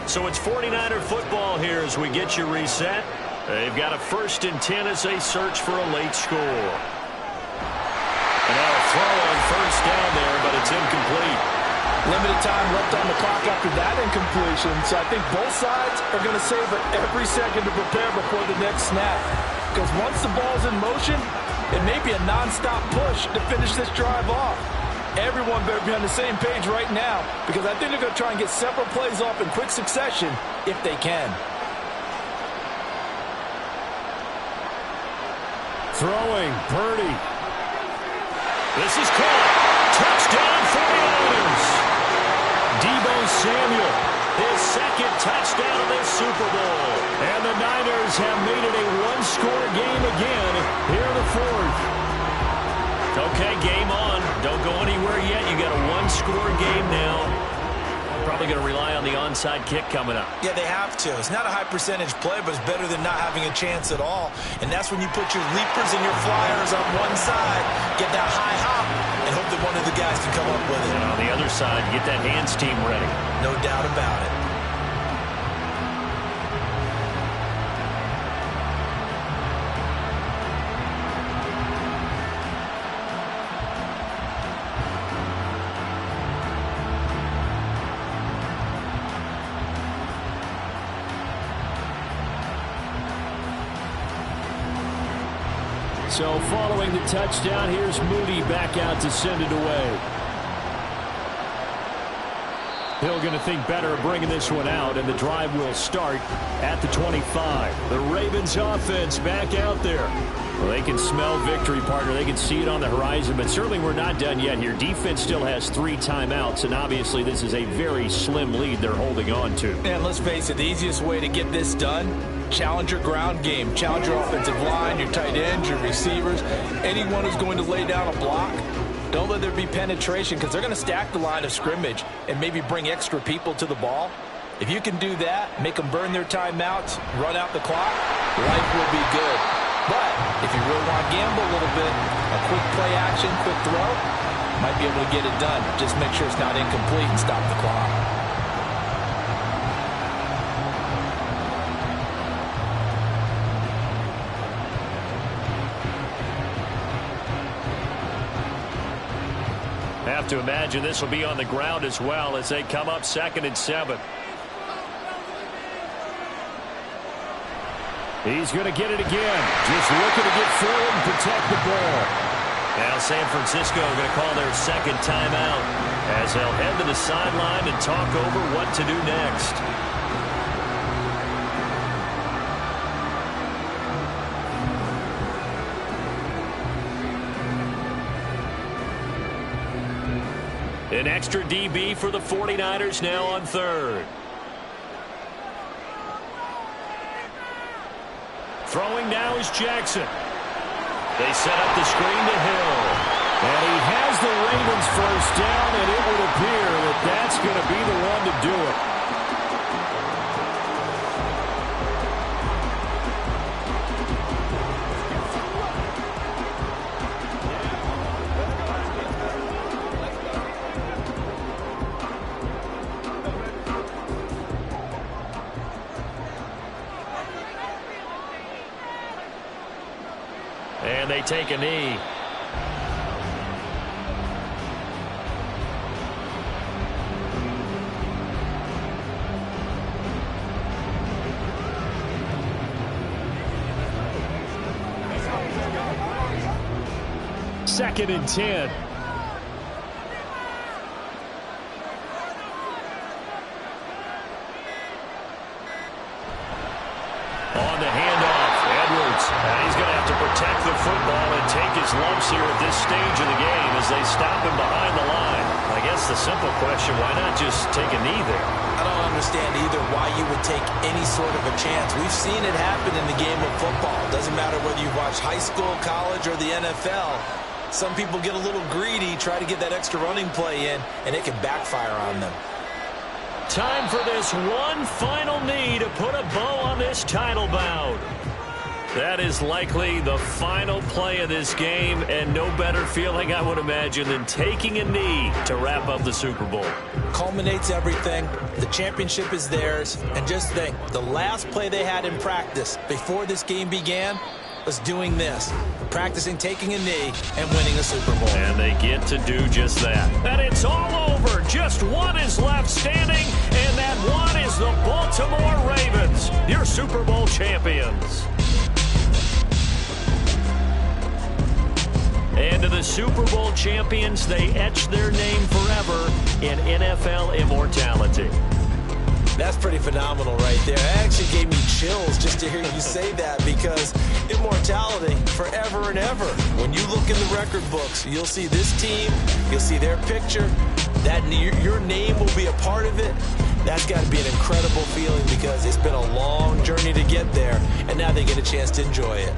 So it's 49er football here as we get you reset. They've got a 1st and 10 as they search for a late score. And now a throw on first down there, but it's incomplete. Limited time left on the clock after that incompletion. So I think both sides are going to savor every second to prepare before the next snap. Because once the ball's in motion, it may be a non-stop push to finish this drive off. Everyone better be on the same page right now because I think they're going to try and get several plays off in quick succession if they can. Throwing, Purdy. This is caught. Touchdown 49ers. Deebo Samuel, his second touchdown of this Super Bowl. And the Niners have made it a one-score game again here in the 4th. Okay, game on. Don't go anywhere yet. You got a one-score game now. Probably going to rely on the onside kick coming up. Yeah, they have to. It's not a high percentage play, but it's better than not having a chance at all. And that's when you put your leapers and your flyers on one side, get that high hop, and hope that one of the guys can come up with it. And on the other side, get that hands team ready. No doubt about it. So following the touchdown, here's Moody back out to send it away. Hill going to think better of bringing this one out, and the drive will start at the 25. The Ravens offense back out there. Well, they can smell victory, partner. They can see it on the horizon, but certainly we're not done yet here. Defense still has 3 timeouts, and obviously this is a very slim lead they're holding on to. And let's face it, the easiest way to get this done, challenge your ground game. Challenge your offensive line, your tight ends, your receivers, anyone who's going to lay down a block. Don't let there be penetration because they're going to stack the line of scrimmage and maybe bring extra people to the ball. If you can do that, make them burn their timeouts, run out the clock, life will be good. But if you really want to gamble a little bit, a quick play action, quick throw, might be able to get it done. Just make sure it's not incomplete and stop the clock. Have to imagine this will be on the ground as well as they come up 2nd and 7. He's going to get it again. Just looking to get forward and protect the ball. Now San Francisco going to call their 2nd timeout as they'll head to the sideline and talk over what to do next. An extra DB for the 49ers now on third. Throwing now is Jackson. They set up the screen to Hill. And he has the Ravens first down, and it would appear that that's going to be the one to do it. And they take a knee. Second and 10. On the handoff, Edwards. He's going to have to protect the football and take his lumps here at this stage of the game as they stop him behind the line. I guess the simple question, why not just take a knee there? I don't understand either why you would take any sort of a chance. We've seen it happen in the game of football. Doesn't matter whether you watch high school, college, or the NFL. Some people get a little greedy, try to get that extra running play in, and it can backfire on them. Time for this one final knee to put a bow on this title bout. That is likely the final play of this game, and no better feeling, I would imagine, than taking a knee to wrap up the Super Bowl. Culminates everything. The championship is theirs. And just think, the last play they had in practice before this game began was doing this, practicing taking a knee and winning a Super Bowl. And they get to do just that. And it's all over. Just one is left standing, and that one is the Baltimore Ravens, your Super Bowl champions. And to the Super Bowl champions, they etch their name forever in NFL immortality. That's pretty phenomenal right there. It actually gave me chills just to hear you say that, because immortality forever and ever. When you look in the record books, you'll see this team, you'll see their picture, that your name will be a part of it. That's got to be an incredible feeling, because it's been a long journey to get there, and now they get a chance to enjoy it.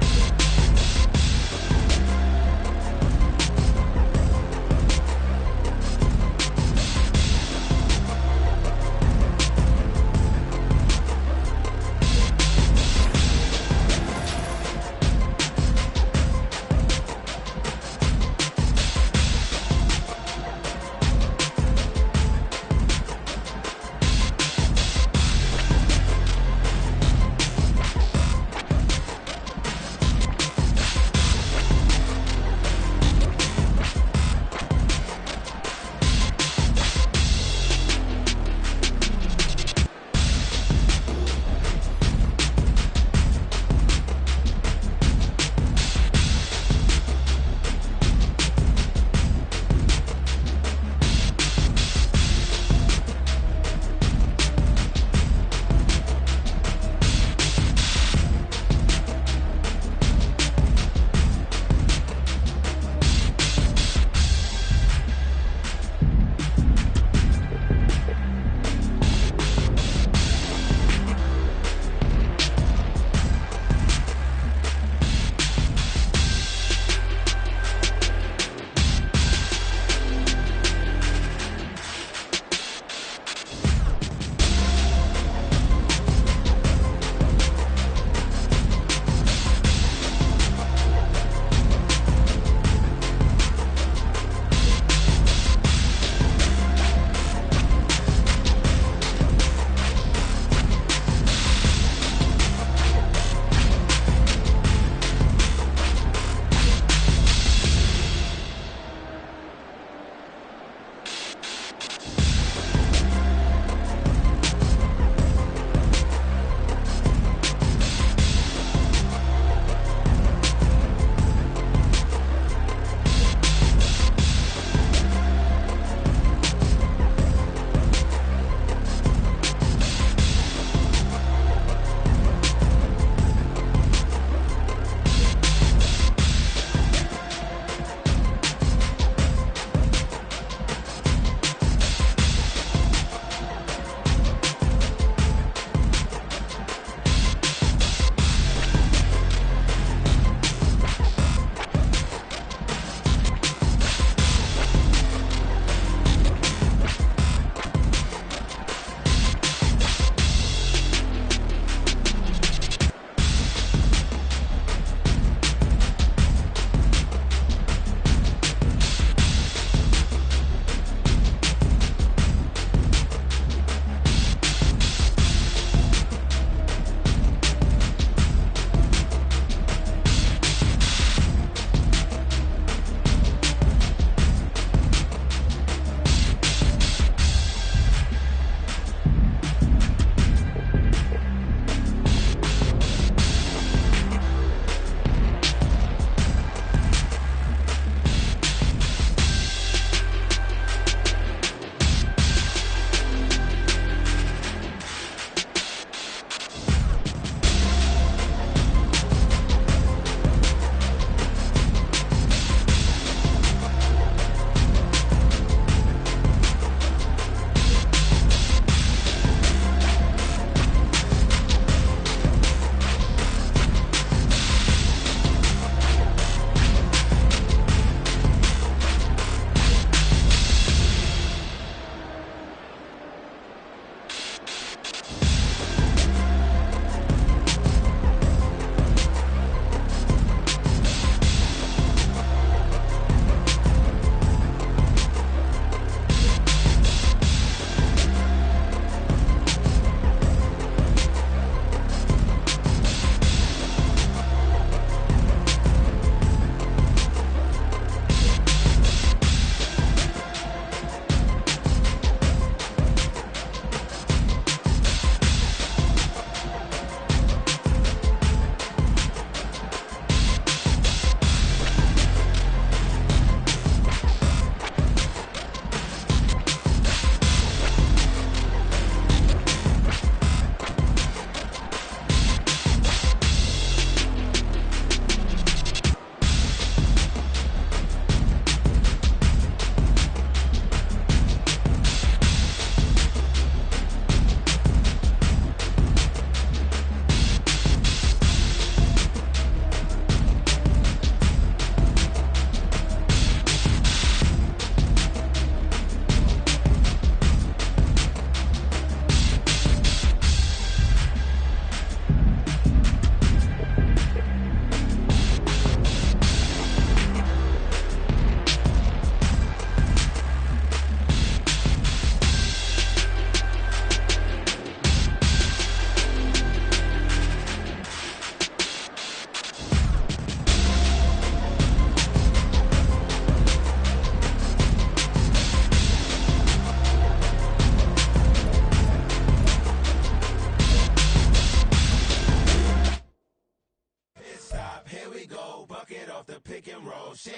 off the pick and roll. Shit,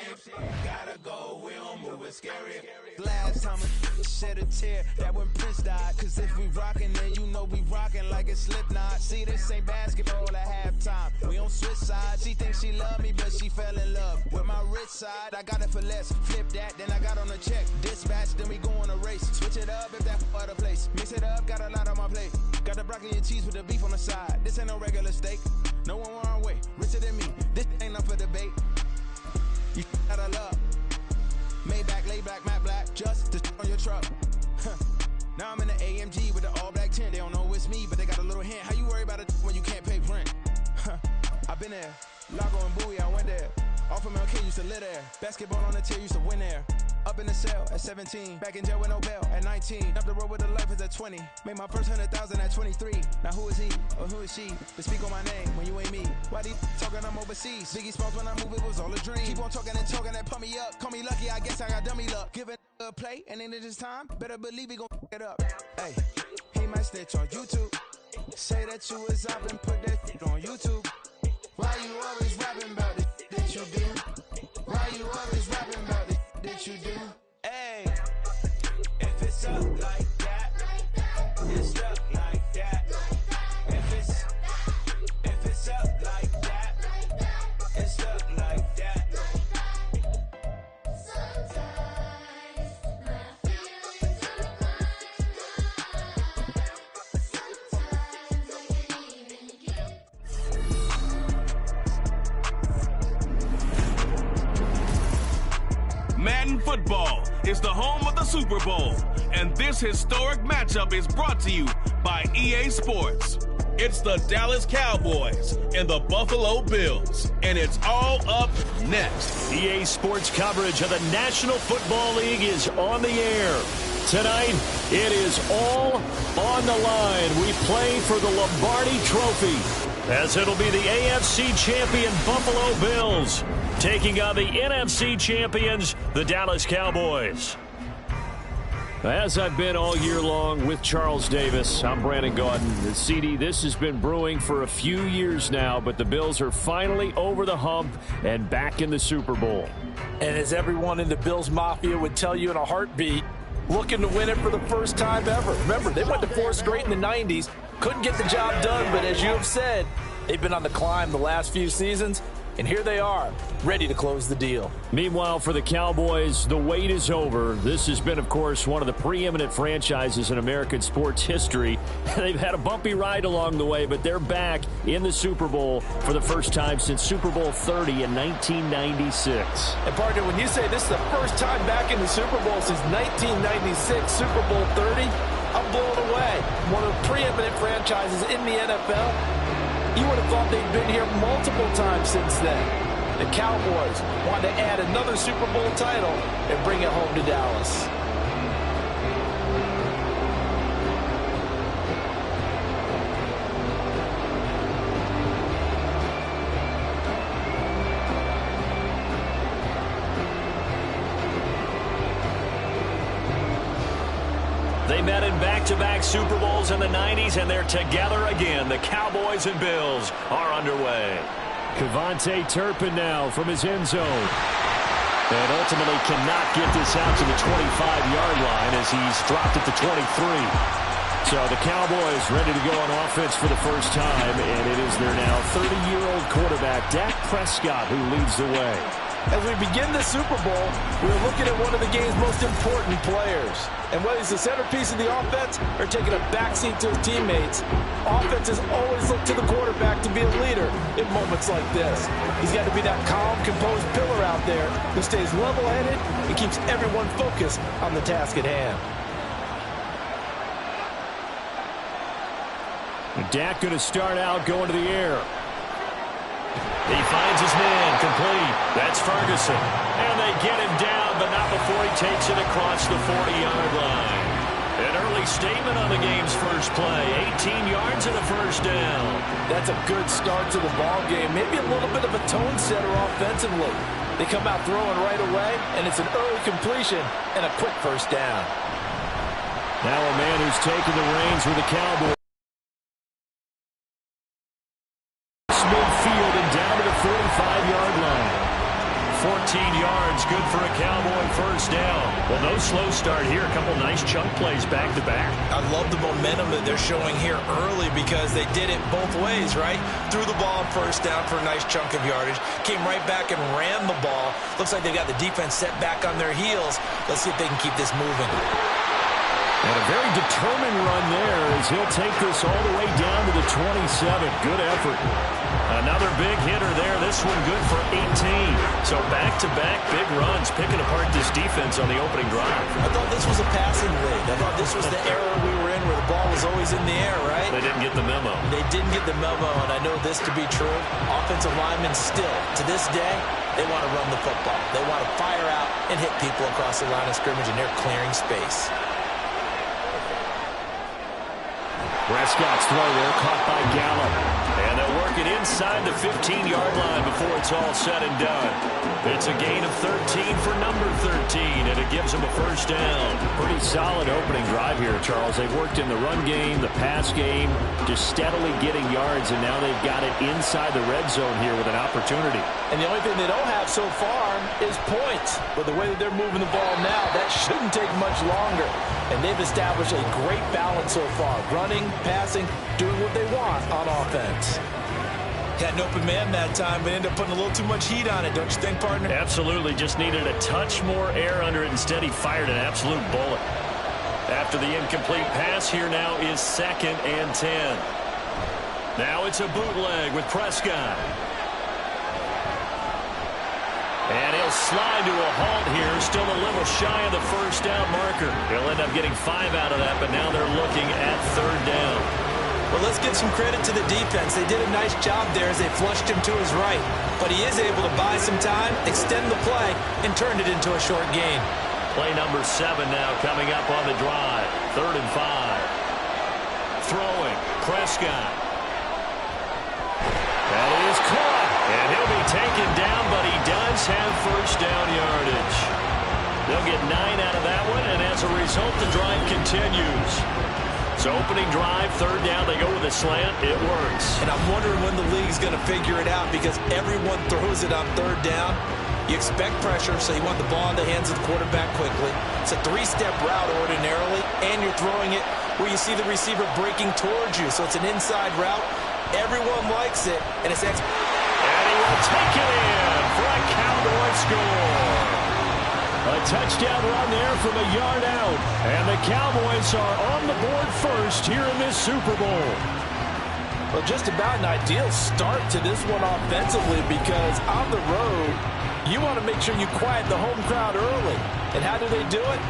gotta go, we don't move it scary. Last time a shed a tear, that when Prince died. Cause if we rockin', then you know we rockin' like it's Slipknot. See, this ain't basketball at halftime. We on switch sides. She thinks she love me, but she fell in love with my rich side. I got it for less. Flip that, then I got on a check. Dispatch, then we go on a race. Switch it up if that other place. Mix it up, got a lot on my plate. Got the broccoli and cheese with the beef on the side. This ain't no regular steak. No one wrong way. Richer than me. This ain't up for debate. You out of love. Maybach, lay back, matte black, just to on your truck. Now I'm in the AMG with the all black tint. They don't know it's me, but they got a little hint. How you worry about it when you can't pay rent? I've been there. Lago and Bowie, I went there. Off of MLK used to live there. Basketball on the tier used to win there. Up in the cell at 17. Back in jail with no bail at 19. Up the road with the life is at 20. Made my first 100,000 at 23. Now who is he or who is she to speak on my name when you ain't me? Why they talking I'm overseas? Biggie Smalls when I move it was all a dream. Keep on talking and pump me up. Call me lucky, I guess I got dummy luck. Give it a play and then it's time. Better believe he gon' it up. Hey, he might snitch on YouTube. Say that you was up and put that shit on YouTube. Why you always rapping about the shit that you do? Why you always rapping about the shit that you do? Hey, if it's up like that, it's up like that. If it's up like that, it's up like that. Sometimes my feelings are mine. Sometimes I can't even get. Madden Football is the home of the Super Bowl, and this historic matchup is brought to you by EA Sports. It's the Dallas Cowboys and the Buffalo Bills, and it's all up next. EA Sports coverage of the National Football League is on the air. Tonight, it is all on the line. We play for the Lombardi Trophy, as it'll be the AFC champion Buffalo Bills taking on the NFC champions, the Dallas Cowboys. As I've been all year long with Charles Davis, I'm Brandon Gaudin. CD, this has been brewing for a few years now, but the Bills are finally over the hump and back in the Super Bowl. And as everyone in the Bills Mafia would tell you in a heartbeat, looking to win it for the first time ever. Remember, they went to 4 straight in the 90s, couldn't get the job done, but as you have said, they've been on the climb the last few seasons. And here they are, ready to close the deal. Meanwhile, for the Cowboys, the wait is over. This has been, of course, one of the preeminent franchises in American sports history. They've had a bumpy ride along the way, but they're back in the Super Bowl for the first time since Super Bowl 30 in 1996. And partner, when you say this is the first time back in the Super Bowl since 1996, Super Bowl 30, I'm blown away. One of the preeminent franchises in the NFL. You would have thought they'd been here multiple times since then. The Cowboys want to add another Super Bowl title and bring it home to Dallas. They met in back-to-back Super Bowls in the 90s, and they're together again. The Cowboys and Bills are underway. Kevontae Turpin now from his end zone. And ultimately cannot get this out to the 25-yard line as he's dropped it to 23. So the Cowboys ready to go on offense for the first time, and it is their now 30-year-old quarterback, Dak Prescott, who leads the way. As we begin the Super Bowl, we're looking at one of the game's most important players. And whether he's the centerpiece of the offense or taking a backseat to his teammates, offenses always look to the quarterback to be a leader in moments like this. He's got to be that calm, composed pillar out there who stays level-headed and keeps everyone focused on the task at hand. Dak going to start out going to the air. He finds his man, complete. That's Ferguson. And they get him down, but not before he takes it across the 40-yard line. An early statement on the game's first play. 18 yards and a first down. That's a good start to the ball game. Maybe a little bit of a tone setter offensively. They come out throwing right away, and it's an early completion and a quick first down. Now a man who's taken the reins with the Cowboys. Midfield and down to the 45-yard line. 14 yards, good for a Cowboy first down. Well, no slow start here. A couple nice chunk plays back-to-back. I love the momentum that they're showing here early because they did it both ways, right? Threw the ball on first down for a nice chunk of yardage. Came right back and ran the ball. Looks like they got the defense set back on their heels. Let's see if they can keep this moving. And a very determined run there as he'll take this all the way down to the 27. Good effort. Another big hitter there. This one good for 18. So back-to-back big runs, picking apart this defense on the opening drive. I thought this was a passing league. I thought this was the era we were in where the ball was always in the air, right? They didn't get the memo. They didn't get the memo, and I know this to be true. Offensive linemen still, to this day, they want to run the football. They want to fire out and hit people across the line of scrimmage, and they're clearing space. Prescott's throw there, caught by Gallup. And they'll work it inside the 15-yard line before it's all said and done. It's a gain of 13 for number 13, and it gives them a first down. Pretty solid opening drive here, Charles. They've worked in the run game, the pass game, just steadily getting yards, and now they've got it inside the red zone here with an opportunity. And the only thing they don't have so far is points. But the way that they're moving the ball now, that shouldn't take much longer. And they've established a great balance so far. Running, passing, doing what they want on offense. Had an open man that time, but ended up putting a little too much heat on it, don't you think, partner? Absolutely. Just needed a touch more air under it. Instead, he fired an absolute bullet. After the incomplete pass, here now is 2nd and 10. Now it's a bootleg with Prescott. And he'll slide to a halt here. Still a little shy of the first down marker. He'll end up getting 5 out of that, but now they're looking at 3rd down. Well, let's give some credit to the defense. They did a nice job there as they flushed him to his right. But he is able to buy some time, extend the play, and turn it into a short gain. Play number 7 now coming up on the drive. 3rd and 5. Throwing. Prescott. That is caught. And he'll be taken down, but he does have first down yardage. They'll get 9 out of that one, and as a result, the drive continues. So opening drive, 3rd down, they go with a slant. It works. And I'm wondering when the league's going to figure it out because everyone throws it on 3rd down. You expect pressure, so you want the ball in the hands of the quarterback quickly. It's a 3-step route ordinarily, and you're throwing it where you see the receiver breaking towards you. So it's an inside route. Everyone likes it, and it's and he will take it in for a Cowboy score. A touchdown run there from a yard out. And the Cowboys are on the board first here in this Super Bowl. Well, just about an ideal start to this one offensively because on the road, you want to make sure you quiet the home crowd early. And how do they do it?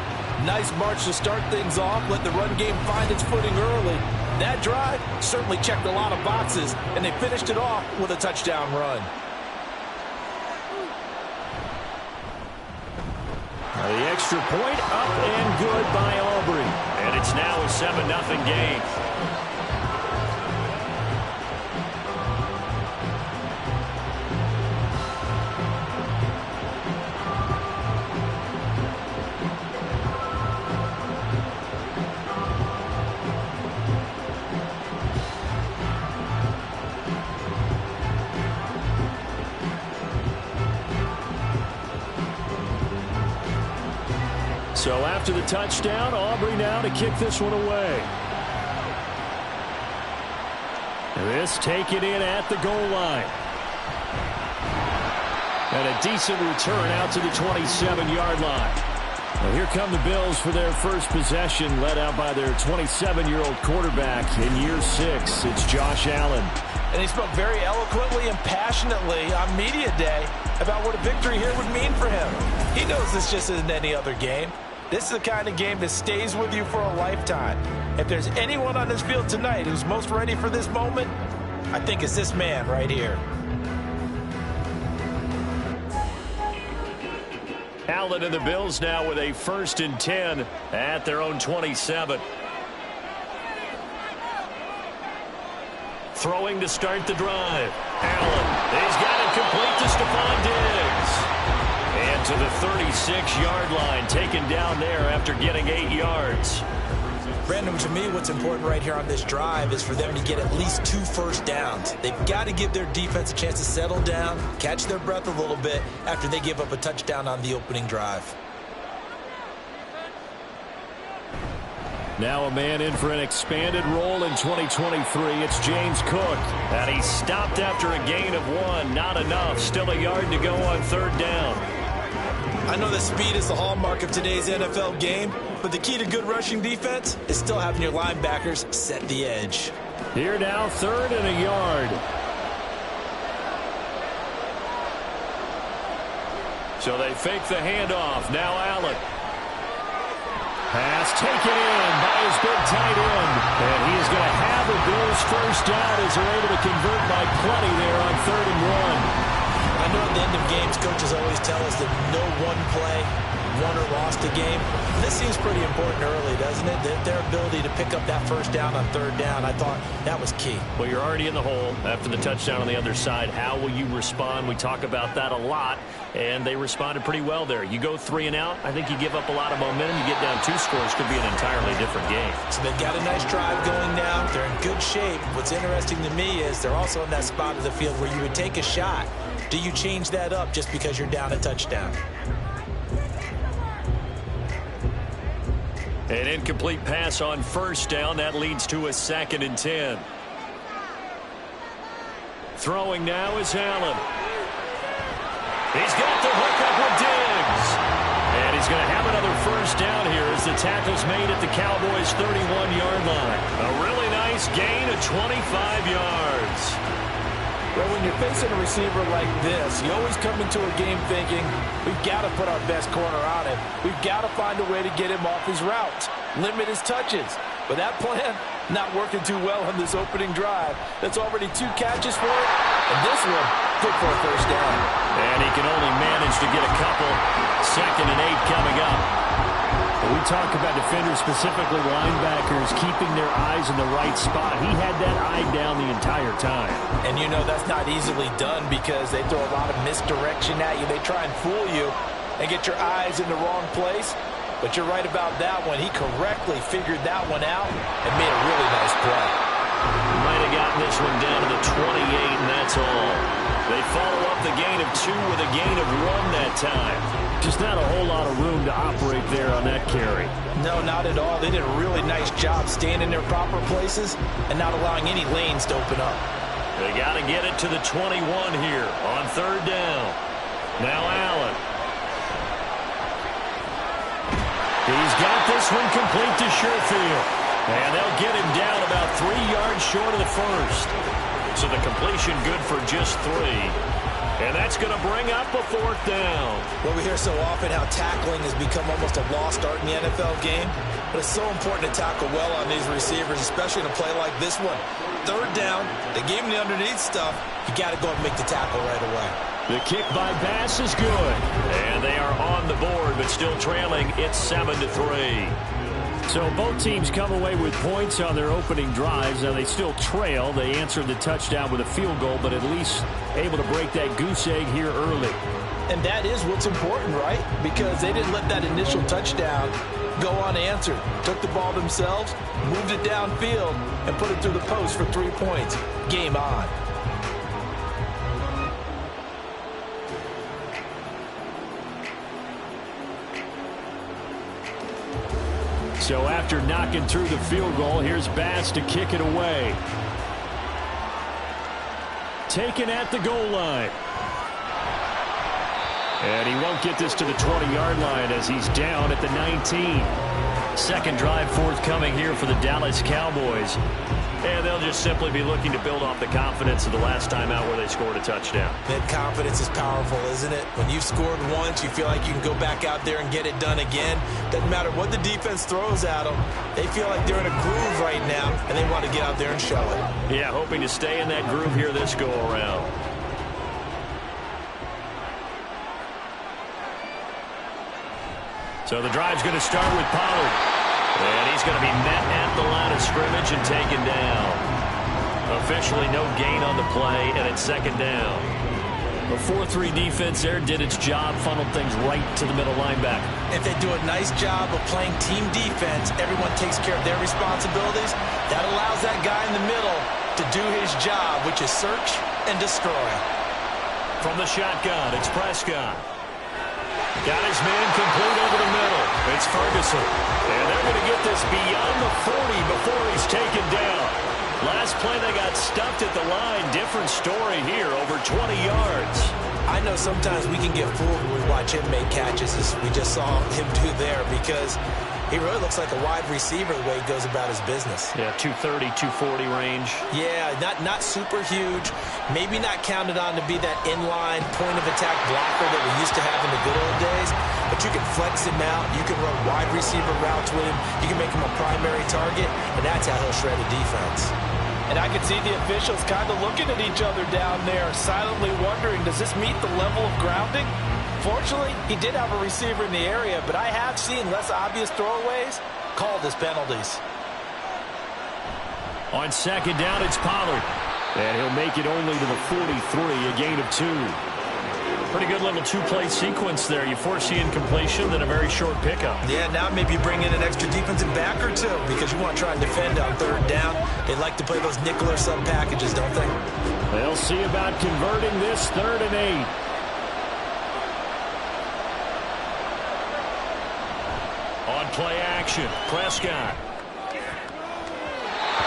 Nice march to start things off. Let the run game find its footing early. That drive certainly checked a lot of boxes, and they finished it off with a touchdown run. The extra point up and good by Aubrey. And it's now a 7-0 game. So after the touchdown, Aubrey now to kick this one away. This taken in at the goal line. And a decent return out to the 27-yard line. Well, here come the Bills for their first possession, led out by their 27-year-old quarterback in year 6. It's Josh Allen. And he spoke very eloquently and passionately on media day about what a victory here would mean for him. He knows this just isn't any other game. This is the kind of game that stays with you for a lifetime. If there's anyone on this field tonight who's most ready for this moment, I think it's this man right here. Allen and the Bills now with a 1st and 10 at their own 27. Throwing to start the drive. Allen, he's got it complete to Stephon Diggs. And to the 36-yard line, taken down there after getting 8 yards. Brandon, to me, what's important right here on this drive is for them to get at least 2 first downs. They've got to give their defense a chance to settle down, catch their breath a little bit after they give up a touchdown on the opening drive. Now a man in for an expanded role in 2023. It's James Cook. And he stopped after a gain of 1. Not enough. Still a yard to go on 3rd down. I know that speed is the hallmark of today's NFL game, but the key to good rushing defense is still having your linebackers set the edge. Here now, 3rd and a yard. So they fake the handoff. Now Allen. Pass taken in by his big tight end. And he is going to have the Bills' first down as they're able to convert by plenty there on 3rd and 1. I know at the end of games, coaches always tell us that no one play won or lost a game. This seems pretty important early, doesn't it? Their ability to pick up that first down on 3rd down, I thought that was key. Well, you're already in the hole after the touchdown on the other side. How will you respond? We talk about that a lot, and they responded pretty well there. You go 3 and out, I think you give up a lot of momentum. You get down 2 scores, could be an entirely different game. So they've got a nice drive going now. They're in good shape. What's interesting to me is they're also in that spot of the field where you would take a shot. Do you change that up just because you're down a touchdown? An incomplete pass on 1st down. That leads to a 2nd and 10. Throwing now is Allen. He's got the hookup with Diggs. And he's going to have another first down here as the tackle's made at the Cowboys' 31-yard line. A really nice gain of 25 yards. Well, when you're facing a receiver like this, you always come into a game thinking, we've got to put our best corner on him. We've got to find a way to get him off his routes, limit his touches. But that plan, not working too well on this opening drive. That's already 2 catches for it, and this one, good for a first down. And he can only manage to get a couple. 2nd and 8 coming up. We talk about defenders, specifically linebackers, keeping their eyes in the right spot. He had that eye down the entire time. And you know that's not easily done because they throw a lot of misdirection at you. They try and fool you and get your eyes in the wrong place. But you're right about that one. He correctly figured that one out and made a really nice play. Might have gotten this one down to the 28, and that's all. They follow up the gain of 2 with a gain of 1 that time. Just not a whole lot of room to operate there on that carry. No, not at all. They did a really nice job staying in their proper places and not allowing any lanes to open up. They got to get it to the 21 here on 3rd down. Now Allen. He's got this one complete to Sherfield. And they'll get him down about 3 yards short of the first. So the completion good for just 3. And that's going to bring up a 4th down. Well, we hear so often how tackling has become almost a lost art in the NFL game. But it's so important to tackle well on these receivers, especially in a play like this one. 3rd down, they gave him the underneath stuff. You got to go and make the tackle right away. The kick by Bass is good. And they are on the board, but still trailing. It's 7-3. So both teams come away with points on their opening drives. Now they still trail. They answered the touchdown with a field goal, but at least able to break that goose egg here early. And that is what's important, right? Because they didn't let that initial touchdown go unanswered. Took the ball themselves, moved it downfield, and put it through the post for 3 points. Game on. So after knocking through the field goal, here's Bass to kick it away. Taken at the goal line. And he won't get this to the 20-yard line as he's down at the 19. 2nd drive forthcoming here for the Dallas Cowboys. And they'll just simply be looking to build off the confidence of the last time out where they scored a touchdown. That confidence is powerful, isn't it? When you've scored once, you feel like you can go back out there and get it done again. Doesn't matter what the defense throws at them. They feel like they're in a groove right now, and they want to get out there and show it. Yeah, hoping to stay in that groove here this go-around. So the drive's going to start with Pollard. And he's going to be met at the line of scrimmage and taken down. Officially no gain on the play, and it's 2nd down. The 4-3 defense there did its job, funneled things right to the middle linebacker. If they do a nice job of playing team defense, everyone takes care of their responsibilities. That allows that guy in the middle to do his job, which is search and destroy. From the shotgun, it's Prescott. Got his man complete over the middle. It's Ferguson. And they're going to get this beyond the 40 before he's taken down. Last play, they got stuffed at the line. Different story here, over 20 yards. I know sometimes we can get fooled when we watch him make catches, as we just saw him do there, because he really looks like a wide receiver the way he goes about his business. Yeah, 230, 240 range. Yeah, not super huge. Maybe not counted on to be that inline point-of-attack blocker that we used to have in the good old days. But you can flex him out. You can run wide receiver routes with him. You can make him a primary target, and that's how he'll shred a defense. And I can see the officials kind of looking at each other down there, silently wondering, does this meet the level of grounding? Fortunately, he did have a receiver in the area, but I have seen less obvious throwaways called as penalties. On second down, it's Pollard. And he'll make it only to the 43, a gain of 2. Pretty good little two-play sequence there. You force the incompletion, then a very short pickup. Yeah, now maybe you bring in an extra defensive back or two because you want to try and defend on third down. They like to play those nickel or sub packages, don't they? They'll see about converting this 3rd and 8. On play action, Prescott.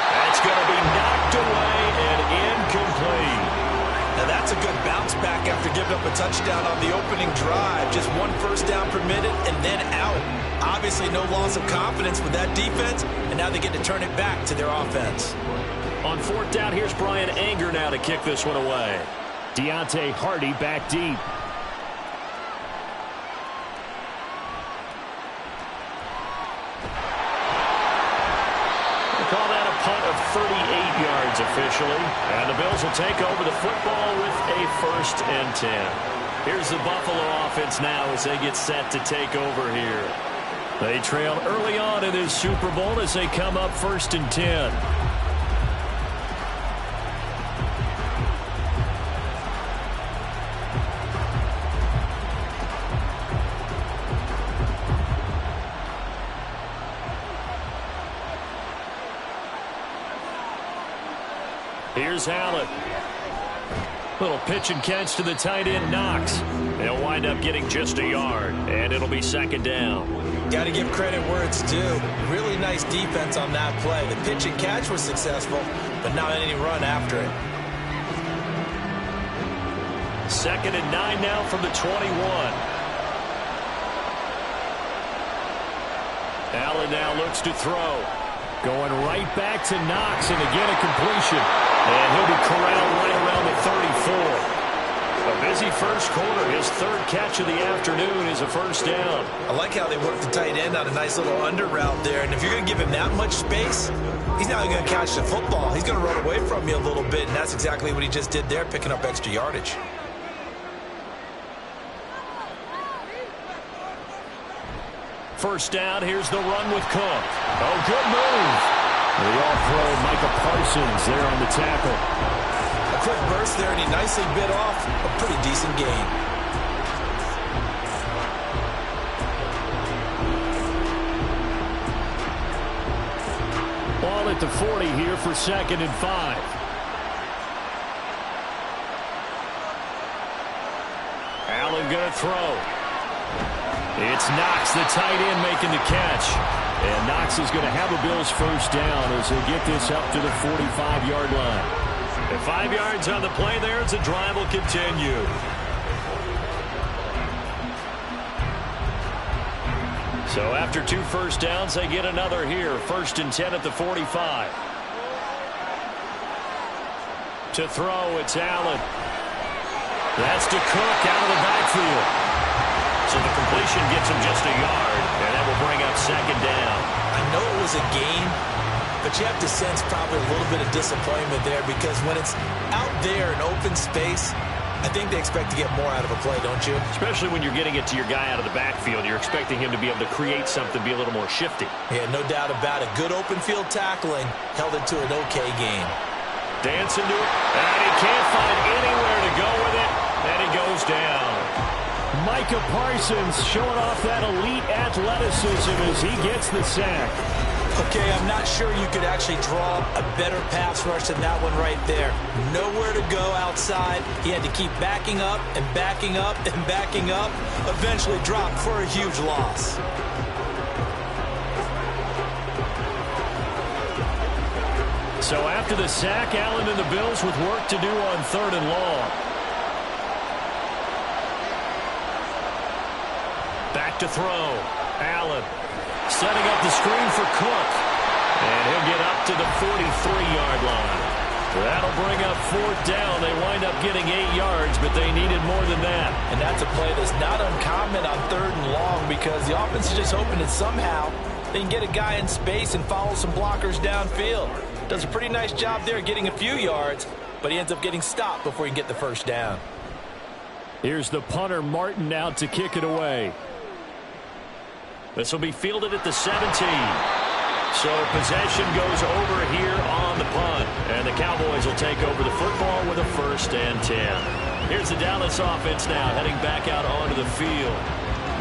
That's going to be knocked away and incomplete. Now that's a good bounce back after giving up a touchdown on the opening drive. Just 1 first down permitted and then out. Obviously no loss of confidence with that defense, and now they get to turn it back to their offense. On 4th down, here's Brian Anger now to kick this one away. Deontay Hardy back deep. Call that a punt of 38 yards officially. And the Bills will take over the football with a 1st and 10. Here's the Buffalo offense now as they get set to take over here. They trail early on in this Super Bowl as they come up 1st and 10. Here's Allen. Little pitch and catch to the tight end, Knox. They'll wind up getting just a yard, and it'll be 2nd down. Got to give credit where it's due. Really nice defense on that play. The pitch and catch was successful, but not any run after it. 2nd and 9 now from the 21. Allen now looks to throw. Going right back to Knox, and again a completion. And he'll be corralled right around the 34. A busy first quarter. His 3rd catch of the afternoon is a 1st down. I like how they work the tight end on a nice little under route there. And if you're going to give him that much space, he's not going to catch the football. He's going to run away from you a little bit, and that's exactly what he just did there, picking up extra yardage. First down, here's the run with Cook. Oh, good move. The all-pro Micah Parsons there on the tackle. A quick burst there, and he nicely bit off a pretty decent gain. Ball at the 40 here for 2nd and 5. Allen going to throw. It's Knox, the tight end, making the catch. And Knox is going to have a Bills 1st down as they get this up to the 45-yard line. And 5 yards on the play there as the drive will continue. So after 2 first downs, they get another here. 1st and 10 at the 45. To throw, it's Allen. That's to Cook out of the backfield. So the completion gets him just a yard, and that will bring up 2nd down. I know it was a gain, but you have to sense probably a little bit of disappointment there because when it's out there in open space, I think they expect to get more out of a play, don't you? Especially when you're getting it to your guy out of the backfield. You're expecting him to be able to create something, be a little more shifty. Yeah, no doubt about it. Good open field tackling held it to an okay gain. Dancing to it, and he can't find anywhere to go with it, and he Micah Parsons showing off that elite athleticism as he gets the sack. Okay, I'm not sure you could actually draw a better pass rush than that one right there. Nowhere to go outside. He had to keep backing up and backing up and backing up. Eventually dropped for a huge loss. So after the sack, Allen and the Bills with work to do on 3rd and long. Back to throw. Allen setting up the screen for Cook. And he'll get up to the 43-yard line. That'll bring up 4th down. They wind up getting 8 yards, but they needed more than that. And that's a play that's not uncommon on 3rd and long because the offense is just hoping that somehow they can get a guy in space and follow some blockers downfield. Does a pretty nice job there getting a few yards, but he ends up getting stopped before he can get the 1st down. Here's the punter, Martin, out to kick it away. This will be fielded at the 17. So possession goes over here on the punt. And the Cowboys will take over the football with a 1st and 10. Here's the Dallas offense now heading back out onto the field.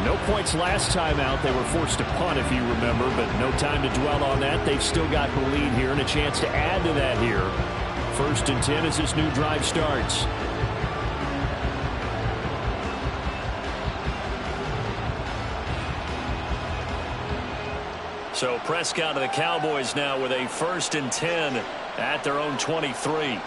No points last time out. They were forced to punt, if you remember, but no time to dwell on that. They've still got the lead here and a chance to add to that here. 1st and 10 as this new drive starts. So Prescott of the Cowboys now with a 1st and 10 at their own 23.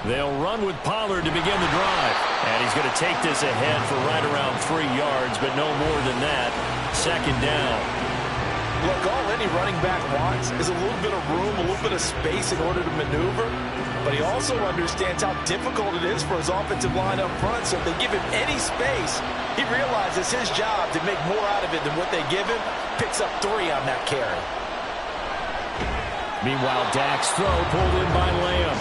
They'll run with Pollard to begin the drive. And he's going to take this ahead for right around 3 yards, but no more than that. 2nd down. Look, all any running back wants is a little bit of room, a little bit of space in order to maneuver. But he also understands how difficult it is for his offensive line up front. So if they give him any space, he realizes his job to make more out of it than what they give him. Picks up 3 on that carry. Meanwhile, Dak's throw pulled in by Lamb.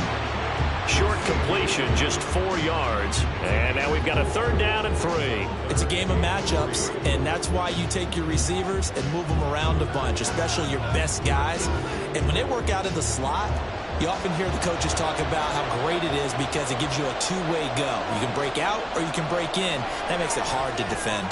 Short completion, just 4 yards. And now we've got a 3rd down and 3. It's a game of matchups, and that's why you take your receivers and move them around a bunch, especially your best guys. And when they work out in the slot, you often hear the coaches talk about how great it is because it gives you a two-way go. You can break out or you can break in. That makes it hard to defend.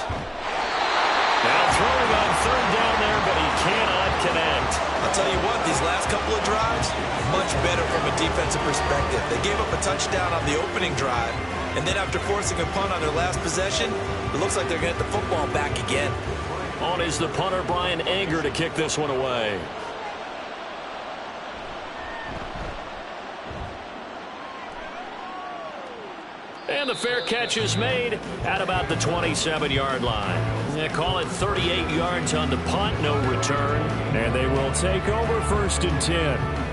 Now throwing on 3rd down there, but he cannot connect. I'll tell you what, these last couple of drives, much better from a defensive perspective. They gave up a touchdown on the opening drive, and then after forcing a punt on their last possession, it looks like they're going to get the football back again. On is the punter, Brian Anger, to kick this one away. And the fair catch is made at about the 27-yard line. They call it 38 yards on the punt, no return. And they will take over 1st and 10.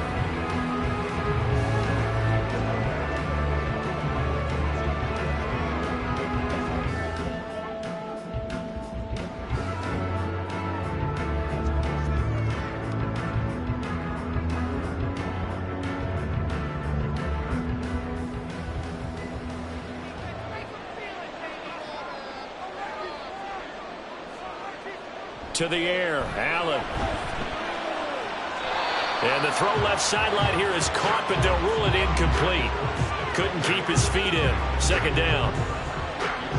To the air, Allen. And the throw left sideline here is caught, but they'll rule it incomplete. Couldn't keep his feet in. 2nd down.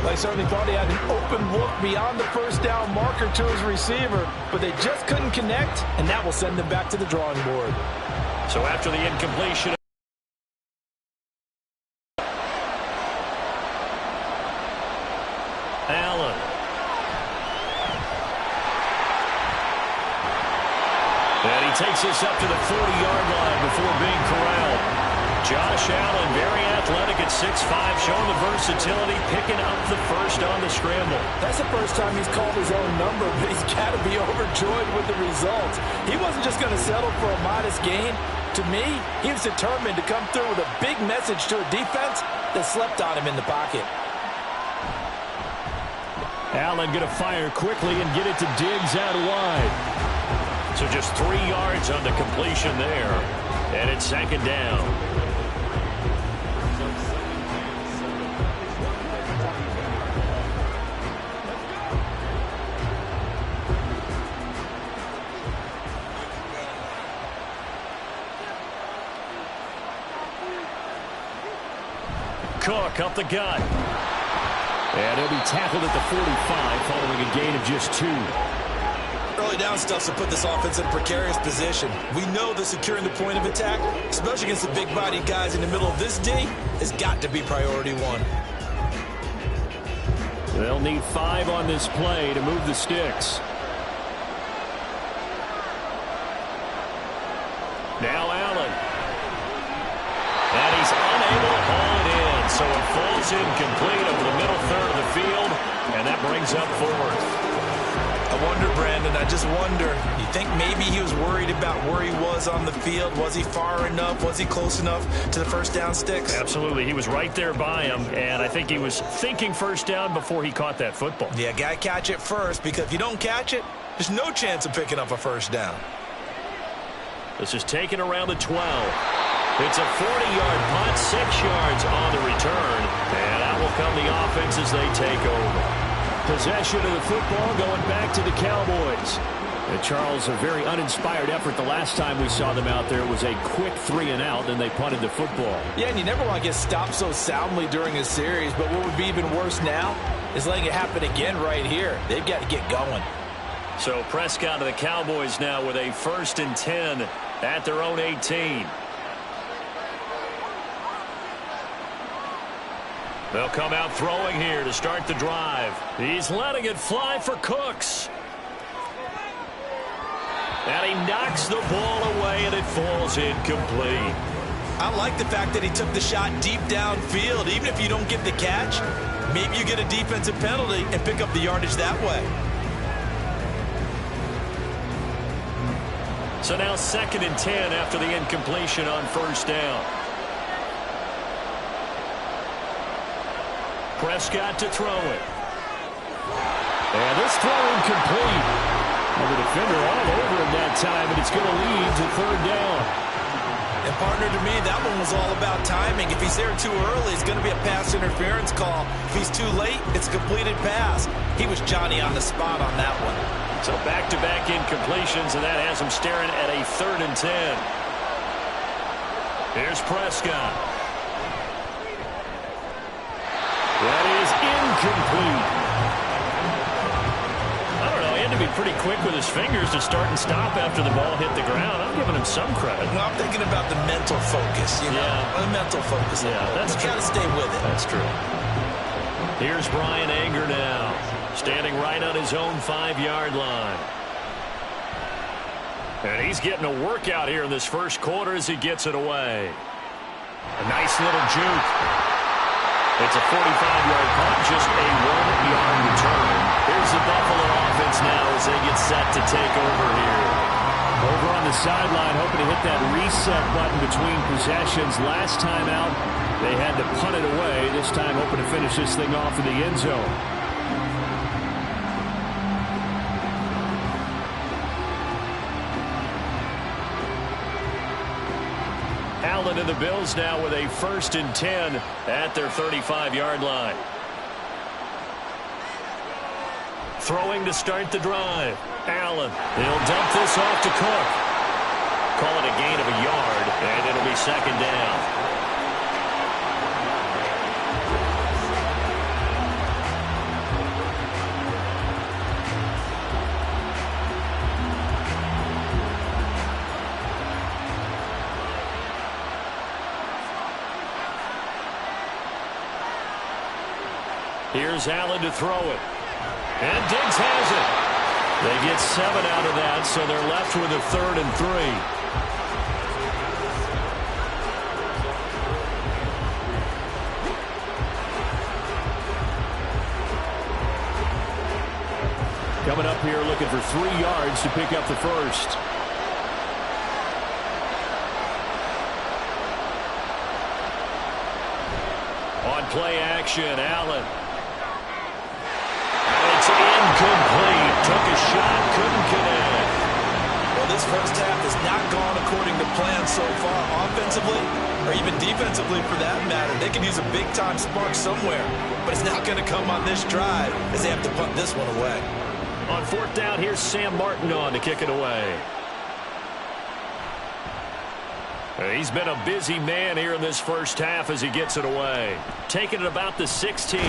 They certainly thought he had an open look beyond the 1st down marker to his receiver, but they just couldn't connect, and that will send them back to the drawing board. So after the incompletion, Allen. And he takes this up to the 40-yard line before being corralled. Josh Allen, very athletic at 6'5", showing the versatility, picking up the 1st on the scramble. That's the first time he's called his own number, but he's got to be overjoyed with the result. He wasn't just going to settle for a modest gain. To me, he was determined to come through with a big message to a defense that slept on him in the pocket. Allen going to fire quickly and get it to Diggs out wide. So just 3 yards on the completion there. And it's 2nd down. Cook up the gut. And he'll be tackled at the 45 following a gain of just 2. Early down stuff to put this offense in a precarious position. We know that securing the point of attack, especially against the big-bodied guys in the middle of this D, has got to be priority 1. They'll need 5 on this play to move the sticks. Now Allen. And he's unable to haul it in, so it falls incomplete over the middle third of the field, and that brings up 4th. I wonder, Brandon, I just wonder, you think maybe he was worried about where he was on the field? Was he far enough? Was he close enough to the first down sticks? Absolutely. He was right there by him, and I think he was thinking first down before he caught that football. Yeah, got to catch it first, because if you don't catch it, there's no chance of picking up a first down. This is taken around the 12. It's a 40-yard punt, 6 yards on the return, and out will come the offense as they take over. Possession of the football going back to the Cowboys. And Charles, a very uninspired effort the last time we saw them out there. It was a quick 3-and-out, and they punted the football. Yeah, and you never want to get stopped so soundly during a series, but what would be even worse now is letting it happen again right here. They've got to get going. So Prescott of the Cowboys now with a 1st and 10 at their own 18. They'll come out throwing here to start the drive. He's letting it fly for Cooks. And he knocks the ball away, and it falls incomplete. I like the fact that he took the shot deep downfield. Even if you don't get the catch, maybe you get a defensive penalty and pick up the yardage that way. So now 2nd and 10 after the incompletion on first down. Prescott to throw it. And this throw incomplete. And the defender all over him that time, and it's going to lead to 3rd down. And partner, to me, that one was all about timing. If he's there too early, it's going to be a pass interference call. If he's too late, it's a completed pass. He was Johnny on the spot on that one. So back-to-back incompletions, and that has him staring at a 3rd and 10. Here's Prescott. That is incomplete. I don't know. He had to be pretty quick with his fingers to start and stop after the ball hit the ground. I'm giving him some credit. Well, I'm thinking about the mental focus. You know? Yeah. The mental focus. Yeah, that's true. You got to stay with it. That's true. Here's Brian Anger now, standing right on his own 5-yard line. And he's getting a workout here in this first quarter as he gets it away. A nice little juke. It's a 45-yard punt, just a 1-yard return. Here's the Buffalo offense now as they get set to take over here. Over on the sideline, hoping to hit that reset button between possessions. Last time out, they had to punt it away. This time, hoping to finish this thing off in the end zone. Allen and the Bills now with a 1st and 10 at their 35-yard line. Throwing to start the drive. Allen, he'll dump this off to Cook. Call it a gain of a yard, and it'll be 2nd down. Here's Allen to throw it. And Diggs has it. They get 7 out of that, so they're left with a 3rd and 3. Coming up here looking for 3 yards to pick up the first. On play action, Allen. It's incomplete. Took a shot, couldn't connect. Well, this first half has not gone according to plan so far, offensively or even defensively for that matter. They could use a big-time spark somewhere, but it's not going to come on this drive as they have to punt this one away. On 4th down, here's Sam Martin on to kick it away. He's been a busy man here in this first half as he gets it away. Taking it about the 16.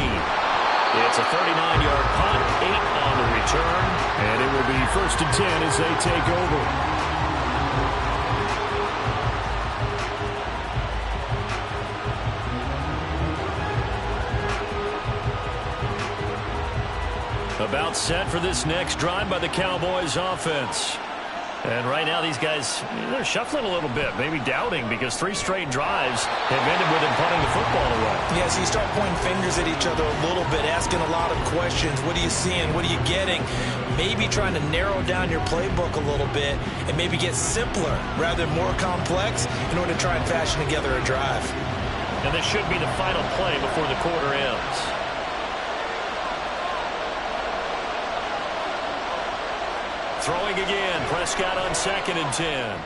It's a 39-yard punt, 8 on the return. And it will be 1st and 10 as they take over. About set for this next drive by the Cowboys offense. And right now these guys, they're shuffling a little bit, maybe doubting, because 3 straight drives have ended with them punting the football away. Yeah, so you start pointing fingers at each other a little bit, asking a lot of questions. What are you seeing? What are you getting? Maybe trying to narrow down your playbook a little bit and maybe get simpler rather than more complex in order to try and fashion together a drive. And this should be the final play before the quarter ends. Throwing again, Prescott on 2nd and 10.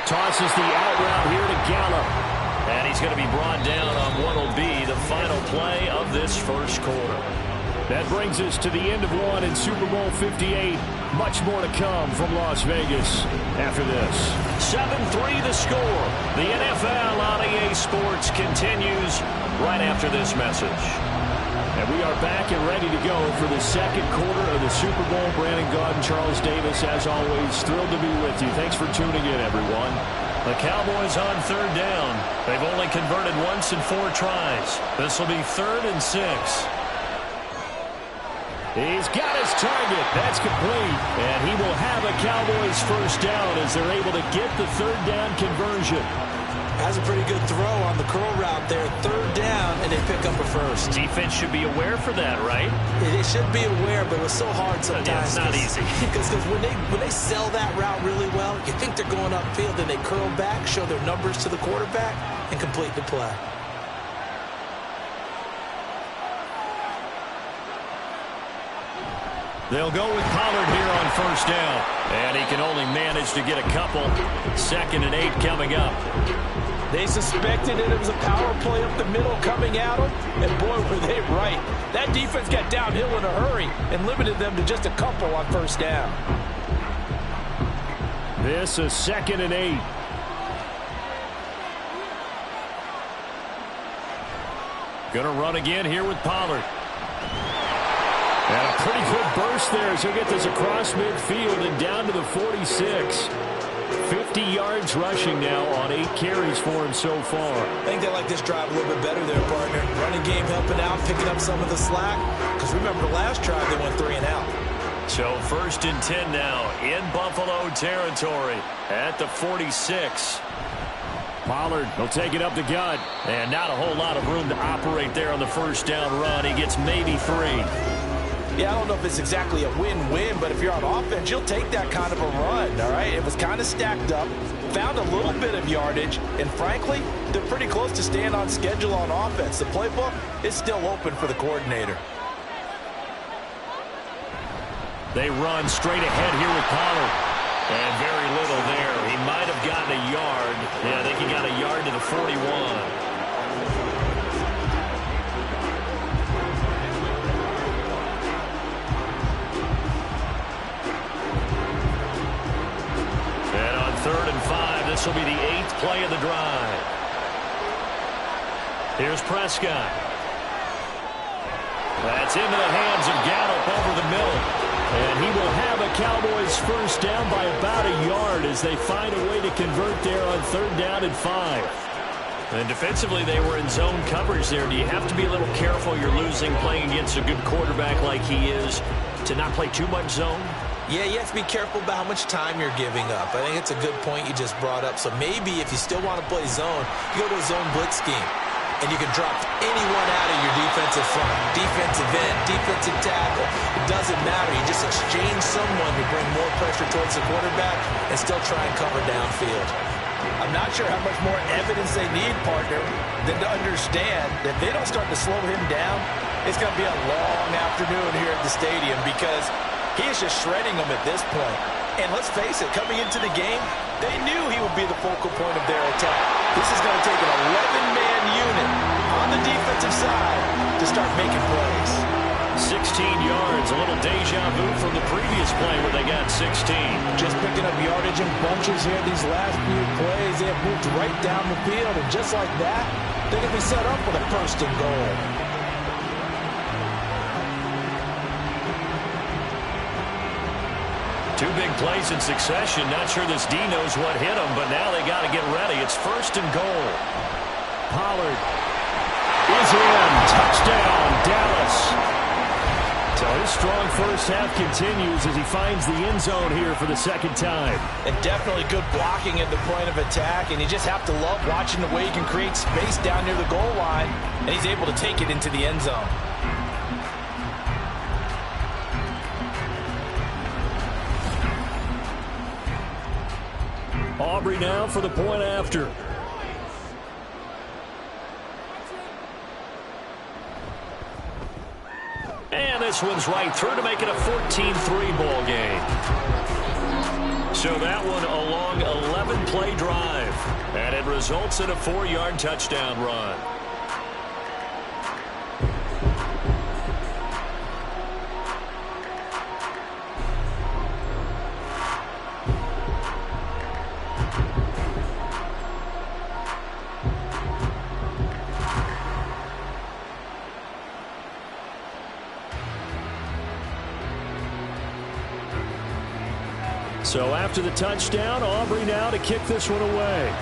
Tosses the out route here to Gallup. And he's going to be brought down on what will be the final play of this first quarter. That brings us to the end of one in Super Bowl 58. Much more to come from Las Vegas after this. 7-3 the score. The NFL on EA Sports continues right after this message. And we are back and ready to go for the second quarter of the Super Bowl. Brandon Gaudin, Charles Davis, as always, thrilled to be with you. Thanks for tuning in, everyone. The Cowboys on 3rd down. They've only converted once in 4 tries. This will be 3rd and 6. He's got his target. That's complete. And he will have a Cowboys first down as they're able to get the 3rd down conversion. Has a pretty good throw on the curl route there. 3rd down, and they pick up a first. Defense should be aware for that, right? They should be aware, but it was so hard sometimes. Yeah, it's not easy. Because when they sell that route really well, you think they're going upfield, then they curl back, show their numbers to the quarterback, and complete the play. They'll go with Pollard here on 1st down. And he can only manage to get a couple. 2nd and 8 coming up. They suspected it was a power play up the middle coming at them, and boy, were they right. That defense got downhill in a hurry and limited them to just a couple on 1st down. This is 2nd and 8. Gonna run again here with Pollard. And a pretty good burst there as he'll get this across midfield and down to the 46. 50 yards rushing now on 8 carries for him so far. I think they like this drive a little bit better there, partner. Running game helping out, picking up some of the slack. Because remember, the last drive they went 3 and out. So 1st and 10 now in Buffalo territory at the 46. Pollard will take it up the gut. And not a whole lot of room to operate there on the 1st down run. He gets maybe 3. Yeah, I don't know if it's exactly a win-win, but if you're on offense, you'll take that kind of a run, all right? It was kind of stacked up, found a little bit of yardage, and frankly, they're pretty close to staying on schedule on offense. The playbook is still open for the coordinator. They run straight ahead here with Pollard. And very little there. He might have gotten a yard. Yeah, I think he got a yard to the 41. And on 3rd and 5, this will be the 8th play of the drive. Here's Prescott. That's into the hands of Gallup over the middle. And he will have a Cowboys first down by about a yard as they find a way to convert there on 3rd down and 5. And defensively, they were in zone coverage there. Do you have to be a little careful? You're losing playing against a good quarterback like he is to not play too much zone? Yeah, you have to be careful about how much time you're giving up. I think it's a good point you just brought up. So maybe if you still want to play zone, you go to a zone blitz scheme. And you can drop anyone out of your defensive front, defensive end, defensive tackle. It doesn't matter. You just exchange someone to bring more pressure towards the quarterback and still try and cover downfield. I'm not sure how much more evidence they need, partner, than to understand that if they don't start to slow him down, it's going to be a long afternoon here at the stadium because he is just shredding them at this point. And let's face it, coming into the game, they knew he would be the focal point of their attack. This is going to take an 11-man unit on the defensive side to start making plays. 16 yards, a little deja vu from the previous play where they got 16. Just picking up yardage in bunches here these last few plays. They have moved right down the field, and just like that, they're going to be set up with a 1st and goal. Two big plays in succession. Not sure this D knows what hit him, but now they got to get ready. It's 1st and goal. Pollard is in. Touchdown, Dallas. So his strong first half continues as he finds the end zone here for the second time. And definitely good blocking at the point of attack, and you just have to love watching the way he can create space down near the goal line, and he's able to take it into the end zone. Aubrey now for the point after. And this one's right through to make it a 14-3 ball game. So that one a long 11-play drive. And it results in a 4-yard touchdown run. So after the touchdown, Aubrey now to kick this one away.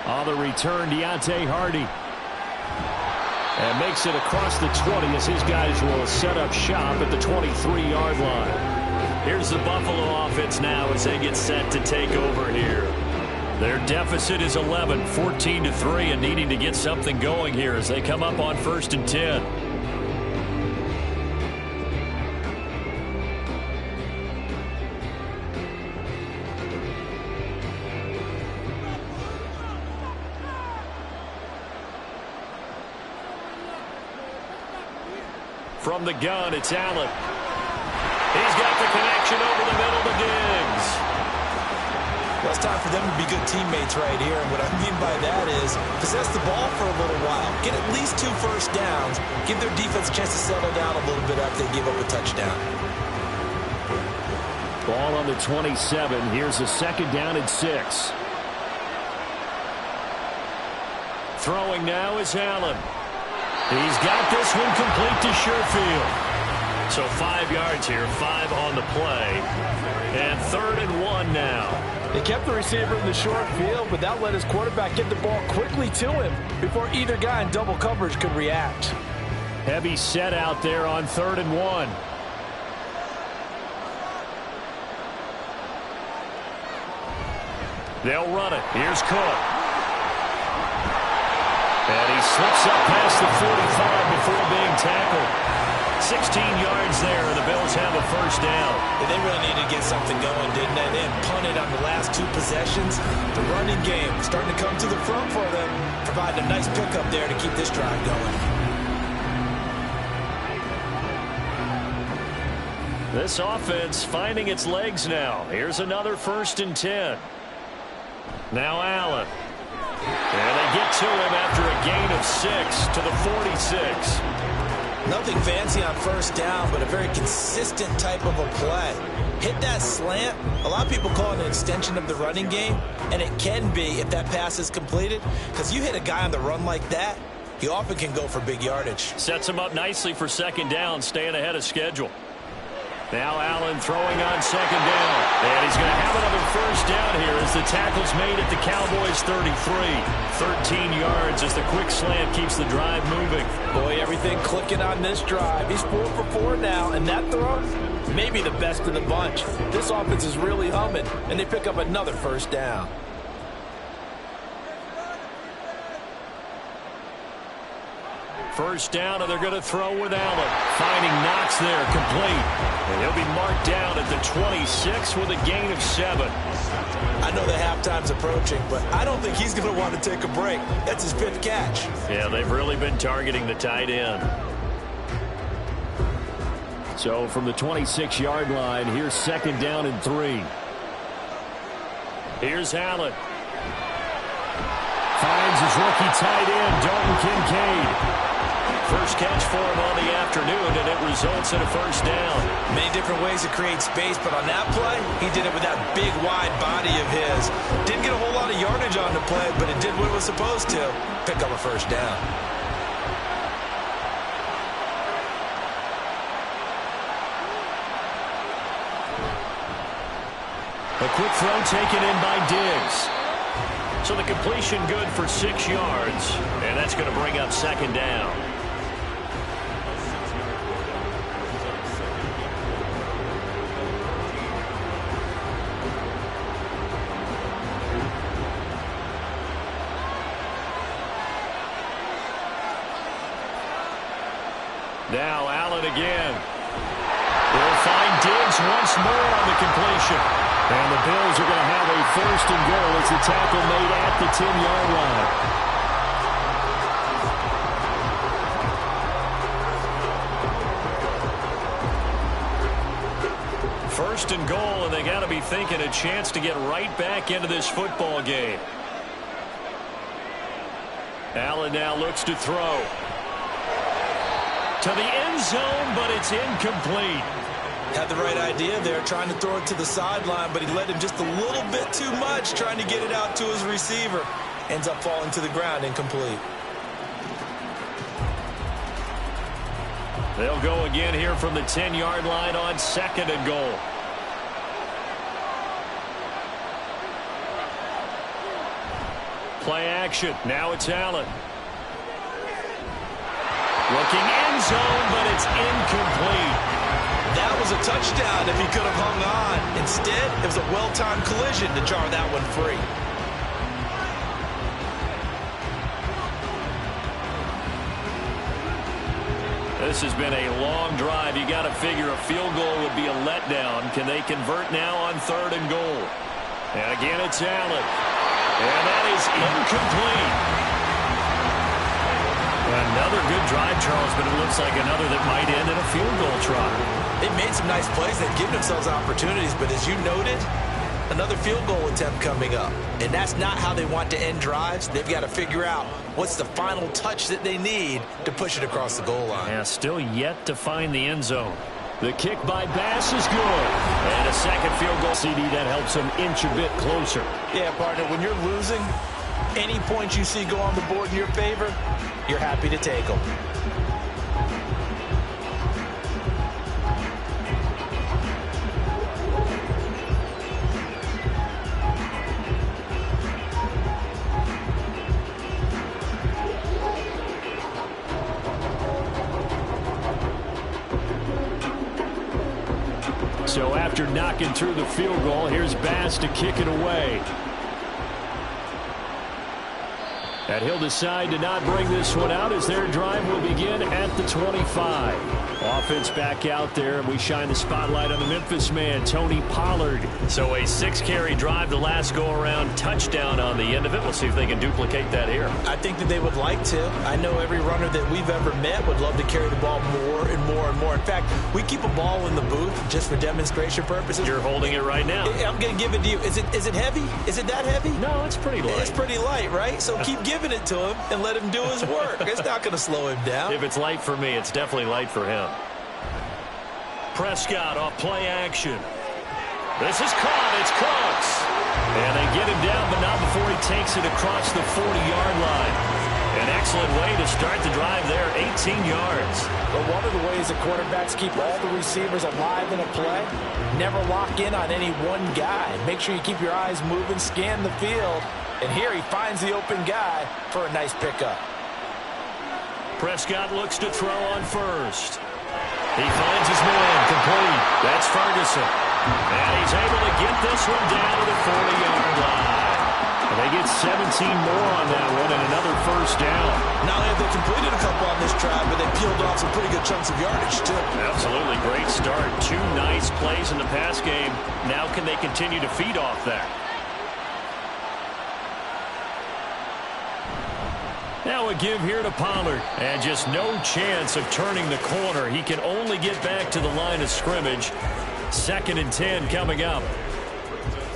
On the return, Deontay Hardy. And makes it across the 20 as his guys will set up shop at the 23-yard line. Here's the Buffalo offense now as they get set to take over here. Their deficit is 11, 14-3, and needing to get something going here as they come up on 1st and 10. From the gun, it's Allen. He's got the connection over the middle to Diggs. Well, it's time for them to be good teammates right here. And what I mean by that is possess the ball for a little while. Get at least 2 first downs. Give their defense a chance to settle down a little bit after they give up a touchdown. Ball on the 27. Here's a 2nd down and 6. Throwing now is Allen. He's got this one complete to Sherfield. So 5 yards here, 5 on the play. And 3rd and 1 now. They kept the receiver in the short field, but that let his quarterback get the ball quickly to him before either guy in double coverage could react. Heavy set out there on 3rd and 1. They'll run it. Here's Cook. And he slips up past the 45 before being tackled. 16 yards there, and the Bills have a 1st down. They really needed to get something going, didn't they? They had punted on the last 2 possessions. The running game starting to come to the front for them, providing a nice pickup there to keep this drive going. This offense finding its legs now. Here's another 1st and 10. Now Allen. And they get to him after a gain of 6 to the 46. Nothing fancy on 1st down, but a very consistent type of a play. Hit that slant. A lot of people call it an extension of the running game, and it can be if that pass is completed, because you hit a guy on the run like that, he often can go for big yardage. Sets him up nicely for 2nd down, staying ahead of schedule. Now Allen throwing on 2nd down. And he's going to have another 1st down here as the tackle's made at the Cowboys' 33. 13 yards as the quick slant keeps the drive moving. Boy, everything clicking on this drive. He's 4 for 4 now, and that throw, maybe the best of the bunch. This offense is really humming, and they pick up another 1st down. First down, and they're going to throw with Allen. Finding Knox there, complete. And he'll be marked down at the 26 with a gain of 7. I know the halftime's approaching, but I don't think he's going to want to take a break. That's his 5th catch. Yeah, they've really been targeting the tight end. So from the 26-yard line, here's 2nd down and 3. Here's Allen. Finds his rookie tight end, Dalton Kincaid. First catch for him on the afternoon, and it results in a 1st down. Many different ways to create space, but on that play, he did it with that big, wide body of his. Didn't get a whole lot of yardage on the play, but it did what it was supposed to. Pick up a 1st down. quick throw taken in by Diggs. So the completion good for 6 yards, and that's going to bring up second down. Now Allen again. They'll find Diggs once more on the completion. And the Bills are going to have a first and goal as the tackle made at the 10-yard line. First and goal, and they got to be thinking a chance to get right back into this football game. Allen now looks to throw. To the end zone, but it's incomplete. Had the right idea there, trying to throw it to the sideline, but he let him just a little bit too much, trying to get it out to his receiver. Ends up falling to the ground, incomplete. They'll go again here from the 10-yard line on second and goal. Play action. Now it's Allen. Looking end zone, but it's incomplete. That was a touchdown if he could have hung on. Instead, it was a well-timed collision to jar that one free. This has been a long drive. You got to figure a field goal would be a letdown. Can they convert now on third and goal? And again, it's Allen. And that is incomplete. Another good drive, Charles, but it looks like another that might end in a field goal try. They've made some nice plays. They've given themselves opportunities, but as you noted, another field goal attempt coming up. And that's not how they want to end drives. They've got to figure out what's the final touch that they need to push it across the goal line. Yeah, still yet to find the end zone. The kick by Bass is good. And a second field goal. CD, that helps them inch a bit closer. Yeah, partner, when you're losing, any points you see go on the board in your favor, you're happy to take them. So after knocking through the field goal, here's Bass to kick it away. And he'll decide to not bring this one out as their drive will begin at the 25. Offense back out there, and we shine the spotlight on the Memphis man, Tony Pollard. So a 6-carry drive the last go-around, touchdown on the end of it. We'll see if they can duplicate that here. I think that they would like to. I know every runner that we've ever met would love to carry the ball more and more and more. In fact, we keep a ball in the booth just for demonstration purposes. You're holding it right now. I'm going to give it to you. Is it heavy? Is it that heavy? No, it's pretty light. It's pretty light, right? So keep giving it to him and let him do his work. It's not going to slow him down. If it's light for me, it's definitely light for him. Prescott off play action. This is caught. It's Cooks. And they get him down, but not before he takes it across the 40-yard line. An excellent way to start the drive there, 18 yards. But one of the ways that quarterbacks keep all the receivers alive in a play, never lock in on any one guy. Make sure you keep your eyes moving, scan the field. And here he finds the open guy for a nice pickup. Prescott looks to throw on first. He finds his man complete. That's Ferguson. And he's able to get this one down to the 40-yard line. And they get 17 more on that one and another first down. Not only have they completed a couple on this drive, but they peeled off some pretty good chunks of yardage, too. Absolutely great start. 2 nice plays in the pass game. Now can they continue to feed off that? Now a give here to Pollard. And just no chance of turning the corner. He can only get back to the line of scrimmage. 2nd and 10 coming up.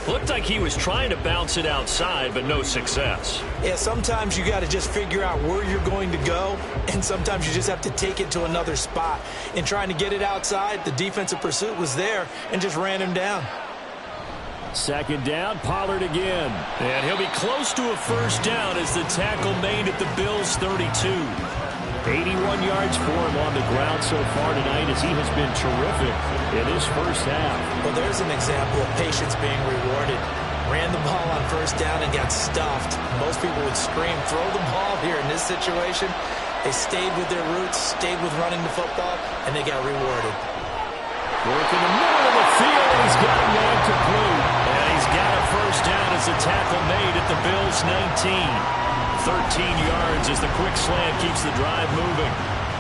Looked like he was trying to bounce it outside, but no success. Yeah, sometimes you got to just figure out where you're going to go, and sometimes you just have to take it to another spot. In trying to get it outside, the defensive pursuit was there and just ran him down. 2nd down, Pollard again. And he'll be close to a first down as the tackle made at the Bills' 32. 81 yards for him on the ground so far tonight as he has been terrific in his first half. Well, there's an example of patience being rewarded. Ran the ball on first down and got stuffed. Most people would scream, throw the ball here in this situation. They stayed with their roots, stayed with running the football, and they got rewarded. Work in the middle of the field, and he's got a man complete. And he's got a first down as the tackle made at the Bills' 19. 13 yards as the quick slant keeps the drive moving.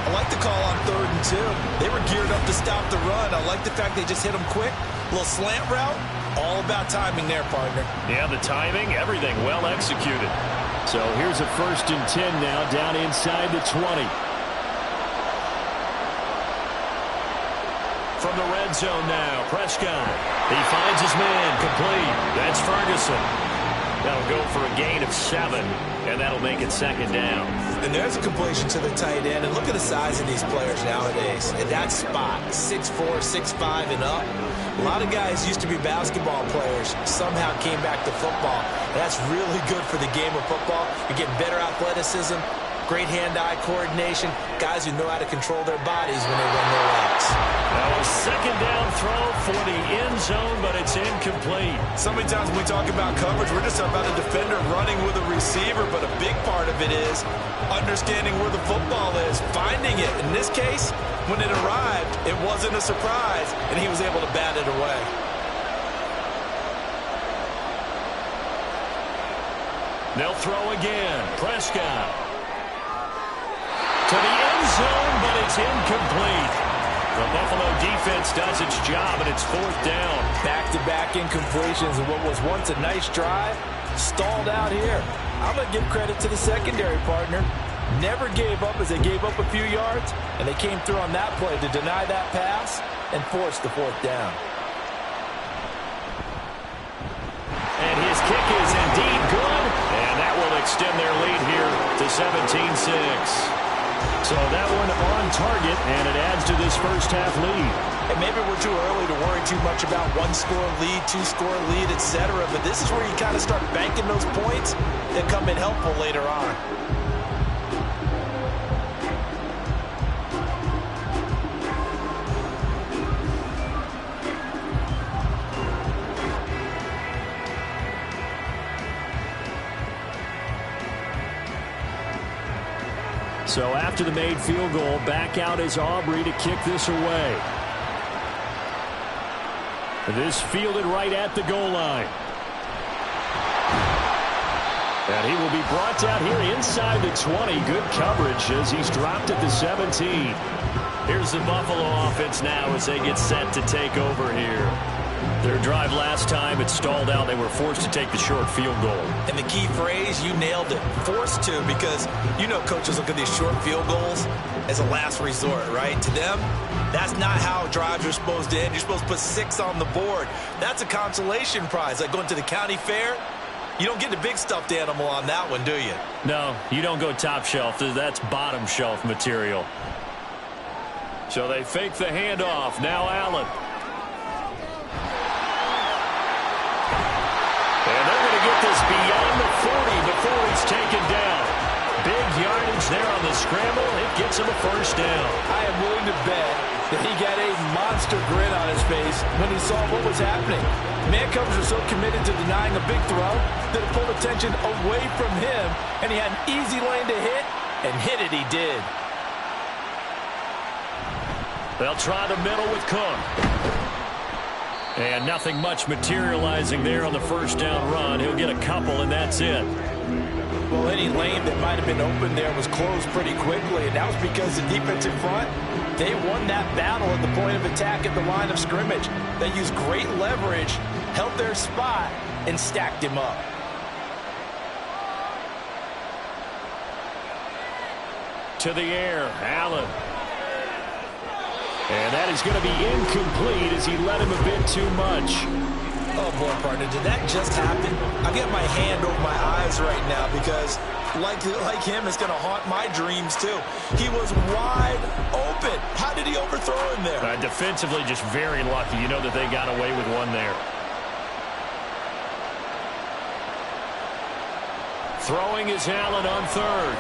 I like the call on 3rd and 2. They were geared up to stop the run. I like the fact they just hit them quick. A little slant route. All about timing there, partner. Yeah, the timing, everything well executed. So here's a 1st and 10 now down inside the 20. From the red zone now, Prescott. He finds his man, complete. That's Ferguson. That'll go for a gain of 7, and that'll make it 2nd down. And there's a completion to the tight end. And look at the size of these players nowadays. At that spot, 6'4", 6'5", and up. A lot of guys used to be basketball players, somehow came back to football. That's really good for the game of football. You're getting better athleticism, great hand-eye coordination, guys who know how to control their bodies when they run their routes. Now a 2nd down throw for the end zone, but it's incomplete. So many times when we talk about coverage, we're just talking about a defender running with a receiver, but a big part of it is understanding where the football is, finding it. In this case, when it arrived, it wasn't a surprise, and he was able to bat it away. They'll throw again. Prescott. To the end zone, but it's incomplete. The Buffalo defense does its job, and it's 4th down. Back-to-back incompletions of what was once a nice drive, stalled out here. I'm going to give credit to the secondary, partner. Never gave up as they gave up a few yards, and they came through on that play to deny that pass and force the 4th down. And his kick is indeed good, and that will extend their lead here to 17-6. So that one on target, and it adds to this first half lead. And maybe we're too early to worry too much about 1-score lead, 2-score lead, etc. But this is where you kind of start banking those points that come in helpful later on. So after the made field goal, back out is Aubrey to kick this away. This fielded right at the goal line. And he will be brought down here inside the 20. Good coverage as he's dropped at the 17. Here's the Buffalo offense now as they get set to take over here. Their drive last time, it stalled out. They were forced to take the short field goal. And the key phrase, you nailed it. Forced to, because you know coaches look at these short field goals as a last resort, right? To them, that's not how drives are supposed to end. You're supposed to put 6 on the board. That's a consolation prize. Like going to the county fair, you don't get the big stuffed animal on that one, do you? No, you don't go top shelf. That's bottom shelf material. So they fake the handoff. Now Allen. And they're going to get this beyond the 40 before he's taken down. Big yardage there on the scramble. It gets him a first down. I am willing to bet that he got a monster grin on his face when he saw what was happening. Man coverage was so committed to denying a big throw that it pulled attention away from him, and he had an easy lane to hit, and hit it he did. They'll try the middle with Cook. And nothing much materializing there on the first down run. He'll get a couple, and that's it. Well, any lane that might have been open there was closed pretty quickly, and that was because the defensive front, they won that battle at the point of attack at the line of scrimmage. They used great leverage, held their spot, and stacked him up. To the air, Allen. And that is going to be incomplete as he let him a bit too much. Oh, boy, partner, did that just happen? I've got my hand over my eyes right now because, like him, it's going to haunt my dreams, too. He was wide open. How did he overthrow him there? Defensively, just very lucky. You know that they got away with one there. Throwing is Allen on third.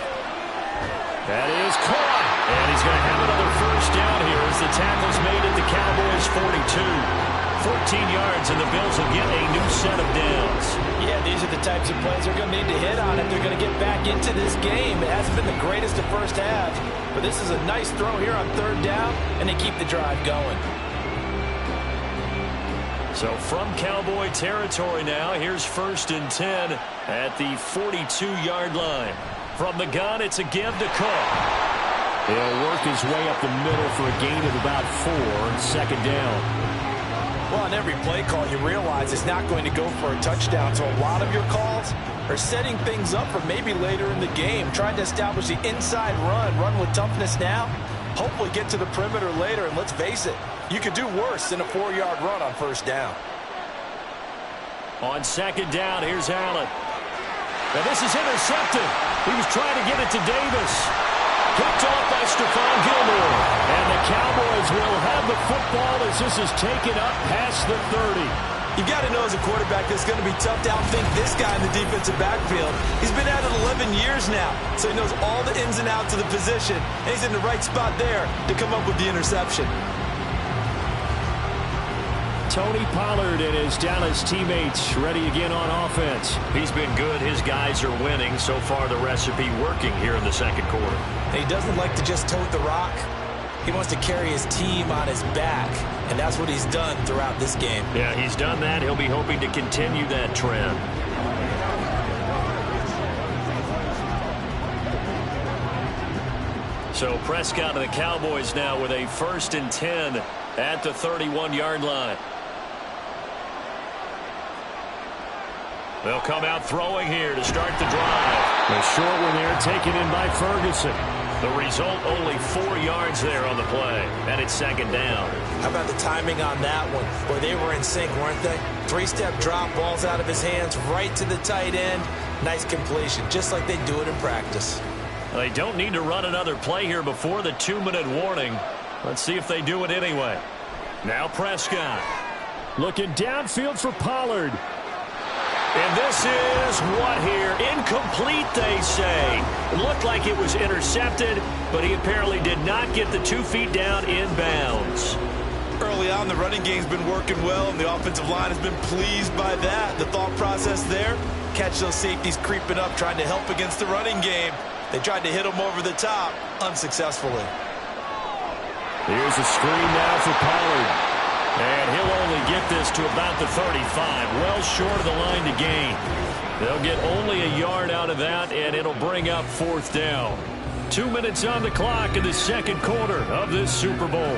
That is caught. And he's going to have another first down here as the tackle's made at the Cowboys' 42. 14 yards, and the Bills will get a new set of downs. Yeah, these are the types of plays they're going to need to hit on if they're going to get back into this game. It hasn't been the greatest of first halves, but this is a nice throw here on third down, and they keep the drive going. So from Cowboy territory now, here's 1st and 10 at the 42-yard line. From the gun, it's a give to Cook. He'll work his way up the middle for a gain of about 4, 2nd down. Well, on every play call, you realize it's not going to go for a touchdown. So a lot of your calls are setting things up for maybe later in the game, trying to establish the inside run with toughness now, hopefully get to the perimeter later. And let's face it, you could do worse than a 4-yard run on 1st down. On 2nd down, here's Allen. Now this is intercepted. He was trying to get it to Davis. Picked off by Stephon Gilmore. And the Cowboys will have the football as this is taken up past the 30. You've got to know as a quarterback that it's going to be tough to outthink this guy in the defensive backfield. He's been at it 11 years now, so he knows all the ins and outs of the position, and he's in the right spot there to come up with the interception. Tony Pollard and his Dallas teammates ready again on offense. He's been good. His guys are winning. So far, the recipe working here in the 2nd quarter. And he doesn't like to just tote the rock. He wants to carry his team on his back, and that's what he's done throughout this game. Yeah, he's done that. He'll be hoping to continue that trend. So Prescott and the Cowboys now with a 1st and 10 at the 31-yard line. They'll come out throwing here to start the drive. A short one there taken in by Ferguson. The result, only 4 yards there on the play. And it's 2nd down. How about the timing on that one? Boy, they were in sync, weren't they? 3-step drop, balls out of his hands, right to the tight end. Nice completion, just like they do it in practice. They don't need to run another play here before the 2-minute warning. Let's see if they do it anyway. Now Prescott. Looking downfield for Pollard. And this is what here? Incomplete, they say. It looked like it was intercepted, but he apparently did not get the 2 feet down in bounds. Early on, the running game's been working well, and the offensive line has been pleased by that. The thought process there, catch those safeties creeping up, trying to help against the running game. They tried to hit him over the top, unsuccessfully. Here's a screen now for Pollard. And he'll only get this to about the 35, well short of the line to gain. They'll get only a yard out of that, and it'll bring up 4th down. 2 minutes on the clock in the 2nd quarter of this Super Bowl.